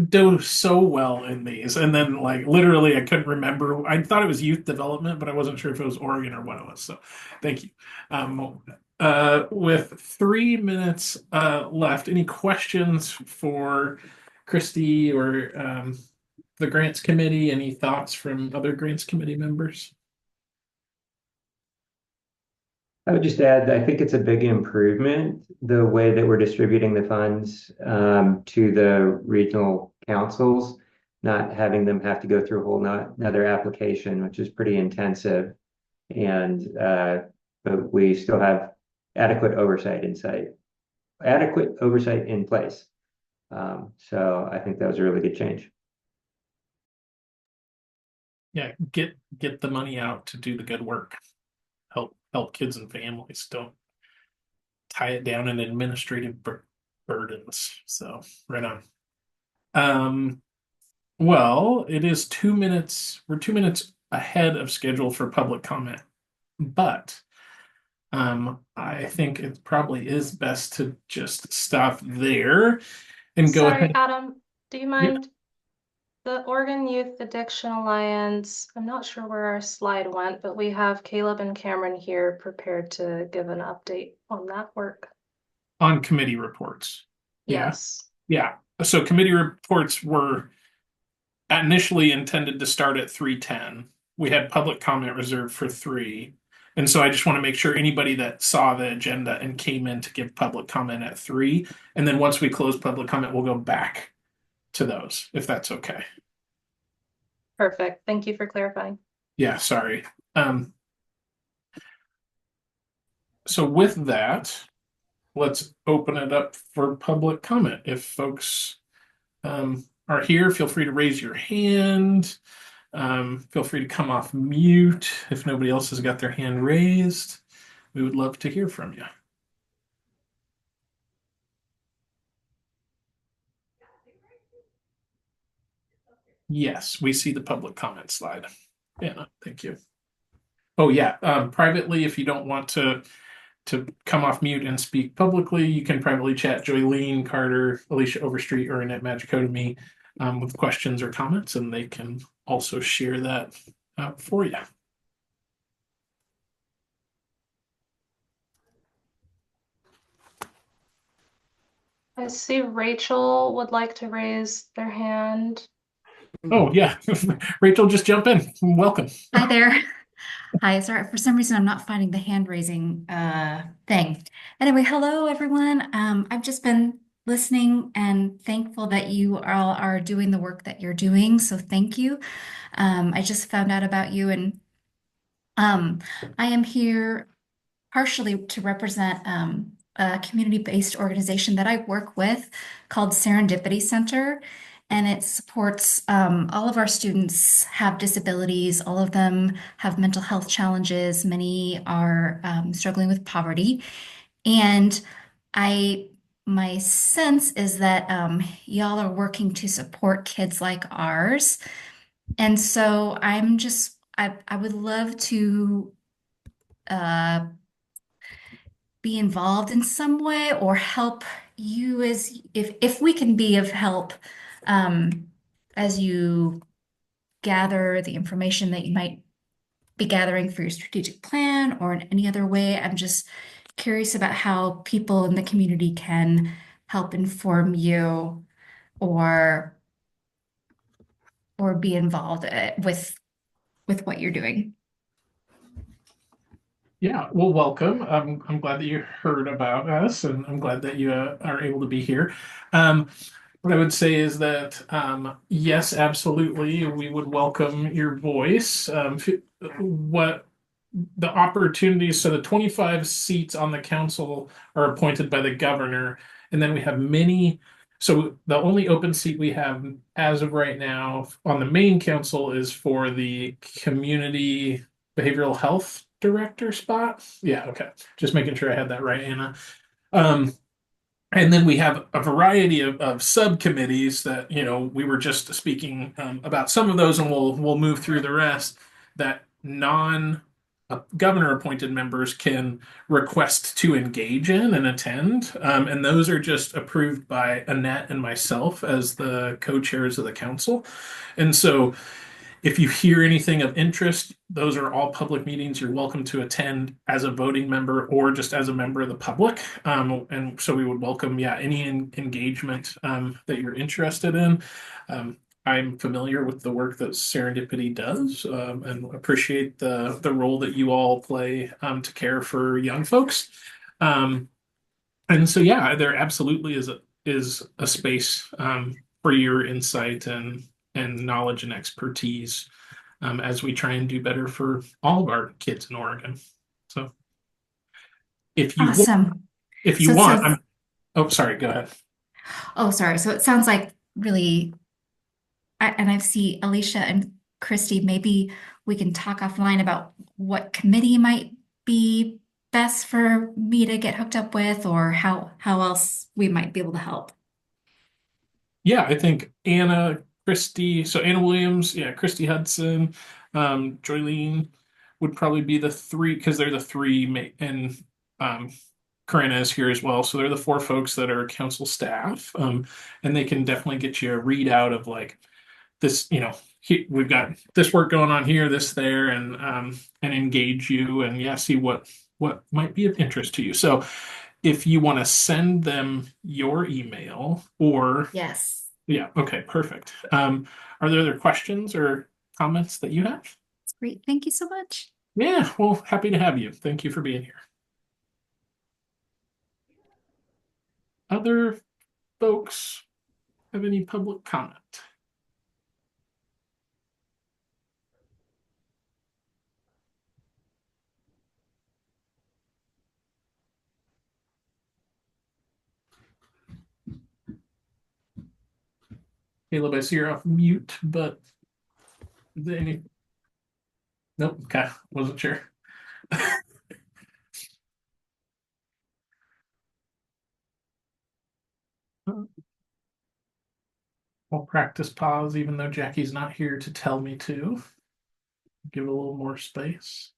do so well in these, and then like literally I couldn't remember. I thought it was youth development, but I wasn't sure if it was Oregon or what it was. So thank you. With 3 minutes left, any questions for Christy or the grants committee? Any thoughts from other grants committee members? I would just add that I think it's a big improvement, the way that we're distributing the funds to the regional councils, not having them have to go through a whole another application, which is pretty intensive. And but we still have adequate oversight in place. So I think that was a really good change. Yeah, get the money out to do the good work. Help kids and families. Don't tie it down in administrative burdens. So right on. Well, it is 2 minutes. We're 2 minutes ahead of schedule for public comment, but I think it probably is best to just stop there and go Sorry, ahead. Adam, do you Yeah. mind? The Oregon Youth Addiction Alliance, I'm not sure where our slide went, but we have Caleb and Cameron here prepared to give an update on that work. On committee reports. Yes. Yeah. So committee reports were initially intended to start at 3:10. We had public comment reserved for 3. And so I just want to make sure anybody that saw the agenda and came in to give public comment at 3. And then once we close public comment, we'll go back to those, if that's okay. Perfect. Thank you for clarifying. Yeah, sorry. So with that, let's open it up for public comment. If folks are here, feel free to raise your hand. Feel free to come off mute if nobody else has got their hand raised. We would love to hear from you. Yes, we see the public comment slide. Yeah, thank you. Oh yeah, privately, if you don't want to come off mute and speak publicly, you can privately chat Joylene, Carter, Alicia Overstreet, or Annette Magico to me with questions or comments, and they can also share that for you. I see Rachel would like to raise their hand. Oh yeah, Rachel, just jump in. Welcome. Hi there. Hi, sorry, for some reason I'm not finding the hand raising thing. Anyway, hello everyone. I've just been listening and thankful that you all are doing the work that you're doing. So thank you. I just found out about you, and I am here partially to represent a community-based organization that I work with called Serendipity Center. And it supports all of our students have disabilities. All of them have mental health challenges. Many are struggling with poverty. And my sense is that y'all are working to support kids like ours. And so I would love to be involved in some way or help you as if we can be of help as you gather the information that you might be gathering for your strategic plan or in any other way. I'm just curious about how people in the community can help inform you or be involved with what you're doing. Yeah, well, welcome. I'm glad that you heard about us, and I'm glad that you are able to be here. What I would say is that yes, absolutely, we would welcome your voice. What the opportunities, so the 25 seats on the council are appointed by the governor, and then we have many. So the only open seat we have as of right now on the main council is for the community behavioral health director spot. Yeah, okay. Just making sure I had that right, Anna. And then we have a variety of subcommittees that, we were just speaking about some of those, and we'll move through the rest that non governor appointed members can request to engage in and attend. And those are just approved by Annette and myself as the co-chairs of the council. And so if you hear anything of interest, those are all public meetings. You're welcome to attend as a voting member or just as a member of the public. And so we would welcome, any engagement that you're interested in. I'm familiar with the work that Serendipity does, and appreciate the role that you all play to care for young folks. And so, there absolutely is a space for your insight and knowledge and expertise as we try and do better for all of our kids in Oregon. So, if you Awesome. if you So it want, sounds, oh, sorry, go ahead. oh, sorry. So it sounds like really, and I see Alicia and Christy, maybe we can talk offline about what committee might be best for me to get hooked up with, or how else we might be able to help. Yeah, I think Anna Williams, Christy Hudson, Joylene would probably be the three, because they're the three, and um, Corinna is here as well. So they're the four folks that are council staff, and they can definitely get you a readout of like this, we've got this work going on here, this there, and engage you and see what might be of interest to you. So if you want to send them your email or Yes. yeah, okay, perfect. Are there other questions or comments that you have? That's great. Thank you so much. Yeah, well, happy to have you. Thank you for being here. Other folks have any public comment? Caleb, I see you're off mute, but is there any? Nope. Okay, wasn't sure. I'll practice pause, even though Jackie's not here to tell me to. Give a little more space.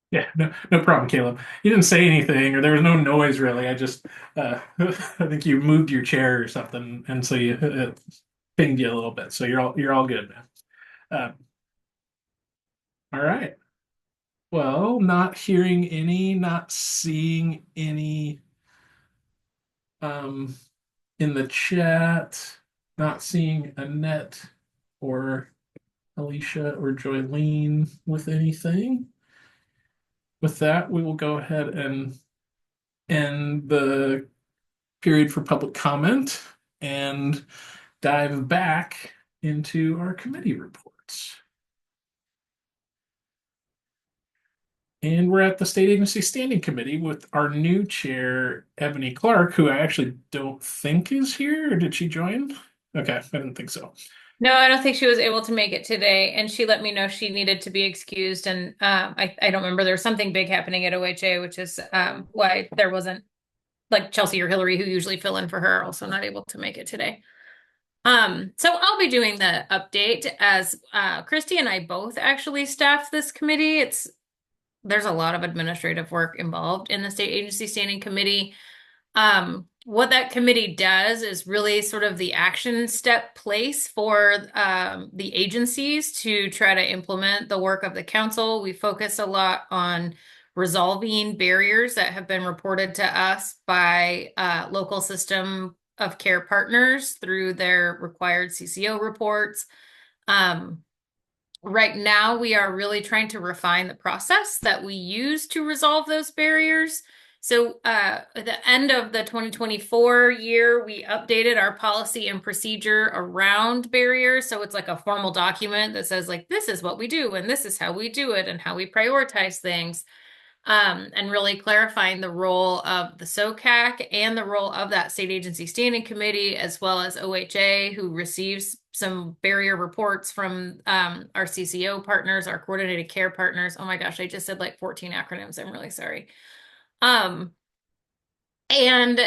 Yeah, no problem, Caleb. You didn't say anything, or there was no noise really. I just, I think you moved your chair or something, and so it pinged you a little bit. So you're all good, man. All right. Well, not hearing any, not seeing any, um, in the chat, not seeing Annette or Alicia or Joylene with anything. With that, we will go ahead and end the period for public comment and dive back into our committee reports. And we're at the State Agency Standing Committee with our new chair, Ebony Clark, who I actually don't think is here. Or did she join? Okay, I didn't think so. No, I don't think she was able to make it today, and she let me know she needed to be excused. And I don't remember, there was something big happening at OHA, which is why there wasn't, like, Chelsea or Hillary, who usually fill in for her, also not able to make it today. So I'll be doing the update as Christy and I both actually staff this committee. There's a lot of administrative work involved in the State Agency Standing Committee. What that committee does is really sort of the action step place for the agencies to try to implement the work of the council. We focus a lot on resolving barriers that have been reported to us by local system of care partners through their required CCO reports. Right now, we are really trying to refine the process that we use to resolve those barriers. So at the end of the 2024 year, we updated our policy and procedure around barriers. So it's like a formal document that says, like, this is what we do and this is how we do it and how we prioritize things. and really clarifying the role of the SOCAC and the role of that state agency standing committee, as well as OHA, who receives some barrier reports from our CCO partners, our coordinated care partners. Oh my gosh, I just said like 14 acronyms. I'm really sorry. And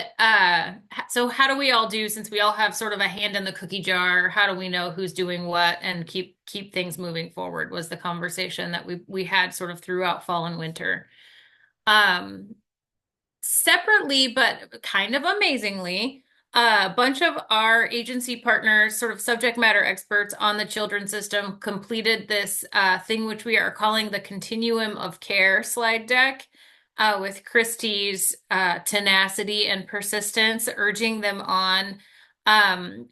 so how do we all do, since we all have sort of a hand in the cookie jar, how do we know who's doing what and keep things moving forward, was the conversation that we had sort of throughout fall and winter. Separately, but kind of amazingly, a bunch of our agency partners, sort of subject matter experts on the children's system, completed this thing which we are calling the Continuum of Care slide deck, with Christy's tenacity and persistence urging them on.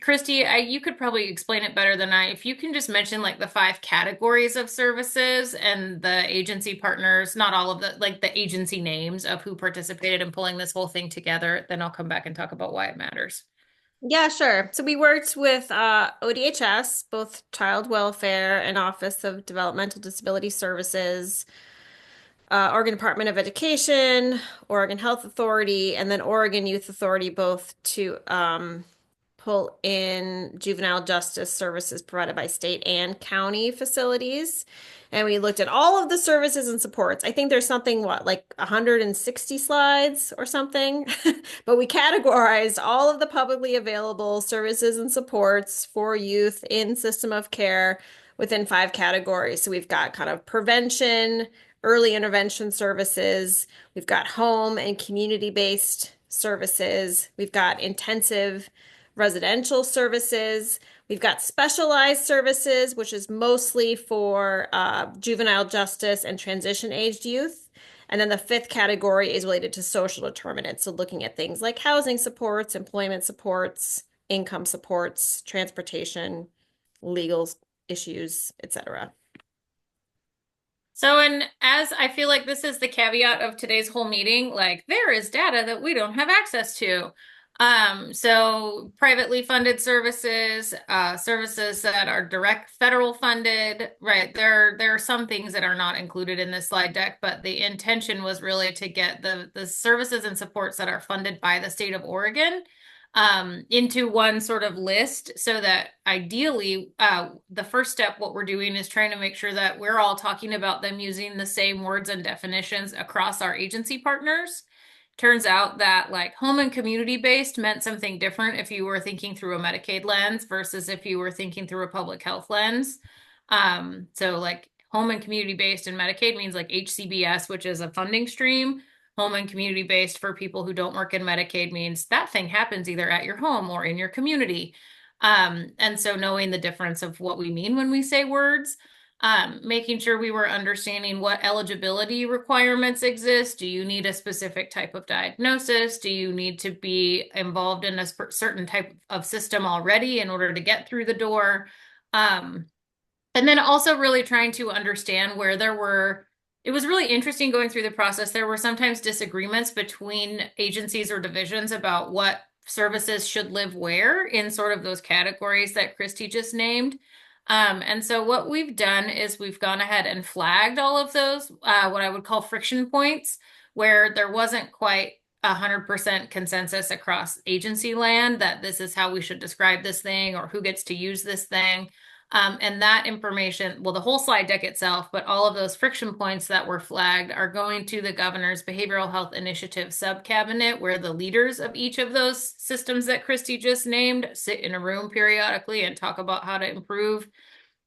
Christy, you could probably explain it better than I. If you can just mention like the 5 categories of services and the agency partners, not all of the, like the agency names of who participated in pulling this whole thing together, then I'll come back and talk about why it matters. Yeah, sure. So we worked with ODHS, both Child Welfare and Office of Developmental Disability Services, Oregon Department of Education, Oregon Health Authority, and then Oregon Youth Authority, both to pull in juvenile justice services provided by state and county facilities. And we looked at all of the services and supports. I think there's something, like 160 slides or something, but we categorized all of the publicly available services and supports for youth in system of care within 5 categories. So we've got kind of prevention, early intervention services, we've got home and community-based services, we've got intensive residential services, we've got specialized services, which is mostly for juvenile justice and transition-aged youth. And then the 5th category is related to social determinants, so looking at things like housing supports, employment supports, income supports, transportation, legal issues, etc. So, and as I feel like this is the caveat of today's whole meeting, like there is data that we don't have access to. So privately funded services, services that are direct federal funded, right? There are some things that are not included in this slide deck, but the intention was really to get the services and supports that are funded by the state of Oregon into one sort of list, so that ideally the first step, what we're doing is trying to make sure that we're all talking about them using the same words and definitions across our agency partners. Turns out that like home and community based meant something different if you were thinking through a Medicaid lens versus if you were thinking through a public health lens. So like home and community based in Medicaid means like HCBS, which is a funding stream. Home and community based for people who don't work in Medicaid means that thing happens either at your home or in your community. And so knowing the difference of what we mean when we say words, making sure we were understanding what eligibility requirements exist. Do you need a specific type of diagnosis? Do you need to be involved in a certain type of system already in order to get through the door? And then also really trying to understand where it was really interesting going through the process. There were sometimes disagreements between agencies or divisions about what services should live where in sort of those categories that Christy just named. And so what we've done is we've gone ahead and flagged all of those, what I would call friction points, where there wasn't quite 100% consensus across agency land that this is how we should describe this thing or who gets to use this thing. And that information, well, the whole slide deck itself, but all of those friction points that were flagged are going to the governor's Behavioral Health Initiative subcabinet, where the leaders of each of those systems that Christy just named sit in a room periodically and talk about how to improve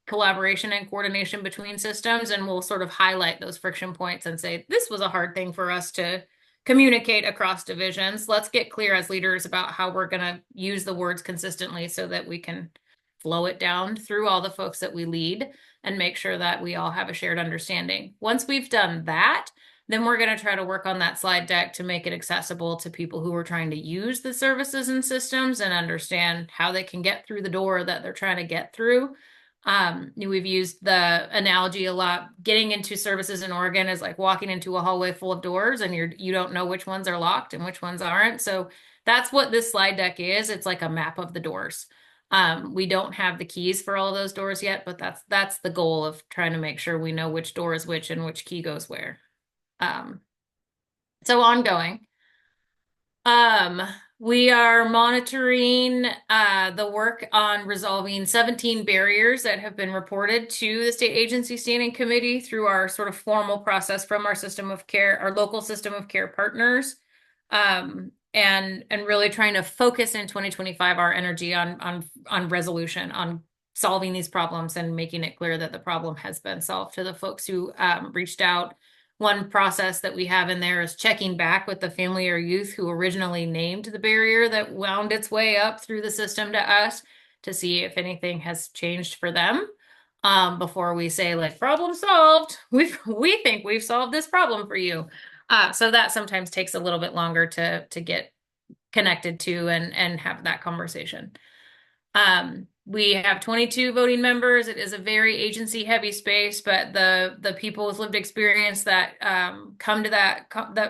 collaboration and coordination between systems. And we'll sort of highlight those friction points and say, this was a hard thing for us to communicate across divisions. Let's get clear as leaders about how we're going to use the words consistently so that we can flow it down through all the folks that we lead and make sure that we all have a shared understanding. Once we've done that, then we're going to try to work on that slide deck to make it accessible to people who are trying to use the services and systems and understand how they can get through the door that they're trying to get through. We've used the analogy a lot. Getting into services in Oregon is like walking into a hallway full of doors and you don't know which ones are locked and which ones aren't. So that's what this slide deck is. It's like a map of the doors. We don't have the keys for all of those doors yet, but that's the goal of trying to make sure we know which door is which and which key goes where. So ongoing. We are monitoring the work on resolving 17 barriers that have been reported to the state agency standing committee through our sort of formal process from our system of care, our local system of care partners. And really trying to focus in 2025 our energy on resolution, on solving these problems and making it clear that the problem has been solved to the folks who reached out. One process that we have in there is checking back with the family or youth who originally named the barrier that wound its way up through the system to us to see if anything has changed for them. Before we say like problem solved, we think we've solved this problem for you. So that sometimes takes a little bit longer to get connected to and have that conversation. We have 22 voting members. It is a very agency heavy space, but the people with lived experience that come to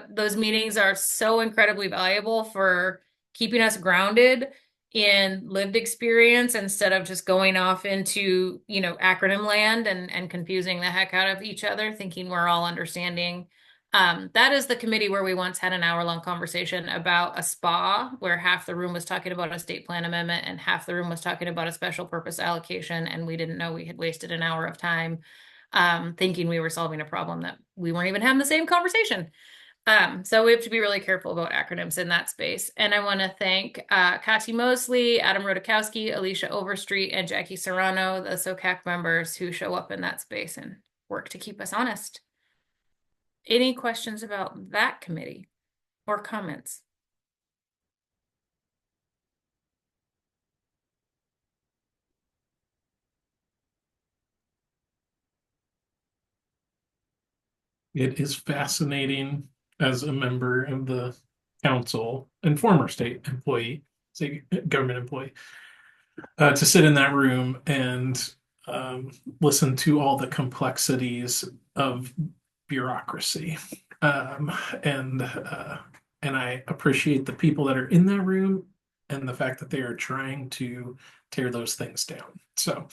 those meetings are so incredibly valuable for keeping us grounded in lived experience instead of just going off into, acronym land and confusing the heck out of each other, thinking we're all understanding. That is the committee where we once had an hour-long conversation about a spa, where half the room was talking about a state plan amendment and half the room was talking about a special purpose allocation, and we didn't know we had wasted an hour of time thinking we were solving a problem that we weren't even having the same conversation. So we have to be really careful about acronyms in that space. And I want to thank Cassie Mosley, Adam Rodakowski, Alicia Overstreet, and Jackie Serrano, the SOCAC members who show up in that space and work to keep us honest. Any questions about that committee or comments? It is fascinating as a member of the council and former state employee, state government employee, to sit in that room and listen to all the complexities of bureaucracy. And I appreciate the people that are in that room and the fact that they are trying to tear those things down. So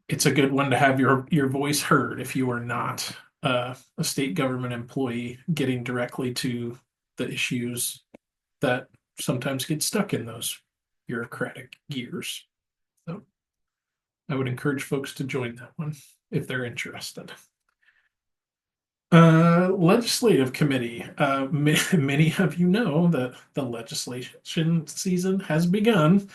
it's a good one to have your voice heard if you are not a state government employee, getting directly to the issues that sometimes get stuck in those bureaucratic gears. So I would encourage folks to join that one if they're interested. Legislative committee. Many of you know that the legislation season has begun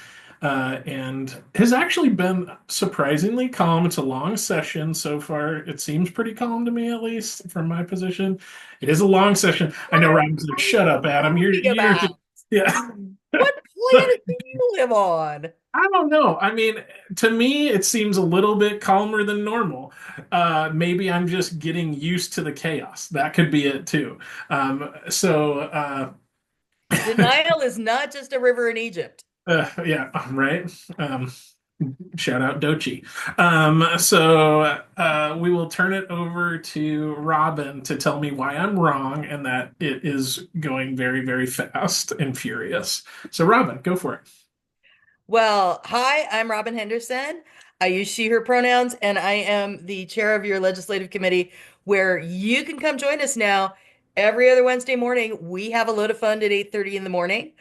and has actually been surprisingly calm. It's a long session so far. It seems pretty calm to me, at least from my position. It is a long session. I know Robin's like, shut up, Adam. You're yeah. What planet do you live on? I don't know. I mean, to me, it seems a little bit calmer than normal. Maybe I'm just getting used to the chaos. That could be it too. Denial is not just a river in Egypt. Yeah, right. Shout out Dochi. We will turn it over to Robin to tell me why I'm wrong and that it is going very, very fast and furious. So, Robin, go for it. Well, hi, I'm Robin Henderson. I use she, her pronouns, and I am the chair of your legislative committee, where you can come join us now every other Wednesday morning. We have a load of fun at 8:30 in the morning.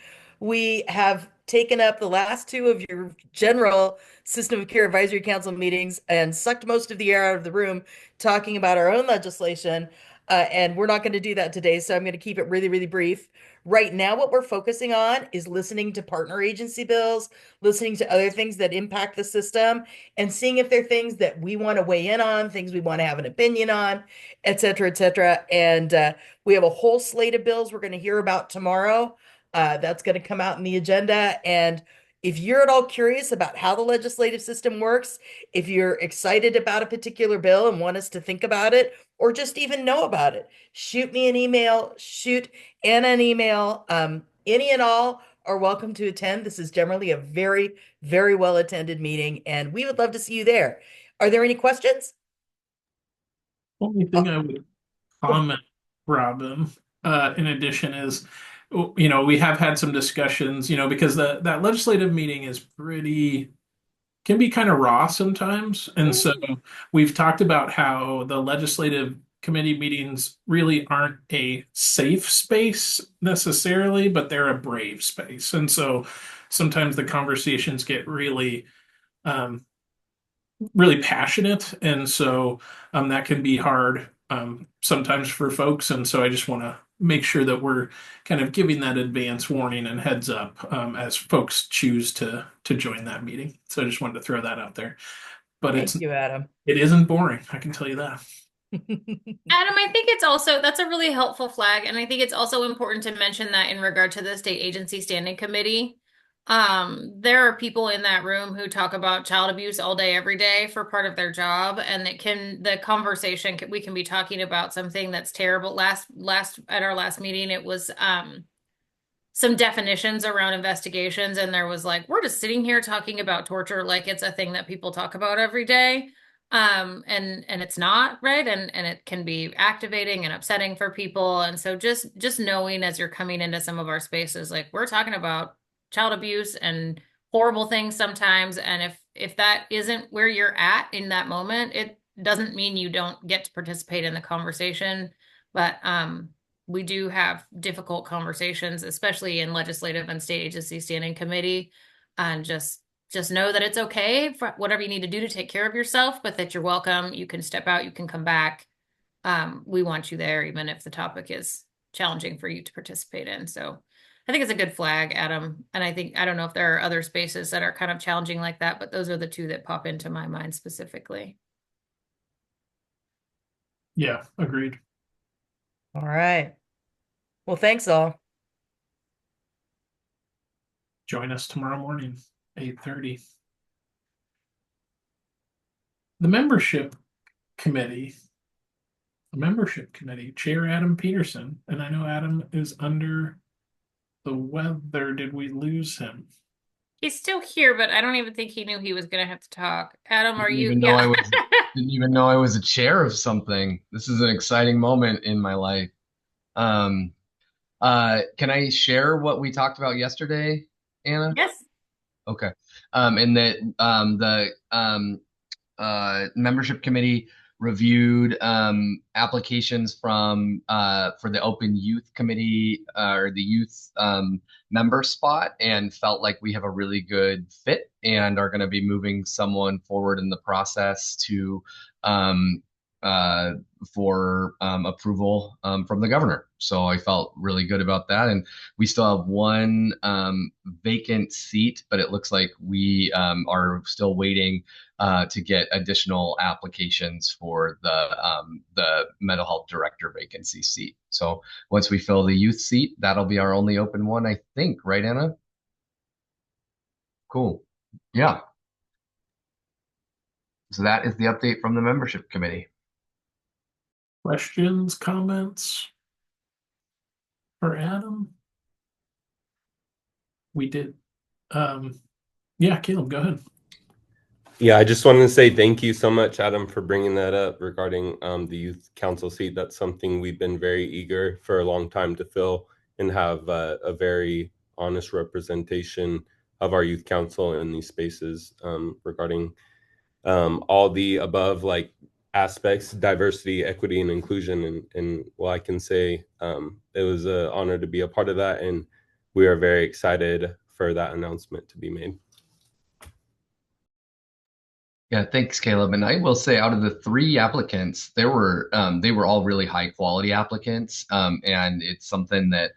We have taken up the last two of your general System of Care Advisory Council meetings and sucked most of the air out of the room talking about our own legislation. And we're not going to do that today, so I'm going to keep it really, really brief. Right now, what we're focusing on is listening to partner agency bills, listening to other things that impact the system, and seeing if there are things that we want to weigh in on, things we want to have an opinion on, et cetera, et cetera. And we have a whole slate of bills we're going to hear about tomorrow. That's going to come out in the agenda. And if you're at all curious about how the legislative system works, if you're excited about a particular bill and want us to think about it, or just even know about it, shoot me an email, shoot Anna an email. Any and all are welcome to attend. This is generally a very, very well attended meeting, and we would love to see you there. Are there any questions? Only thing I would comment, Robin, in addition is, we have had some discussions, because that legislative meeting is can be kind of raw sometimes. And so we've talked about how the legislative committee meetings really aren't a safe space necessarily, but they're a brave space. And so sometimes the conversations get um, really passionate. And so that can be hard sometimes for folks. And so I just want to make sure that we're kind of giving that advance warning and heads up as folks choose to join that meeting. So I just wanted to throw that out there. But Thank you, Adam. it isn't boring, I can tell you that. Adam, I think it's also, that's a really helpful flag. And I think it's also important to mention that in regard to the state agency standing committee. There are people in that room who talk about child abuse all day, every day for part of their job. And the conversation, we can be talking about something that's terrible. At our last meeting, it was, some definitions around investigations. And there was like, we're just sitting here talking about torture like it's a thing that people talk about every day. And it's not, right? And it can be activating and upsetting for people. And so just knowing as you're coming into some of our spaces, like we're talking about child abuse and horrible things sometimes. And if that isn't where you're at in that moment, it doesn't mean you don't get to participate in the conversation. But we do have difficult conversations, especially in legislative and state agency standing committee. And just know that it's okay for whatever you need to do to take care of yourself, but that you're welcome. You can step out, you can come back. We want you there, even if the topic is challenging for you to participate in. So I think it's a good flag, Adam. And I don't know if there are other spaces that are kind of challenging like that, but those are the two that pop into my mind specifically. Yeah, agreed. All right. Well, thanks all. Join us tomorrow morning, 8:30. The membership committee, Chair Adam Peterson, and I know Adam is under the weather. Did we lose him? He's still here, but I don't even think he knew he was going to have to talk. Adam, are you? Didn't even know I was a chair of something. This is an exciting moment in my life. Can I share what we talked about yesterday, Anna? Yes. Okay. And that the membership committee reviewed applications for the open youth committee or the youth member spot and felt like we have a really good fit and are going to be moving someone forward in the process to for approval from the governor. So I felt really good about that. And we still have one vacant seat, but it looks like we are still waiting to get additional applications for the mental health director vacancy seat. So once we fill the youth seat, that'll be our only open one, I think, right, Anna? Cool. Yeah. So that is the update from the membership committee. Questions, comments for Adam? We did. Yeah, Caleb, go ahead. Yeah, I just wanted to say thank you so much, Adam, for bringing that up regarding the youth council seat. That's something we've been very eager for a long time to fill and have a very honest representation of our youth council in these spaces regarding all the above like aspects, diversity, equity, and inclusion. And well, I can say it was an honor to be a part of that, and we are very excited for that announcement to be made. Yeah, thanks, Caleb. And I will say, out of the 3 applicants, they were all really high quality applicants, and it's something that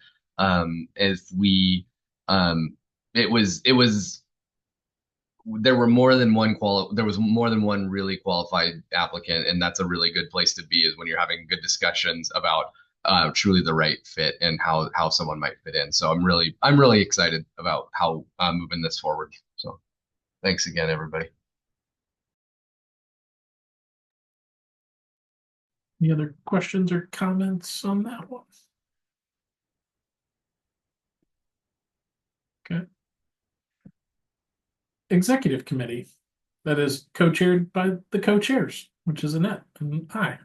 if we it was there was more than one really qualified applicant, and that's a really good place to be, is when you're having good discussions about truly the right fit and how someone might fit in. So I'm really excited about how moving this forward. So thanks again, everybody. Any other questions or comments on that one? Okay. Executive committee that is co-chaired by the co-chairs, which is Annette and I.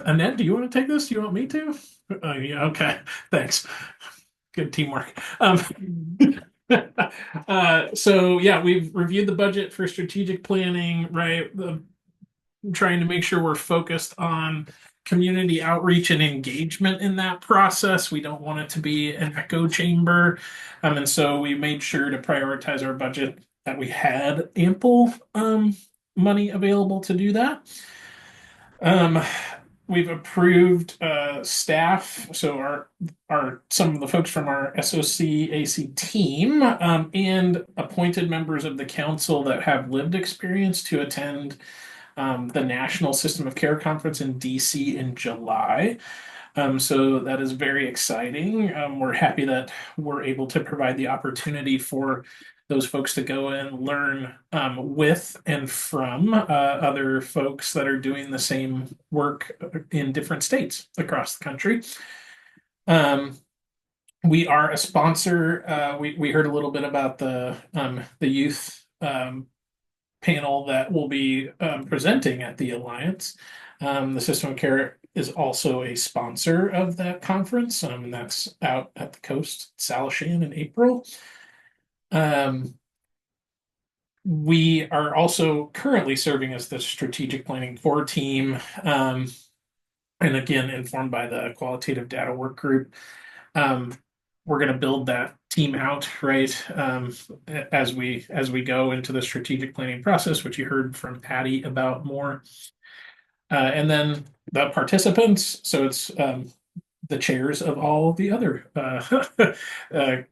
Annette, do you want to take this? Do you want me to? Yeah, okay, thanks. Good teamwork. So yeah, we've reviewed the budget for strategic planning, right? trying to make sure we're focused on community outreach and engagement in that process. We don't want it to be an echo chamber. And so we made sure to prioritize our budget that we had ample money available to do that. We've approved staff, so our some of the folks from our SOC AC team and appointed members of the council that have lived experience to attend the National System of Care Conference in DC in July. So that is very exciting. We're happy that we're able to provide the opportunity for those folks to go and learn with and from other folks that are doing the same work in different states across the country. We are a sponsor. We heard a little bit about the youth panel that will be presenting at the Alliance. The System of Care is also a sponsor of that conference, and that's out at the coast, Salishan, in April. We are also currently serving as the strategic planning core team, and again, informed by the qualitative data work group. We're going to build that team out, right, as we go into the strategic planning process, which you heard from Patty about more. And then the participants, so it's the chairs of all the other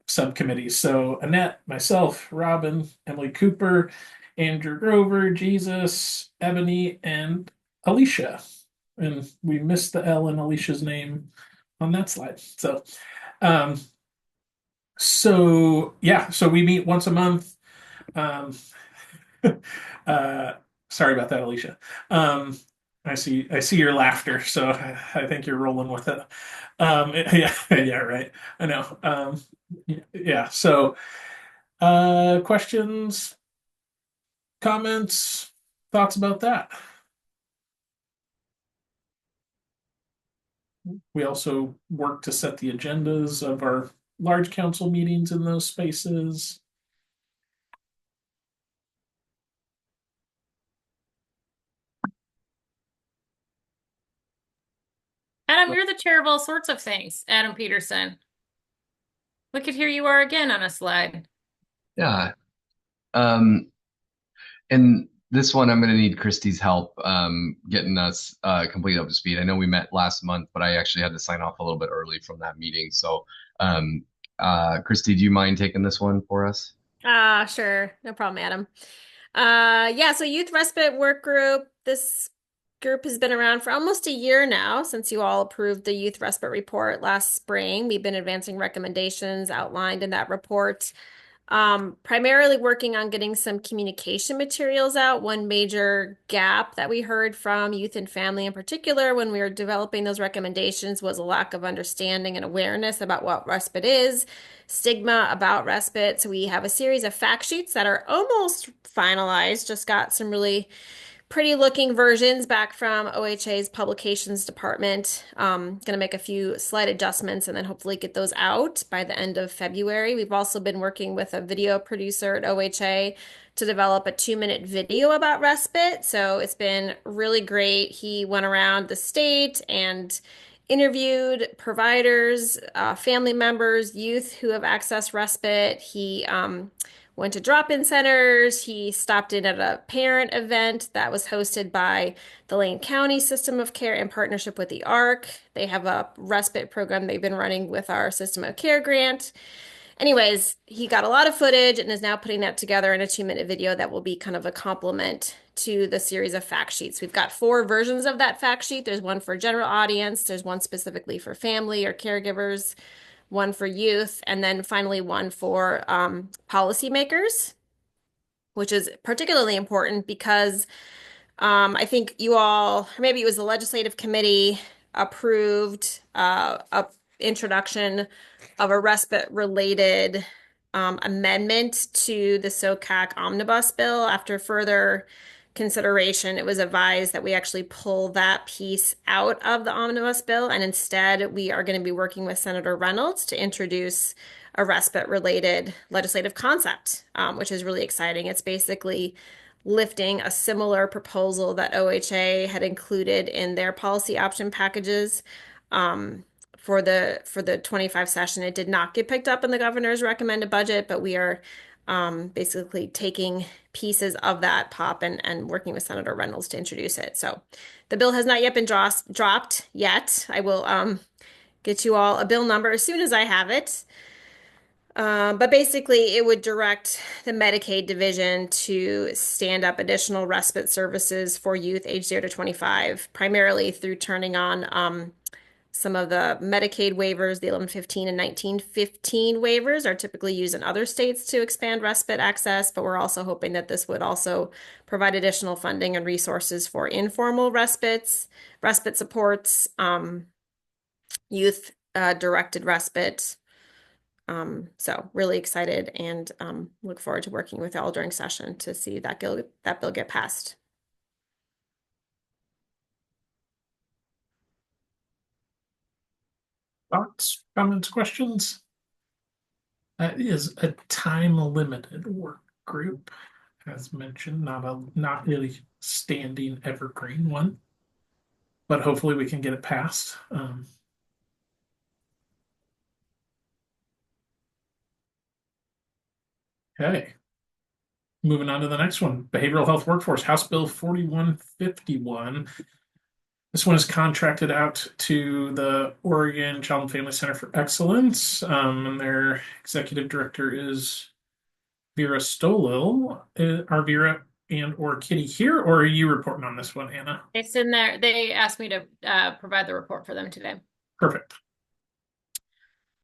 subcommittees. So Annette, myself, Robin, Emily Cooper, Andrew Grover, Jesus, Ebony, and Alicia. And we missed the L in Alicia's name on that slide. So so we meet once a month. Sorry about that, Alicia. I see your laughter, so I think you're rolling with it. Yeah, right. I know. Yeah. So, questions, comments, thoughts about that? We also work to set the agendas of our large council meetings in those spaces. Adam, you're the chair of all sorts of things, Adam Peterson. Look at here you are again on a slide. Yeah. And this one, I'm going to need Christy's help getting us complete up to speed. I know we met last month, but I actually had to sign off a little bit early from that meeting. So, Christy, do you mind taking this one for us? Sure. No problem, Adam. Yeah, so Youth Respite Work Group. This group has been around for almost a year now since you all approved the Youth Respite Report last spring. We've been advancing recommendations outlined in that report. Primarily working on getting some communication materials out. One major gap that we heard from youth and family in particular when we were developing those recommendations was a lack of understanding and awareness about what respite is, stigma about respite. So we have a series of fact sheets that are almost finalized, just got some really pretty looking versions back from OHA's publications department. Going to make a few slight adjustments and then hopefully get those out by the end of February. We've also been working with a video producer at OHA to develop a 2-minute video about respite. So it's been really great. He went around the state and interviewed providers, family members, youth who have accessed respite. He went to drop-in centers. He stopped in at a parent event that was hosted by the Lane County System of Care in partnership with the ARC. They have a respite program they've been running with our System of Care grant. Anyways, he got a lot of footage and is now putting that together in a 2-minute video that will be kind of a complement to the series of fact sheets. We've got 4 versions of that fact sheet. There's one for general audience. There's one specifically for family or caregivers, one for youth, and then finally one for policymakers, which is particularly important because I think you all, or maybe it was the legislative committee, approved a introduction of a respite-related amendment to the SOCAC omnibus bill. After further consideration, it was advised that we actually pull that piece out of the omnibus bill, and instead we are going to be working with Senator Reynolds to introduce a respite-related legislative concept, which is really exciting. It's basically lifting a similar proposal that OHA had included in their policy option packages for the 25 session. It did not get picked up in the governor's recommended budget, but we are basically taking pieces of that POP and working with Senator Reynolds to introduce it. So the bill has not yet been dropped yet. I will get you all a bill number as soon as I have it. But basically, it would direct the Medicaid division to stand up additional respite services for youth age 0 to 25, primarily through turning on some of the Medicaid waivers. The 1115 and 1915 waivers are typically used in other states to expand respite access, but we're also hoping that this would also provide additional funding and resources for informal respite supports, youth directed respite. So really excited and look forward to working with y'all during session to see that bill get passed. Thoughts, comments, questions? That is a time-limited work group, as mentioned, not really standing evergreen one, but hopefully we can get it passed. Okay. Moving on to the next one, Behavioral Health Workforce, House Bill 4151. This one is contracted out to the Oregon Child and Family Center for Excellence. And their executive director is Vera Stolil. Are Vera and or Kitty here, or are you reporting on this one, Anna? It's in there. They asked me to provide the report for them today. Perfect.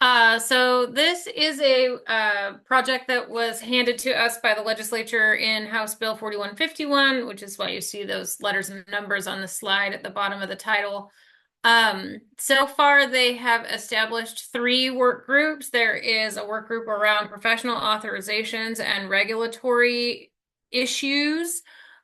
So this is a project that was handed to us by the legislature in House Bill 4151, which is why you see those letters and numbers on the slide at the bottom of the title. So far, they have established 3 work groups. There is a work group around professional authorizations and regulatory issues.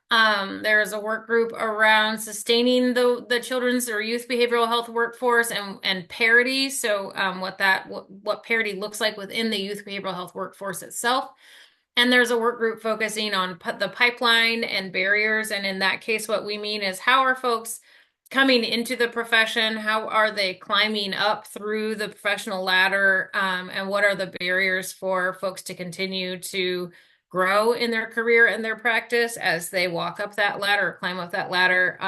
There is a work group around sustaining the children's or youth behavioral health workforce and parity. So what parity looks like within the youth behavioral health workforce itself. And there's a work group focusing on the pipeline and barriers. And in that case, what we mean is how are folks coming into the profession? How are they climbing up through the professional ladder? And what are the barriers for folks to continue to grow in their career and their practice as they walk up that ladder, climb up that ladder?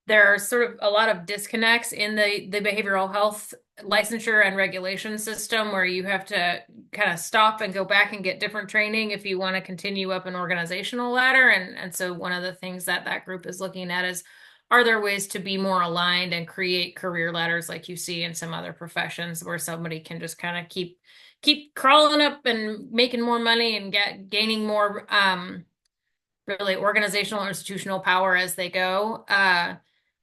There are sort of a lot of disconnects in the behavioral health licensure and regulation system where you have to kind of stop and go back and get different training if you want to continue up an organizational ladder. And so one of the things that group is looking at is, are there ways to be more aligned and create career ladders like you see in some other professions where somebody can just kind of keep crawling up and making more money and gaining more really organizational or institutional power as they go.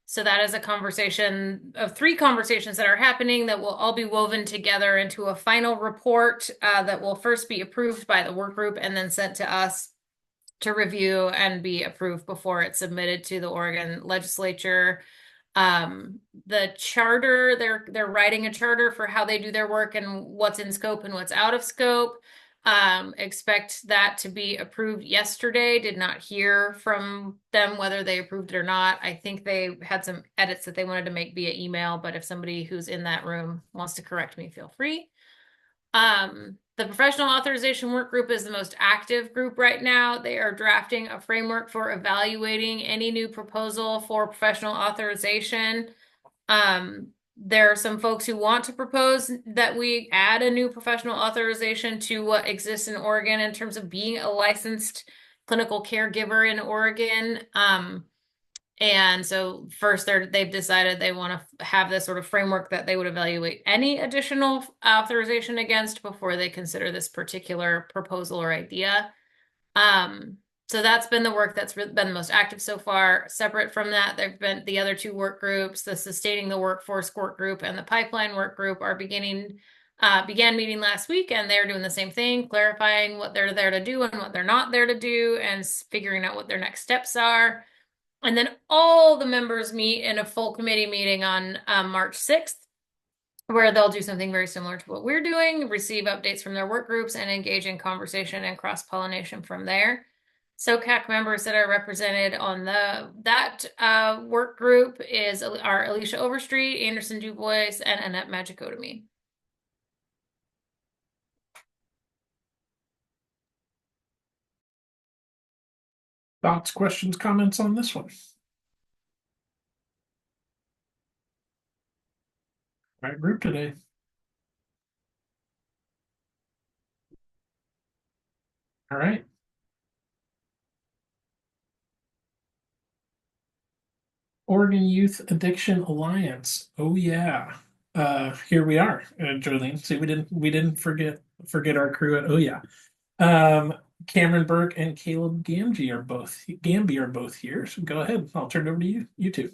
So that is a conversation of 3 conversations that are happening that will all be woven together into a final report that will first be approved by the work group and then sent to us to review and be approved before it's submitted to the Oregon legislature. The charter, they're writing a charter for how they do their work and what's in scope and what's out of scope. Expect that to be approved yesterday. Did not hear from them whether they approved it or not. I think they had some edits that they wanted to make via email, but if somebody who's in that room wants to correct me, feel free. The professional authorization work group is the most active group right now. They are drafting a framework for evaluating any new proposal for professional authorization. There are some folks who want to propose that we add a new professional authorization to what exists in Oregon in terms of being a licensed clinical caregiver in Oregon. And so first they've decided they want to have this sort of framework that they would evaluate any additional authorization against before they consider this particular proposal or idea. So that's been the work that's been the most active so far. Separate from that, there've been the other 2 work groups, the Sustaining the Workforce work group and the Pipeline work group began meeting last week, and they're doing the same thing, clarifying what they're there to do and what they're not there to do and figuring out what their next steps are. And then all the members meet in a full committee meeting on March 6th, where they'll do something very similar to what we're doing, receive updates from their work groups and engage in conversation and cross-pollination from there. SOCAC members that are represented on that work group are Alicia Overstreet, Anderson Dubois, and Annette Magicotami. Thoughts, questions, comments on this one? All right, group today. All right. Oregon Youth Addiction Alliance. Oh yeah. Here we are, Jolene. See, we didn't forget our crew at Oh yeah. Cameron Burke and Caleb Gamby are both here. So go ahead. I'll turn it over to you two.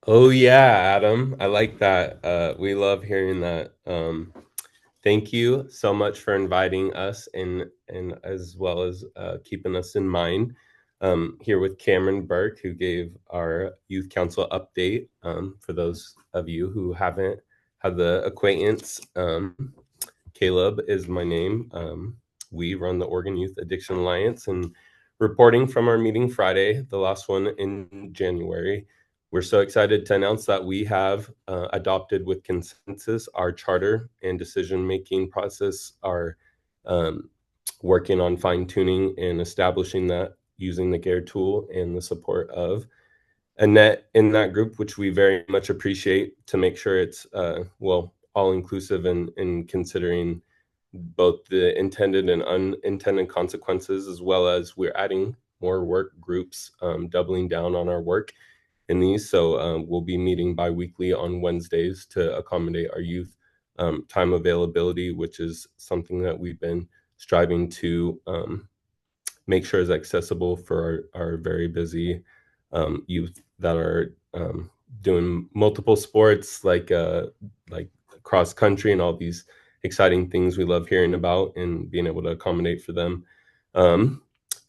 Oh yeah, Adam. I like that. We love hearing that. Thank you so much for inviting us and as well as keeping us in mind. Here with Cameron Burke, who gave our youth council update. For those of you who haven't had the acquaintance, Caleb is my name. We run the Oregon Youth Addiction Alliance, and reporting from our meeting Friday, the last one in January, we're so excited to announce that we have adopted with consensus our charter and decision-making process, are working on fine-tuning and establishing that using the GARE tool and the support of Annette in that group, which we very much appreciate, to make sure it's all-inclusive and considering both the intended and unintended consequences, as well as we're adding more work groups, doubling down on our work in these. So we'll be meeting bi-weekly on Wednesdays to accommodate our youth time availability, which is something that we've been striving to make sure is accessible for our very busy youth that are doing multiple sports like cross country and all these exciting things we love hearing about and being able to accommodate for them.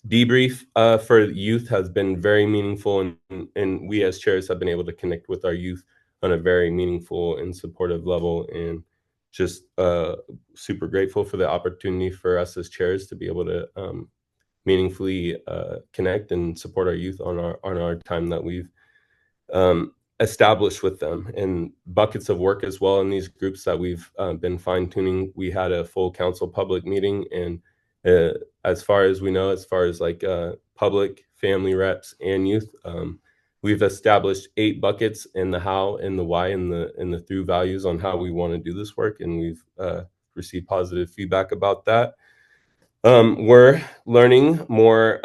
Debrief for youth has been very meaningful, and we as chairs have been able to connect with our youth on a very meaningful and supportive level, and just super grateful for the opportunity for us as chairs to be able to meaningfully connect and support our youth on our time that we've established with them, and buckets of work as well in these groups that we've been fine-tuning. We had a full council public meeting, and as far as we know, as far as like public, family reps, and youth, we've established 8 buckets in the how and the why and the through values on how we want to do this work, and we've received positive feedback about that. We're learning more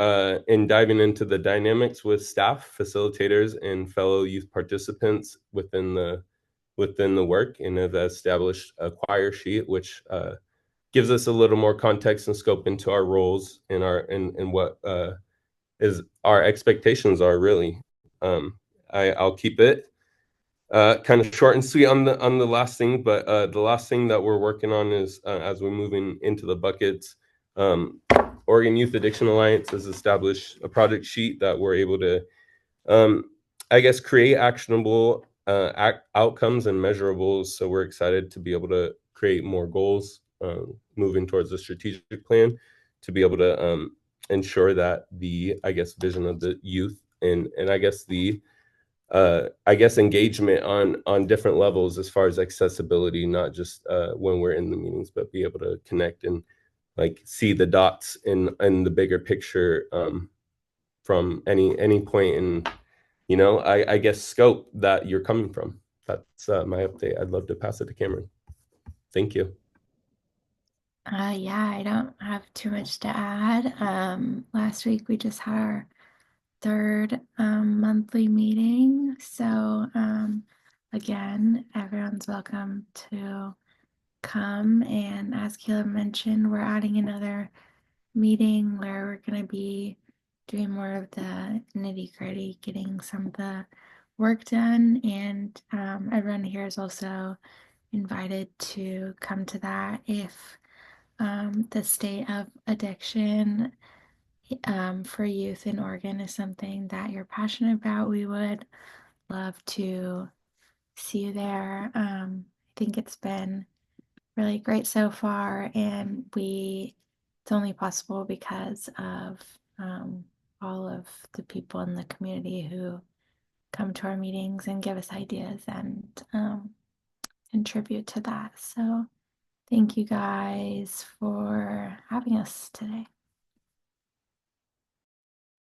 and diving into the dynamics with staff, facilitators, and fellow youth participants within the work, and have established a choir sheet, which gives us a little more context and scope into our roles and what is our expectations are really. I'll keep it kind of short and sweet on the last thing, but the last thing that we're working on is as we're moving into the buckets. Oregon Youth Addiction Alliance has established a project sheet that we're able to, create actionable outcomes and measurables. So we're excited to be able to create more goals, moving towards a strategic plan to be able to ensure that the, vision of the youth and the engagement on different levels as far as accessibility, not just when we're in the meetings, but be able to connect and see the dots in the bigger picture from any point in scope that you're coming from. That's my update. I'd love to pass it to Cameron. Thank you. Yeah, I don't have too much to add. Last week we just had our third monthly meeting. So again, everyone's welcome to come, and as Caleb mentioned, we're adding another meeting where we're going to be doing more of the nitty-gritty, getting some of the work done, and everyone here is also invited to come to that if the state of addiction for youth in Oregon is something that you're passionate about. We would love to see you there. I think it's been really great so far, and we it's only possible because of all of the people in the community who come to our meetings and give us ideas and contribute to that. So thank you guys for having us today.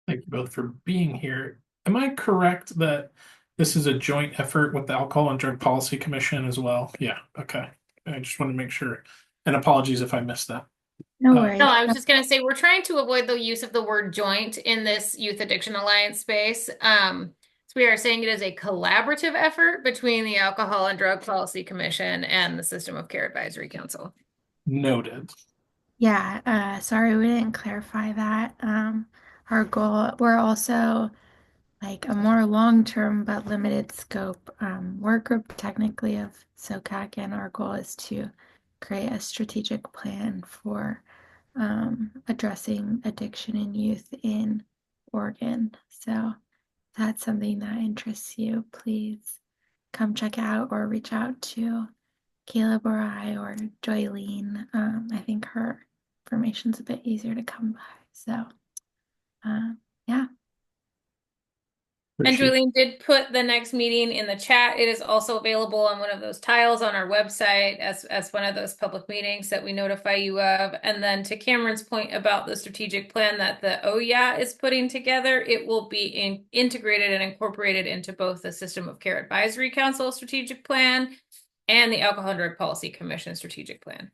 Thank you both for being here. Am I correct that this is a joint effort with the Alcohol and Drug Policy Commission as well? Yeah, okay. I just want to make sure. And apologies if I missed that. No worries. No, I was just going to say we're trying to avoid the use of the word joint in this Youth Addiction Alliance space. So we are saying it is a collaborative effort between the Alcohol and Drug Policy Commission and the System of Care Advisory Council. Noted. Yeah, sorry we didn't clarify that. Our goal, we're also like a more long-term but limited scope work group technically of SOCAC, and our goal is to create a strategic plan for addressing addiction in youth in Oregon. So if that's something that interests you, please come check out or reach out to Caleb or I or Joylene. I think her information's a bit easier to come by. So yeah. And Julian did put the next meeting in the chat. It is also available on one of those tiles on our website as one of those public meetings that we notify you of. And then to Cameron's point about the strategic plan that the OYA is putting together, it will be integrated and incorporated into both the System of Care Advisory Council strategic plan and the Alcohol and Drug Policy Commission strategic plan.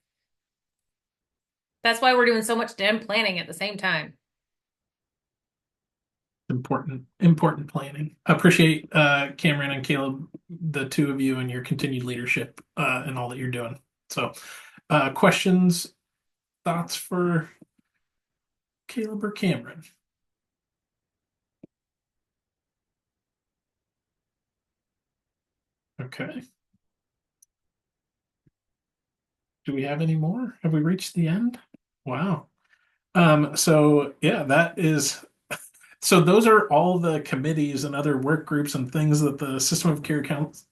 That's why we're doing so much damn planning at the same time. Important planning. Appreciate Cameron and Caleb, the two of you, and your continued leadership and all that you're doing. So questions, thoughts for Caleb or Cameron? Okay. Do we have any more? Have we reached the end? Wow. So yeah, that is. So those are all the committees and other work groups and things that the System of Care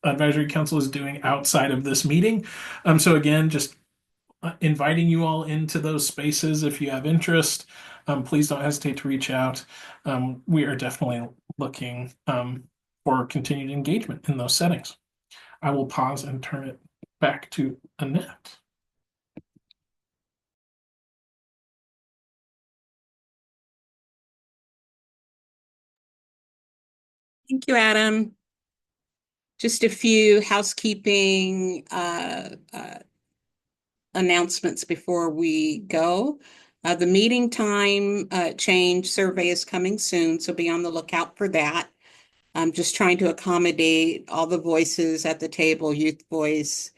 Advisory Council is doing outside of this meeting. So again, just inviting you all into those spaces if you have interest. Please don't hesitate to reach out. We are definitely looking for continued engagement in those settings. I will pause and turn it back to Annette. Thank you, Adam. Just a few housekeeping announcements before we go. The meeting time change survey is coming soon, so be on the lookout for that. I'm just trying to accommodate all the voices at the table, youth voice,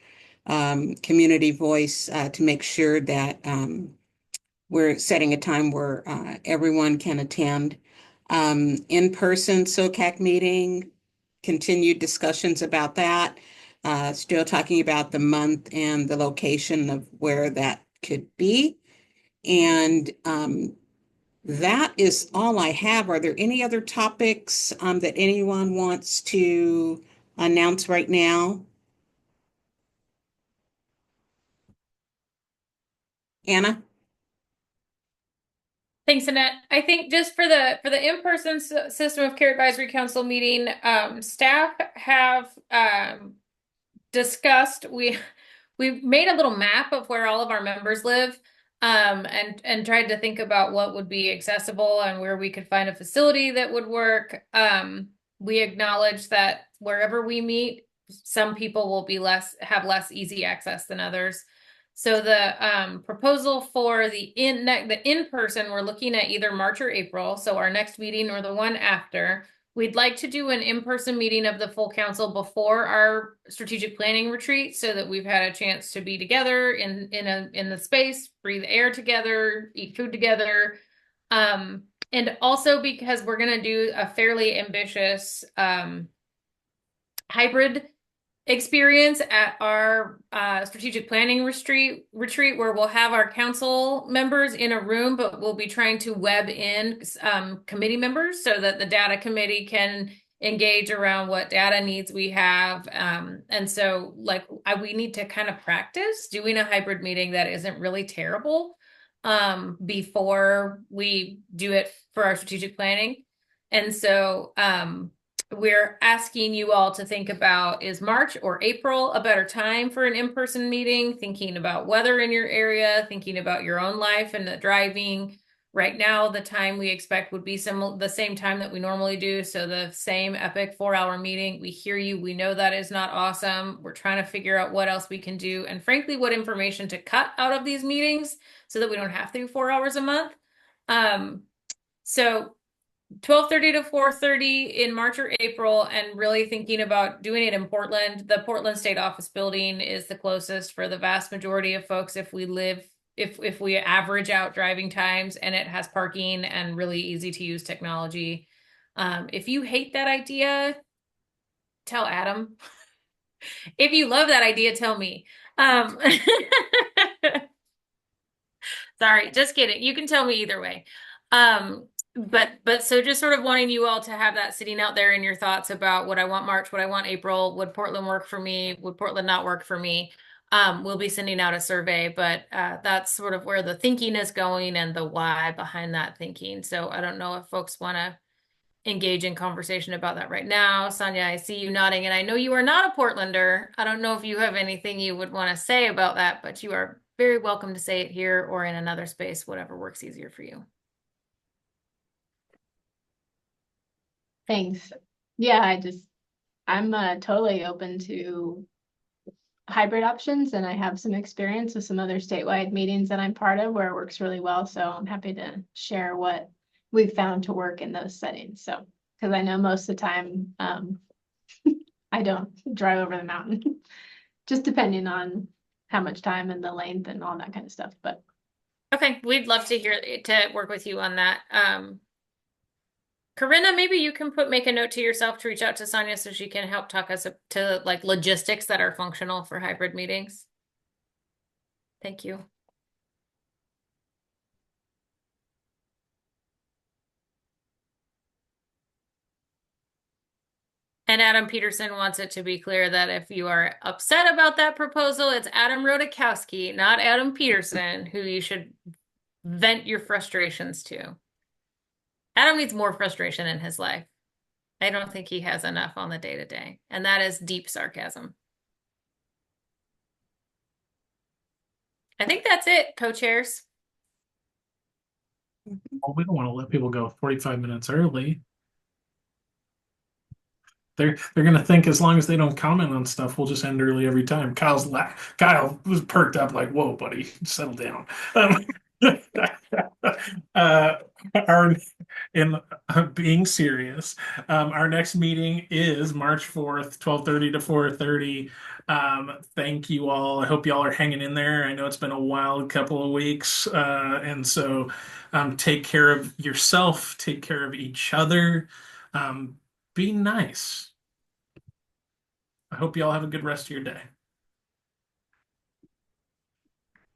community voice, to make sure that we're setting a time where everyone can attend. In-person SOCAC meeting, continued discussions about that. Still talking about the month and the location of where that could be. And that is all I have. Are there any other topics that anyone wants to announce right now? Anna? Thanks, Annette. I think just for the in-person System of Care Advisory Council meeting, staff have discussed, we've made a little map of where all of our members live, and tried to think about what would be accessible and where we could find a facility that would work. We acknowledge that wherever we meet, some people will have less easy access than others. So the proposal for the in-person, we're looking at either March or April, so our next meeting or the one after. We'd like to do an in-person meeting of the full council before our strategic planning retreat, so that we've had a chance to be together in the space, breathe air together, eat food together, and also because we're going to do a fairly ambitious hybrid experience at our strategic planning retreat where we'll have our council members in a room, but we'll be trying to web in committee members so that the data committee can engage around what data needs we have. And so we need to kind of practice doing a hybrid meeting that isn't really terrible. before we do it for our strategic planning. And so we're asking you all to think about, is March or April a better time for an in-person meeting? Thinking about weather in your area, thinking about your own life and the driving. Right now, the time we expect would be the same time that we normally do. So the same epic 4-hour meeting. We hear you. We know that is not awesome. We're trying to figure out what else we can do. And frankly, what information to cut out of these meetings so that we don't have to do 4 hours a month. So 12:30 to 4:30 in March or April, and really thinking about doing it in Portland. The Portland State Office Building is the closest for the vast majority of folks if we average out driving times, and it has parking and really easy to use technology. If you hate that idea, tell Adam. If you love that idea, tell me. Sorry, just kidding. You can tell me either way. But so just sort of wanting you all to have that sitting out there in your thoughts about what I want March, what I want April, would Portland work for me? Would Portland not work for me? We'll be sending out a survey, but that's sort of where the thinking is going and the why behind that thinking. So I don't know if folks want to engage in conversation about that right now. Sonia, I see you nodding, and I know you are not a Portlander. I don't know if you have anything you would want to say about that, but you are very welcome to say it here or in another space, whatever works easier for you. Thanks. Yeah, I'm totally open to hybrid options, and I have some experience with some other statewide meetings that I'm part of where it works really well. So I'm happy to share what we've found to work in those settings. So, because I know most of the time, I don't drive over the mountain, just depending on how much time and the length and all that kind of stuff. But okay, we'd love to work with you on that. Corinna, maybe you can make a note to yourself to reach out to Sonia so she can help talk us to like logistics that are functional for hybrid meetings. Thank you. And Adam Peterson wants it to be clear that if you are upset about that proposal, it's Adam Rodakowski, not Adam Peterson, who you should vent your frustrations to. Adam needs more frustration in his life. I don't think he has enough on the day-to-day, and that is deep sarcasm. I think that's it, co-chairs. Well, we don't want to let people go 45 minutes early. They're gonna think as long as they don't comment on stuff, we'll just end early every time. Kyle was perked up like, "Whoa, buddy, settle down." Our in being serious, our next meeting is March 4th, 12:30 to 4:30. Thank you all. I hope y'all are hanging in there. I know it's been a wild couple of weeks, and so take care of yourself, take care of each other. Be nice. I hope you all have a good rest of your day.